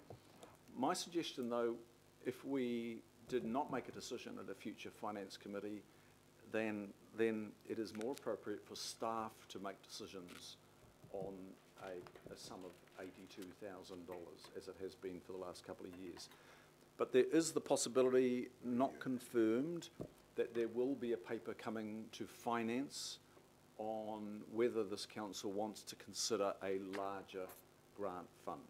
My suggestion, though, if we did not make a decision at a future finance committee, then it is more appropriate for staff to make decisions on a sum of $82,000, as it has been for the last couple of years. But there is the possibility, not confirmed, that there will be a paper coming to finance on whether this council wants to consider a larger grant fund.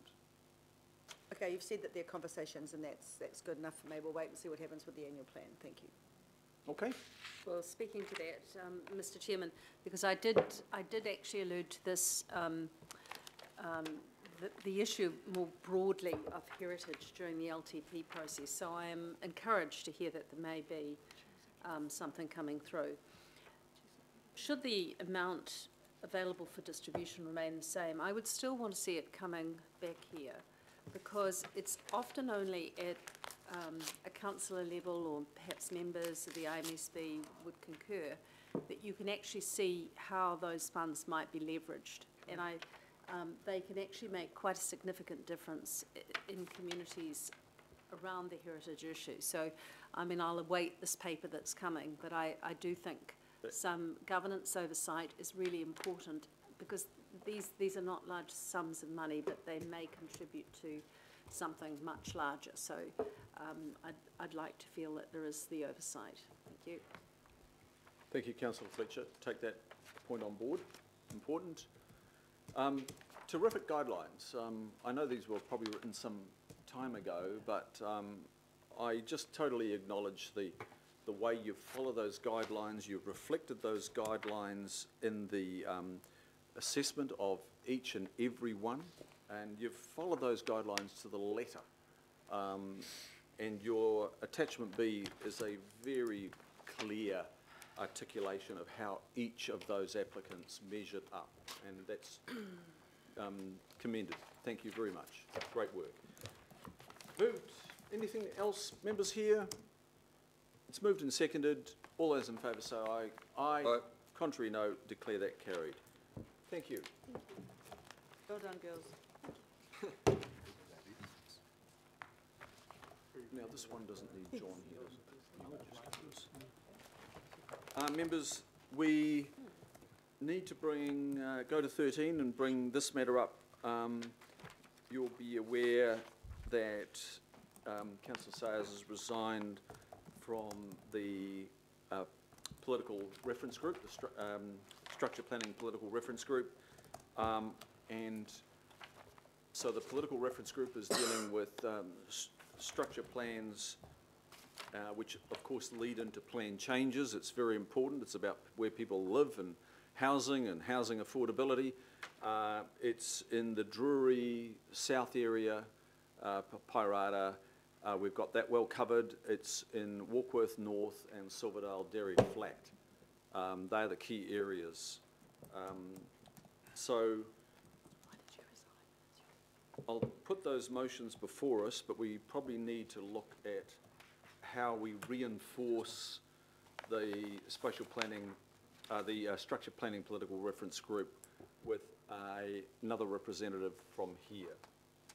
Okay, you've said that there are conversations and that's good enough for me. We'll wait and see what happens with the annual plan. Thank you. Okay. Well, speaking to that, Mr. Chairman, because I did actually allude to this, the issue more broadly of heritage during the LTP process. So I am encouraged to hear that there may be something coming through. Should the amount available for distribution remain the same, I would still want to see it coming back here, because it's often only at a councillor level, or perhaps members of the AMSB would concur, that you can actually see how those funds might be leveraged. And they can actually make quite a significant difference in communities around the heritage issue. So, I mean, I'll await this paper that's coming, but I do think some governance oversight is really important, because these are not large sums of money, but they may contribute to something much larger. So I'd like to feel that there is the oversight. Thank you. Thank you, Councillor Fletcher. Take that point on board. Important. Terrific guidelines. I know these were probably written some time ago, but I just totally acknowledge the way you follow those guidelines. You've reflected those guidelines in the assessment of each and every one, and you've followed those guidelines to the letter. And your attachment B is a very clear articulation of how each of those applicants measured up, and that's commended. Thank you very much. Great work. Moved. Anything else, members here? It's moved and seconded. All those in favour say aye. Aye. Aye. Contrary, no. Declare that carried. Thank you. Well done, girls. Now, this one doesn't need John here, does it? Members, we need to go to 13 and bring this matter up you'll be aware that Councillor Sayers has resigned from the political reference group, the Structure Planning Political Reference Group, and so the political reference group is dealing with structure plans, which of course lead into plan changes. It's very important. It's about where people live and housing affordability. It's in the Drury South area, Pairata. We've got that well covered. It's in Warkworth North and Silverdale Dairy Flat. They're the key areas. So I'll put those motions before us, but we probably need to look at how we reinforce the spatial planning, the structure planning political reference group with another representative from here.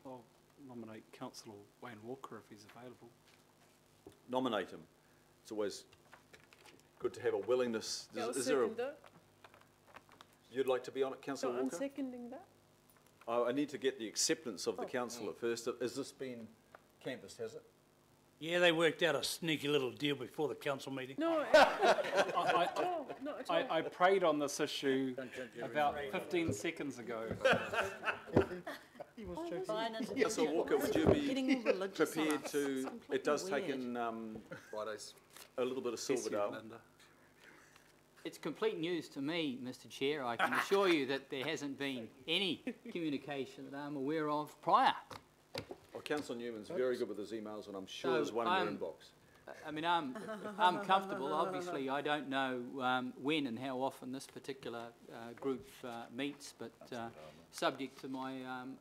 I'll nominate Councillor Wayne Walker if he's available. Nominate him. It's always good to have a willingness. Yeah, I'll is there a, second that. you'd like to be on it, Councillor So I'm Walker? seconding that. Oh, I need to get the acceptance of the Oh. councillor first. Has this been canvassed, has it? Yeah, they worked out a sneaky little deal before the council meeting. No, I, not at all. I prayed on this issue about 15 seconds ago. He was Councillor Walker, would you be Getting religious on prepared us. to, It's completely it does take weird. in Fridays. a little bit of Silverdale. It's complete news to me, Mr Chair. I can assure you that there hasn't been any communication that I'm aware of prior. Well, Councillor Newman's very good with his emails, and I'm sure So there's one in your I'm- inbox. I mean, I'm comfortable. Obviously, I don't know when and how often this particular group meets, but subject to my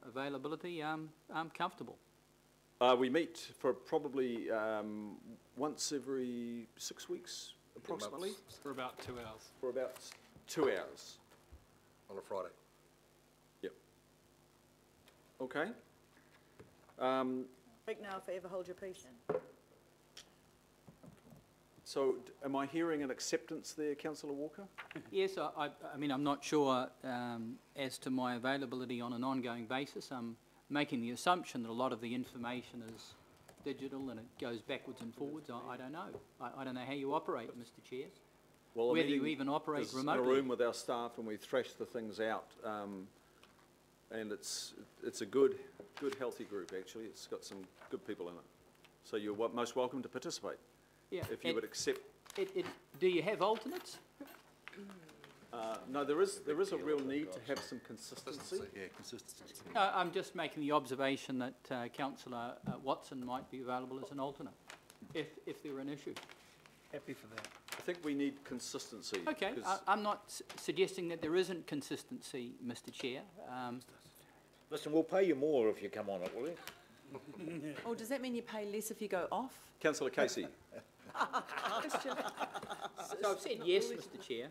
availability, I'm comfortable. We meet for probably once every 6 weeks, approximately. For about 2 hours. For about 2 hours. On a Friday. Yep. Okay. Speak now if I ever hold your peace. So, am I hearing an acceptance there, Councillor Walker? Yes, I mean, I'm not sure as to my availability on an ongoing basis. I'm making the assumption that a lot of the information is digital and it goes backwards and forwards. I don't know. I don't know how you operate, Mr Chair. Well, Whether you even operate is remotely. in a room with our staff and we thrash the things out, and it's a good, healthy group. Actually, it's got some good people in it. So you're most welcome to participate. Yeah, If you would accept. Do you have alternates? No, there is a real need to have some consistency. Yeah, consistency. No, I'm just making the observation that Councillor Watson might be available as an alternate, if there were an issue. Happy for that. I think we need consistency. Okay, 'cause I'm not suggesting that there isn't consistency, Mr Chair. Listen, we'll pay you more if you come on it, will you? Oh, does that mean you pay less if you go off? Councillor Casey. So I've said yes, Mr Chair.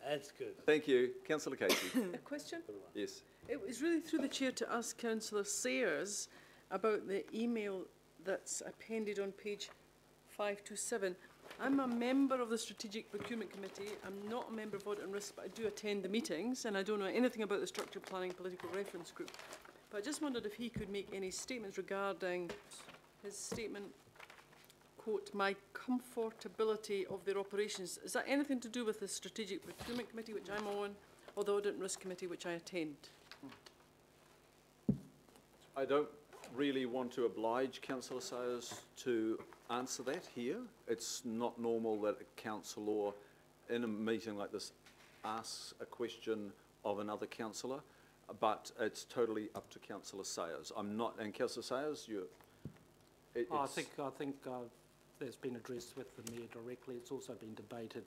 That's good. Thank you. Councillor Casey. A question? Yes. It was really through the chair to ask Councillor Sayers about the email that's appended on page 527. I'm a member of the Strategic Procurement Committee. I'm not a member of Audit and Risk, but I do attend the meetings, and I don't know anything about the Structure Planning Political Reference Group. But I just wondered if he could make any statements regarding his statement, quote, "my comfortability of their operations." Is that anything to do with the Strategic Procurement Committee, which I'm on, or the Audit and Risk Committee, which I attend? I don't really want to oblige Councillor Sayers to answer that here. It's not normal that a councillor in a meeting like this asks a question of another councillor, but it's totally up to Councillor Sayers. I'm not, and Councillor Sayers, I think that's been addressed with the Mayor directly. It's also been debated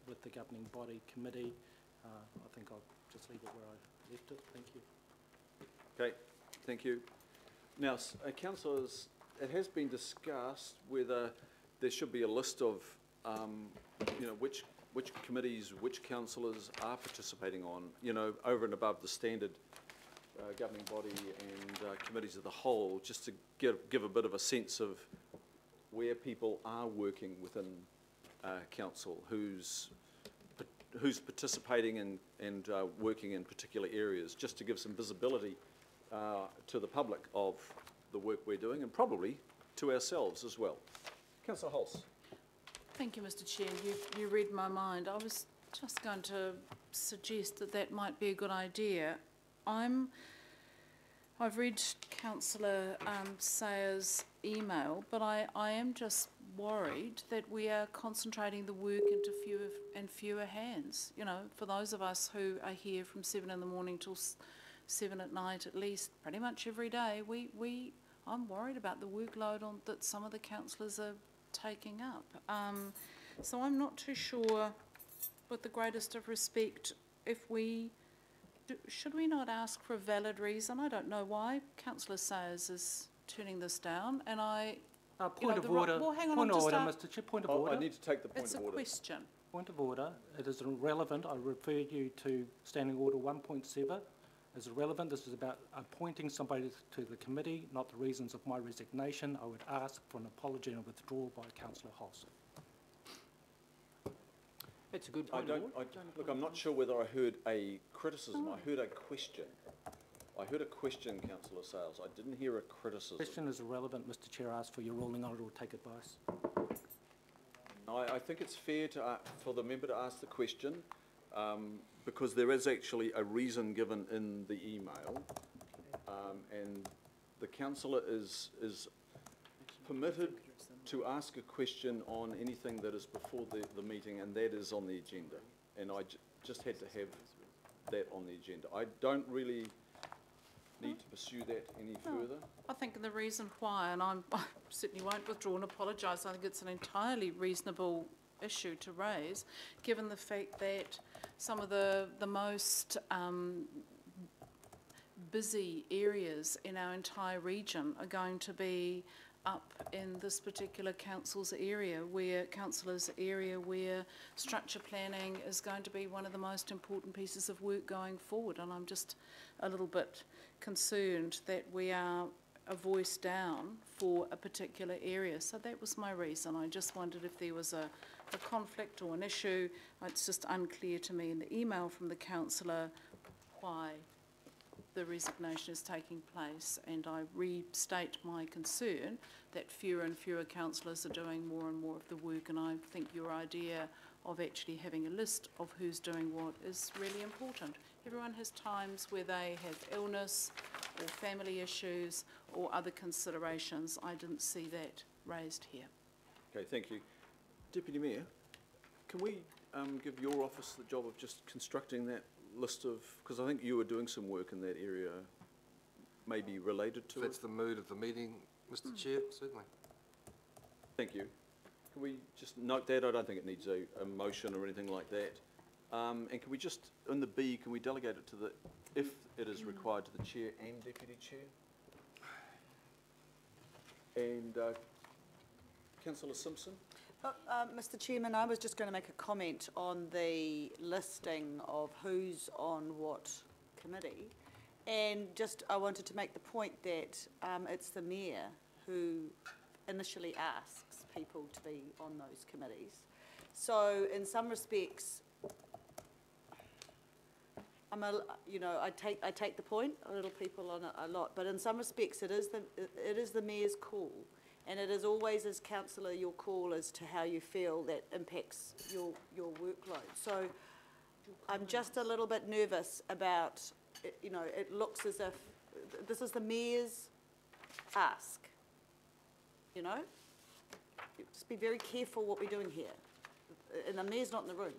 with the governing body committee. I think I'll just leave it where I left it. Thank you. Okay, thank you. Now, councillors, it has been discussed whether there should be a list of, which committees, which councillors are participating on, over and above the standard governing body and committees of the whole, just to give a bit of a sense of where people are working within council, who's participating and working in particular areas, just to give some visibility to the public of the work we're doing, and probably to ourselves as well. Councillor Hulse. Thank you, Mr Chair. You read my mind. I was just going to suggest that that might be a good idea. I've read Councillor Sayer's email, but I am just worried that we are concentrating the work into fewer and fewer hands. You know, for those of us who are here from 7 in the morning till 7 at night, at least, pretty much every day, I'm worried about the workload that some of the councillors are taking up. So I'm not too sure, with the greatest of respect, should we not ask for a valid reason? I don't know why Councillor Sayers is turning this down, and Point of order. Well, hang on, point I'm of just order, Mr Chair. Point of order. I need to take the point It's of a order. question. Point of order. It is irrelevant. I refer you to Standing Order 1.7. It's irrelevant. This is about appointing somebody to the committee, not the reasons of my resignation. I would ask for an apology and withdrawal by Councillor Hulse. It's a good point of order. Look, I'm not sure whether I heard a criticism. I heard a question. I heard a question, Councillor Sayles. I didn't hear a criticism. Question is irrelevant, Mr Chair. Ask for your ruling on it or take advice. I think it's fair to, for the member to ask the question, because there is actually a reason given in the email, and the councillor is permitted to ask a question on anything that is before the meeting, and that is on the agenda. And I just had to have that on the agenda. I don't really need to pursue that any further. I think the reason why, and I certainly won't withdraw and apologise, I think it's an entirely reasonable issue to raise, given the fact that some of the most busy areas in our entire region are going to be up in this particular council's area, councillor's area, where structure planning is going to be one of the most important pieces of work going forward. And I'm just a little bit concerned that we are a voice down for a particular area. So that was my reason. I just wondered if there was a conflict or an issue. It's just unclear to me in the email from the councillor why the resignation is taking place, and I restate my concern that fewer and fewer councillors are doing more and more of the work, and I think your idea of actually having a list of who's doing what is really important. Everyone has times where they have illness or family issues or other considerations. I didn't see that raised here. Okay, thank you. Deputy Mayor, can we give your office the job of just constructing that list of, because I think you were doing some work in that area, maybe related to it? That's the mood of the meeting, Mr Chair, certainly. Thank you. Can we just note that? I don't think it needs a motion or anything like that. And can we just, in the B, can we delegate it to the, if it is required, to the Chair and Deputy Chair? And Councillor Simpson? Mr Chairman, I was just going to make a comment on the listing of who's on what committee. And just, I wanted to make the point that it's the Mayor who initially asks people to be on those committees. So in some respects, I take the point, a little people on it a lot, but in some respects it is the Mayor's call. And it is always, as councillor, your call as to how you feel that impacts your workload. So I'm just a little bit nervous about, it looks as if this is the Mayor's ask, Just be very careful what we're doing here. And the Mayor's not in the room.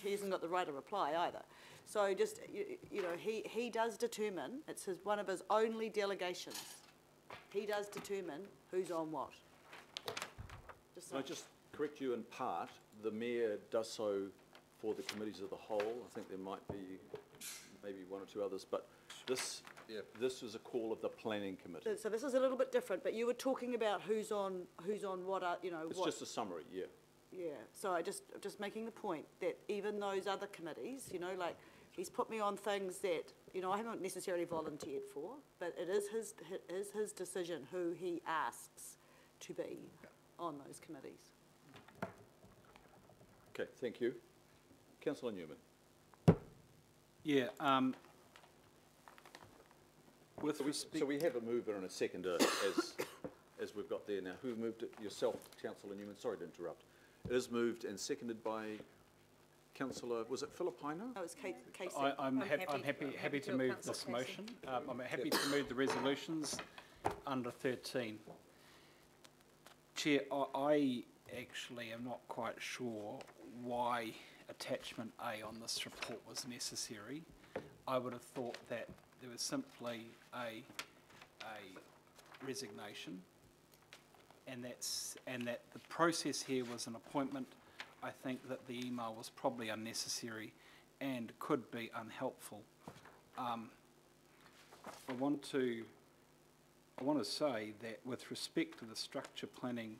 He hasn't got the right to reply either. So just, he does determine, it's one of his only delegations. He does determine who's on what. Can I just correct you in part? The Mayor does so for the committees of the whole. I think there might be maybe one or two others, but this is a call of the Planning Committee. So this is a little bit different, but you were talking about who's on what, It's just a summary, yeah. Yeah, so I'm just making the point that even those other committees, like he's put me on things that, I haven't necessarily volunteered for, but it is his decision who he asks to be on those committees. Okay, thank you. Councillor Newman. Yeah, So we have a mover and a seconder as we've got there now. Who moved it? Yourself, Councillor Newman. Sorry to interrupt. It is moved and seconded by Councillor, was it Filipino? No, it's Casey. I'm happy to move this motion. I'm happy to move the resolutions under 13. Chair, I actually am not quite sure why attachment A on this report was necessary. I would have thought that there was simply a resignation, and that the process here was an appointment. I think that the email was probably unnecessary and could be unhelpful. I want to say that with respect to the structure planning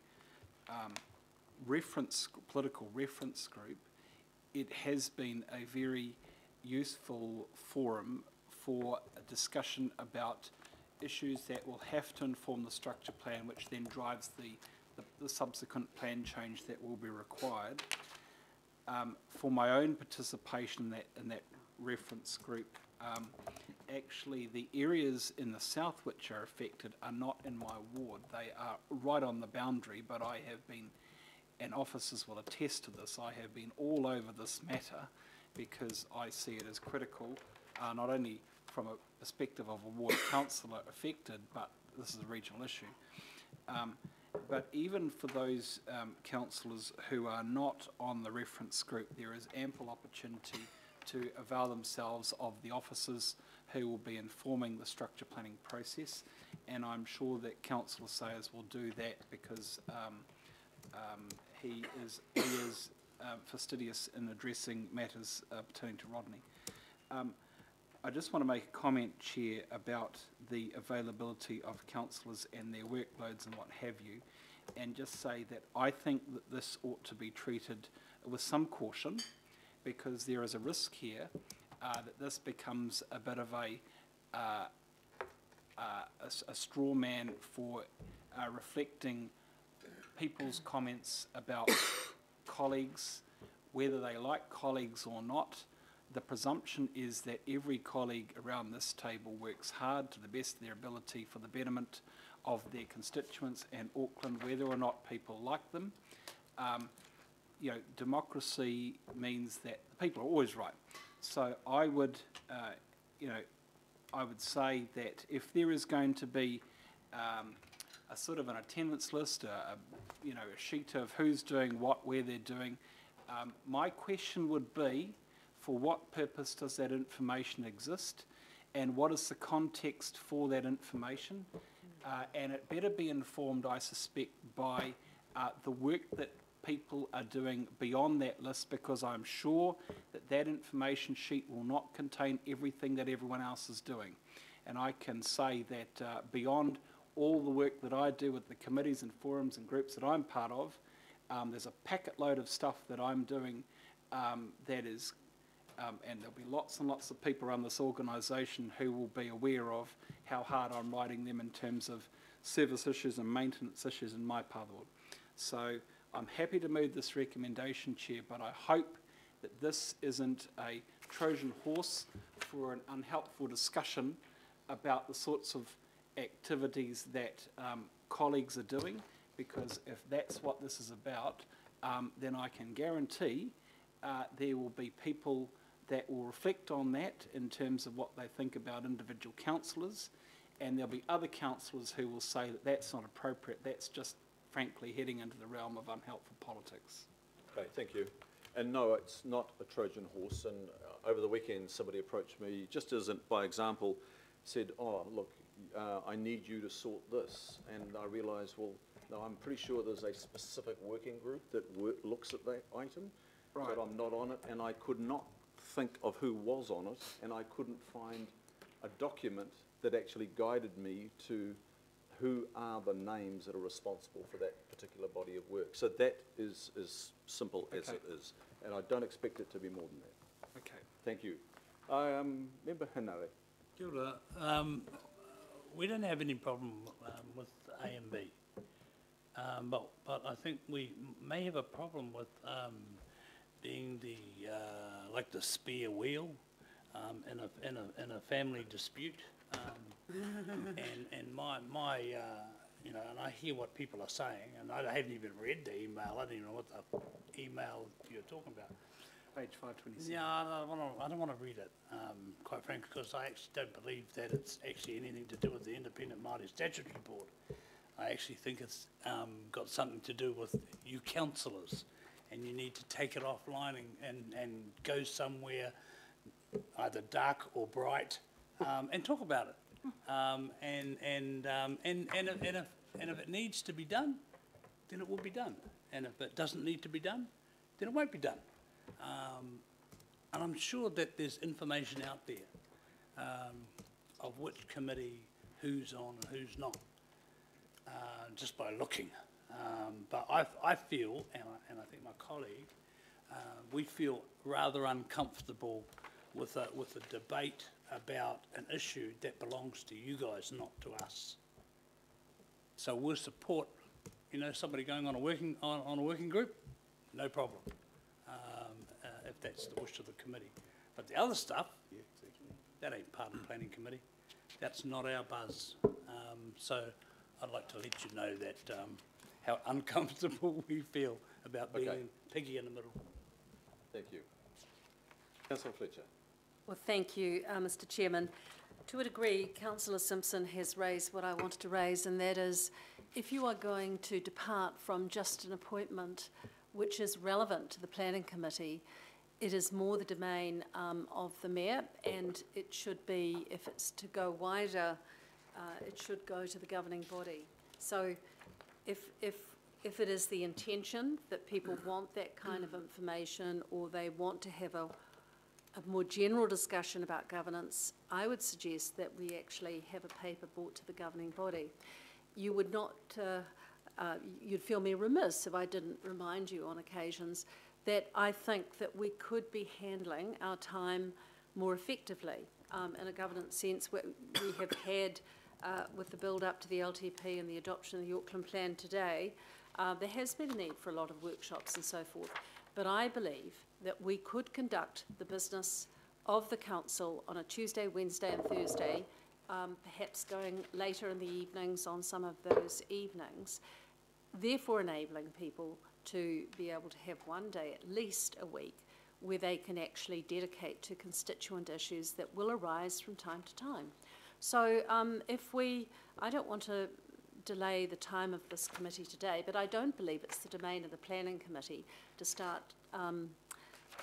political reference group, it has been a very useful forum for a discussion about issues that will have to inform the structure plan, which then drives the subsequent plan change that will be required. For my own participation in that reference group, actually the areas in the south which are affected are not in my ward. They are right on the boundary, but I have been, and officers will attest to this, I have been all over this matter because I see it as critical, not only from a perspective of a ward councillor affected, but this is a regional issue. But even for those councillors who are not on the reference group, there is ample opportunity to avail themselves of the officers who will be informing the structure planning process, and I'm sure that Councillor Sayers will do that because he is fastidious in addressing matters pertaining to Rodney. I just want to make a comment, Chair, about the availability of councillors and their workloads and what have you, and just say that I think that this ought to be treated with some caution, because there is a risk here that this becomes a bit of a straw man for reflecting people's comments about colleagues, whether they like colleagues or not. The presumption is that every colleague around this table works hard to the best of their ability for the betterment of their constituents and Auckland, whether or not people like them. You know, democracy means that the people are always right. So I would, I would say that if there is going to be a sort of an attendance list, a sheet of who's doing what, where they're doing, my question would be, for what purpose does that information exist, and what is the context for that information? And it better be informed, I suspect, by the work that people are doing beyond that list, because I'm sure that that information sheet will not contain everything that everyone else is doing. And I can say that beyond all the work that I do with the committees and forums and groups that I'm part of, there's a packet load of stuff that I'm doing that is and there'll be lots and lots of people around this organisation who will be aware of how hard I'm writing them in terms of service issues and maintenance issues in my part of the world. So I'm happy to move this recommendation, Chair, but I hope that this isn't a Trojan horse for an unhelpful discussion about the sorts of activities that colleagues are doing, because if that's what this is about, then I can guarantee there will be people that will reflect on that in terms of what they think about individual councillors, and there'll be other councillors who will say that that's not appropriate, that's just frankly heading into the realm of unhelpful politics. Okay, thank you. And no, it's not a Trojan horse, and over the weekend somebody approached me, just as by example, said, oh look, I need you to sort this, and I realised, well, no, I'm pretty sure there's a specific working group that looks at that item, right. But I'm not on it, and I could not think of who was on it, and I couldn't find a document that actually guided me to who are the names that are responsible for that particular body of work. So that is as simple as it is, and I don't expect it to be more than that. Okay. Thank you. Member Hanawe. Kia ora. We don't have any problem with A and B, but I think we may have a problem with being the like the spare wheel in a family dispute. And my you know, and I hear what people are saying, and I haven't even read the email. I don't even know what the email you're talking about. Page 527. Yeah, I don't want to read it, quite frankly, because I actually don't believe that it's actually anything to do with the Independent Māori Statutory Board. I actually think it's got something to do with you councillors, and you need to take it offline and go somewhere either dark or bright and talk about it. And if it needs to be done, then it will be done. And if it doesn't need to be done, then it won't be done. And I'm sure that there's information out there of which committee, who's on and who's not, just by looking. But I feel, and I think my colleague, we feel rather uncomfortable with a debate about an issue that belongs to you guys, not to us. So we'll support, you know, somebody going on a working group, no problem, if that's the wish of the committee. But the other stuff, that ain't part of the planning committee. That's not our buzz. So I'd like to let you know that how uncomfortable we feel about being piggy in the middle. Thank you. Councillor Fletcher. Well, thank you, Mr. Chairman. To a degree, Councillor Simpson has raised what I wanted to raise, and that is, if you are going to depart from just an appointment which is relevant to the Planning Committee, it is more the domain of the Mayor, and it should be, if it's to go wider, it should go to the governing body. So if it is the intention that people want that kind of information, or they want to have a more general discussion about governance, I would suggest that we actually have a paper brought to the governing body. You would not, you'd feel me remiss if I didn't remind you on occasions that I think that we could be handling our time more effectively in a governance sense. We have had, with the build-up to the LTP and the adoption of the Auckland Plan today, there has been a need for a lot of workshops and so forth. But I believe that we could conduct the business of the council on a Tuesday, Wednesday and Thursday, perhaps going later in the evenings on some of those evenings, therefore enabling people to be able to have one day at least a week where they can actually dedicate to constituent issues that will arise from time to time. So I don't want to delay the time of this committee today, but I don't believe it's the domain of the Planning Committee to start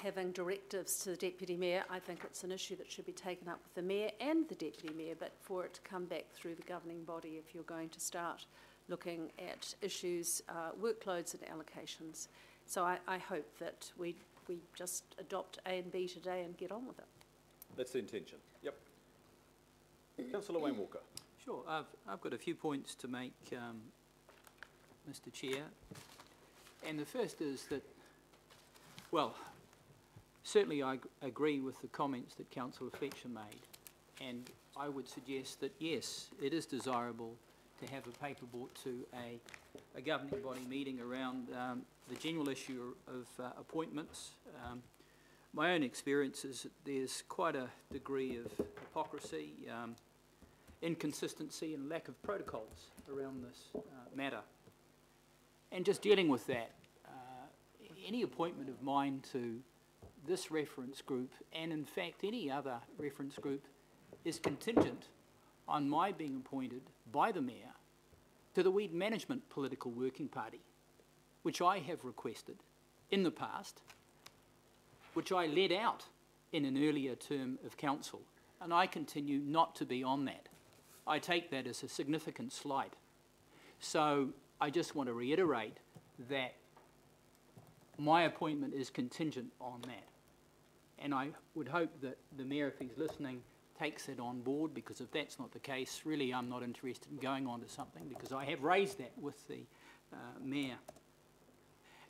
having directives to the Deputy Mayor. I think it's an issue that should be taken up with the Mayor and the Deputy Mayor, but for it to come back through the governing body if you're going to start looking at issues, workloads and allocations. So I hope that we just adopt A and B today and get on with it. That's the intention. Yep. Councillor Wayne Walker. Sure, I've got a few points to make, Mr. Chair. And the first is that, well, certainly I agree with the comments that Councillor Fletcher made, and I would suggest that yes, it is desirable to have a paper brought to a governing body meeting around the general issue of appointments. My own experience is that there's quite a degree of hypocrisy, inconsistency and lack of protocols around this matter. And just dealing with that, any appointment of mine to this reference group, and in fact any other reference group, is contingent on my being appointed by the Mayor to the Weed Management Political Working Party, which I have requested in the past, which I led out in an earlier term of council, and I continue not to be on that. I take that as a significant slight. So I just want to reiterate that my appointment is contingent on that. And I would hope that the Mayor, if he's listening, takes it on board, because if that's not the case, really I'm not interested in going on to something, because I have raised that with the Mayor.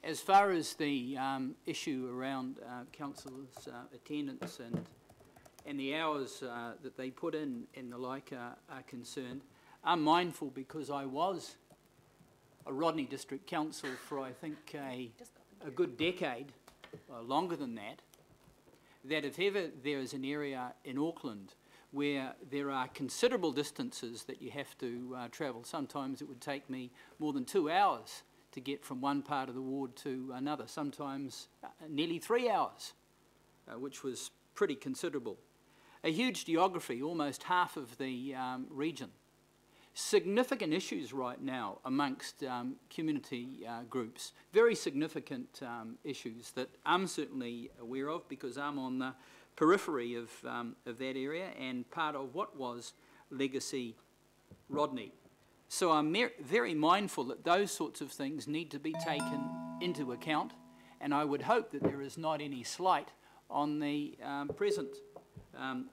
As far as the issue around councillors' attendance and the hours that they put in and the like are concerned, I'm mindful, because I was a Rodney District Council for I think a good decade, longer than that, that if ever there is an area in Auckland where there are considerable distances that you have to travel. Sometimes it would take me more than 2 hours to get from one part of the ward to another, sometimes nearly 3 hours, which was pretty considerable. A huge geography, almost half of the region. Significant issues right now amongst community groups, very significant issues that I'm certainly aware of because I'm on the periphery of that area and part of what was Legacy Rodney. So I'm very mindful that those sorts of things need to be taken into account, and I would hope that there is not any slight on the present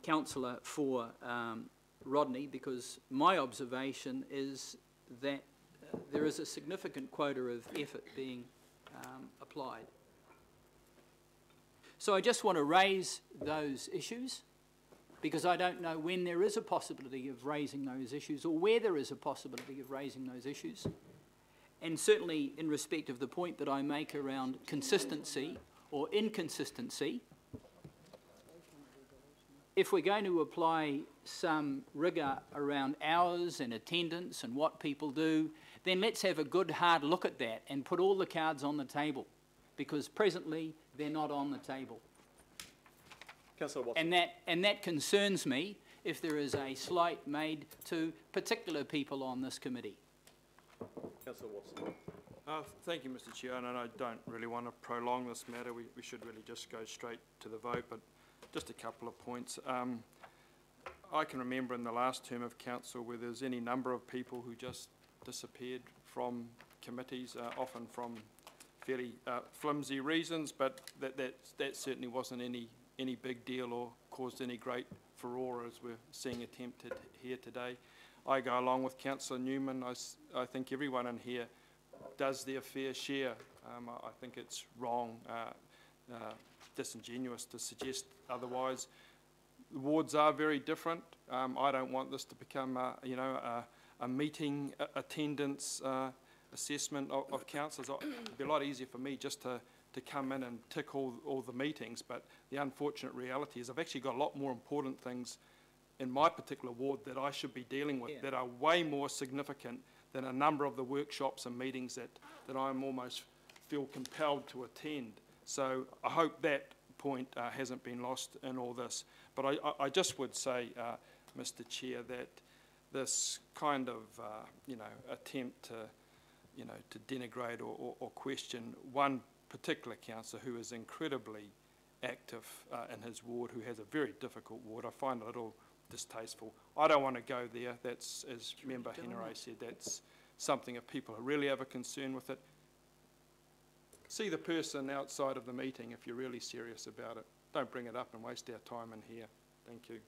councillor for Rodney, because my observation is that there is a significant quota of effort being applied. So I just want to raise those issues because I don't know when there is a possibility of raising those issues or where there is a possibility of raising those issues. And certainly in respect of the point that I make around consistency or inconsistency, if we're going to apply some rigour around hours and attendance and what people do, then let's have a good hard look at that and put all the cards on the table, because presently they're not on the table. Councillor Watson. And that concerns me if there is a slight made to particular people on this committee. Councillor Watson. Thank you, Mr Chair, and I don't really want to prolong this matter. We should really just go straight to the vote, but just a couple of points. I can remember in the last term of council where there's any number of people who just disappeared from committees, often from fairly flimsy reasons, but that certainly wasn't any big deal or caused any great furore as we're seeing attempted here today. I go along with Councillor Newman. I think everyone in here does their fair share. I think it's wrong, disingenuous to suggest otherwise. The wards are very different. I don't want this to become a meeting attendance assessment of councillors. It'd be a lot easier for me just to come in and tick all the meetings, but the unfortunate reality is I've actually got a lot more important things in my particular ward that I should be dealing with that are way more significant than a number of the workshops and meetings that I'm almost feel compelled to attend. So I hope that point hasn't been lost in all this. But I just would say, Mr Chair, that this kind of attempt to denigrate or question one particular councillor who is incredibly active in his ward, who has a very difficult ward, I find a little distasteful. I don't want to go there. That's, as Member Henare said, that's something if people really have a concern with it. See the person outside of the meeting if you're really serious about it. Don't bring it up and waste our time in here. Thank you.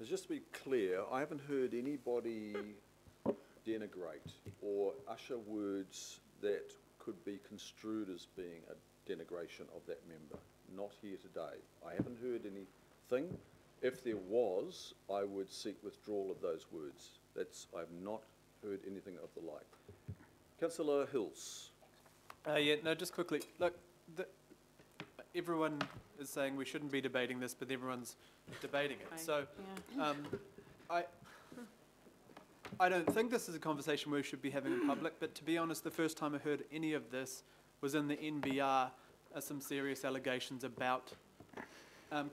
Just to be clear, I haven't heard anybody denigrate or usher words that could be construed as being a denigration of that member. Not here today. I haven't heard anything. If there was, I would seek withdrawal of those words. I've not heard anything of the like. Councillor Hills. Just quickly. Look, everyone is saying we shouldn't be debating this, but everyone's debating it. So, I don't think this is a conversation we should be having in public, but to be honest, the first time I heard any of this was in the NBR, some serious allegations about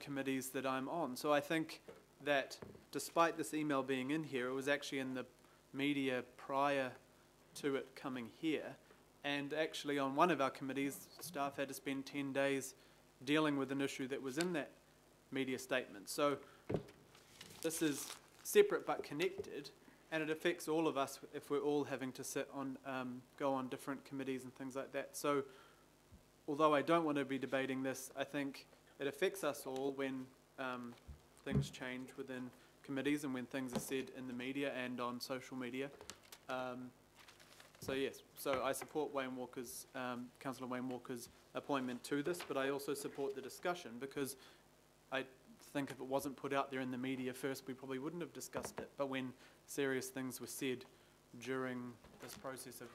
committees that I'm on. So I think that despite this email being in here, it was actually in the media prior to it coming here. And actually on one of our committees, staff had to spend 10 days dealing with an issue that was in that media statement. So this is separate but connected, and it affects all of us if we're all having to sit on, go on different committees and things like that. So although I don't want to be debating this, I think it affects us all when things change within committees and when things are said in the media and on social media. So yes, so I support Wayne Walker's, Councillor Wayne Walker's appointment to this, but I also support the discussion because I think if it wasn't put out there in the media first, we probably wouldn't have discussed it. But when serious things were said during this process of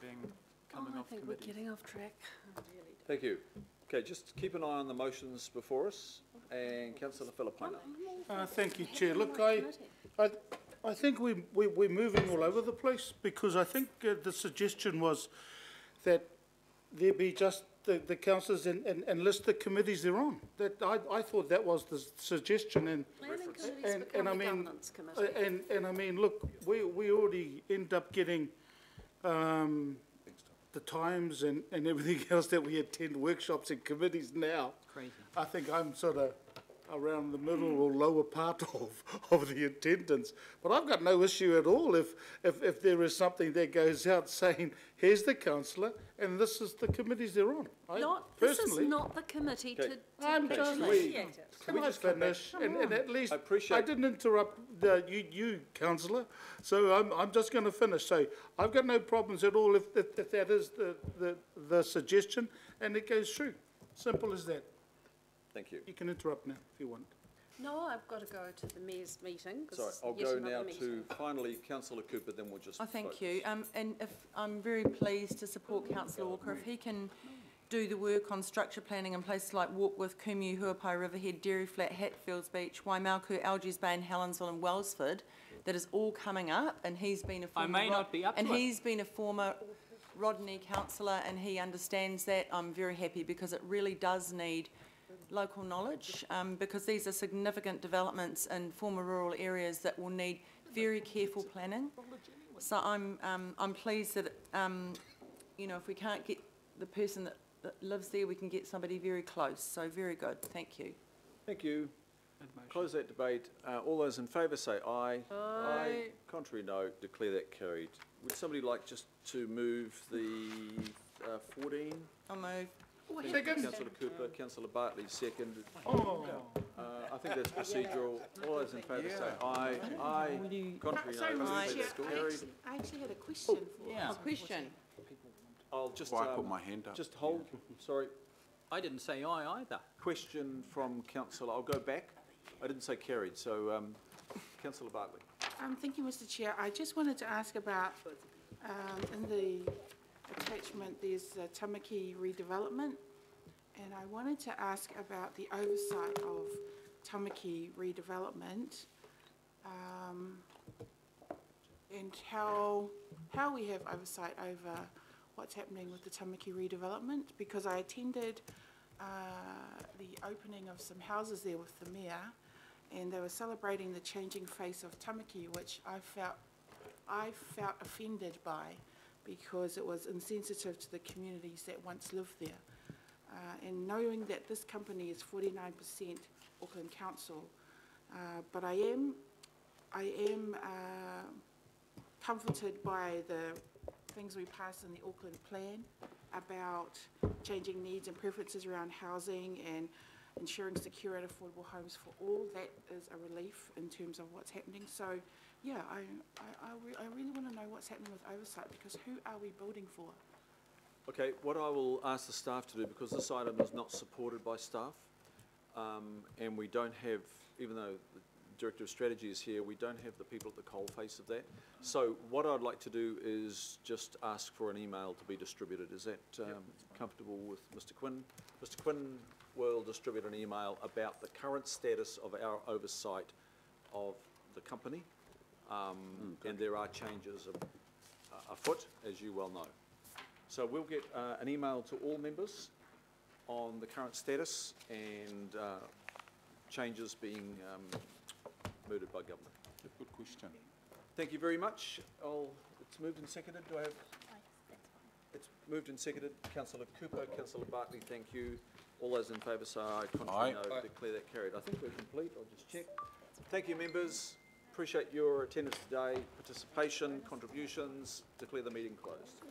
coming off committee. I think we're getting off track. Thank you. Okay, just keep an eye on the motions before us, and councillor Filipina. Thank you, Chair. Look, I think we're moving all over the place, because I think the suggestion was that there be just the councillors and list the committees they're on. That I thought that was the suggestion, and I mean, and I mean, look, we already end up getting the times and everything else that we attend workshops and committees now. Crazy. I think I'm sort of around the middle or lower part of the attendance. But I've got no issue at all if there is something that goes out saying, here's the councillor and this is the committees they're on. This is not the committee to negotiate it. Can I finish? And at least, I didn't interrupt you, councillor, so I'm just going to finish. So I've got no problems at all if that is the suggestion and it goes through. Simple as that. Thank you. You can interrupt now if you want. No, I've got to go to the mayor's meeting. Sorry, I'll go now to finally councillor Cooper, then we'll just Thank vote. you. And if I'm very pleased to support councillor Walker. If he can do the work on structure planning in places like Warkworth, Kumu, Huapai, Riverhead, Dairy Flat, Hatfields Beach, Waimaku, Algies Bay and Helensville and Wellsford, that is all coming up, and he's been a former he's been a former Rodney councillor and he understands that. I'm very happy because it really does need local knowledge, because these are significant developments in former rural areas that will need very careful planning. So I'm pleased that you know, if we can't get the person that lives there, we can get somebody very close. So very good. Thank you. Thank you. Close that debate. All those in favour say aye. Aye. Contrary, no. Declare that carried. Would somebody like just to move the 14? I'll move. Second. Councillor Cooper, Councillor Bartley, second. I think that's procedural. All those in favour say aye. Aye. Contrary, no. Declare that carried. I actually had a question for A question. I'll just, Why I put my hand up. just hold, sorry. I didn't say aye either. Question from councillor, I'll go back. I didn't say carried, so councillor Bartley. Thank you, Mr. Chair. I just wanted to ask about, in the attachment, there's Tamaki redevelopment, and I wanted to ask about the oversight of Tamaki redevelopment, and how we have oversight over what's happening with the Tamaki redevelopment, because I attended the opening of some houses there with the mayor, and they were celebrating the changing face of Tamaki, which I felt offended by, because it was insensitive to the communities that once lived there. And knowing that this company is 49% Auckland Council, but I am comforted by the things we passed in the Auckland Plan about changing needs and preferences around housing and ensuring secure and affordable homes for all. That is a relief in terms of what's happening. So, yeah, I really want to know what's happening with oversight, because who are we building for? Okay, what I will ask the staff to do, because this item is not supported by staff, and we don't have, even though the Director of Strategy is here, we don't have the people at the coalface of that. So what I'd like to do is just ask for an email to be distributed. Is that comfortable with Mr. Quinn? Mr. Quinn will distribute an email about the current status of our oversight of the company, and there are changes afoot, as you well know. So we'll get an email to all members on the current status and changes being mooted by government. Good question. Thank you very much. It's moved and seconded. Do I have? It's moved and seconded. Councillor Cooper, Councillor Bartley, thank you. All those in favour say aye. Contrary, no. Declare that carried. I think we're complete. I'll just check. Thank you, members. Appreciate your attendance today, participation, contributions. Declare the meeting closed.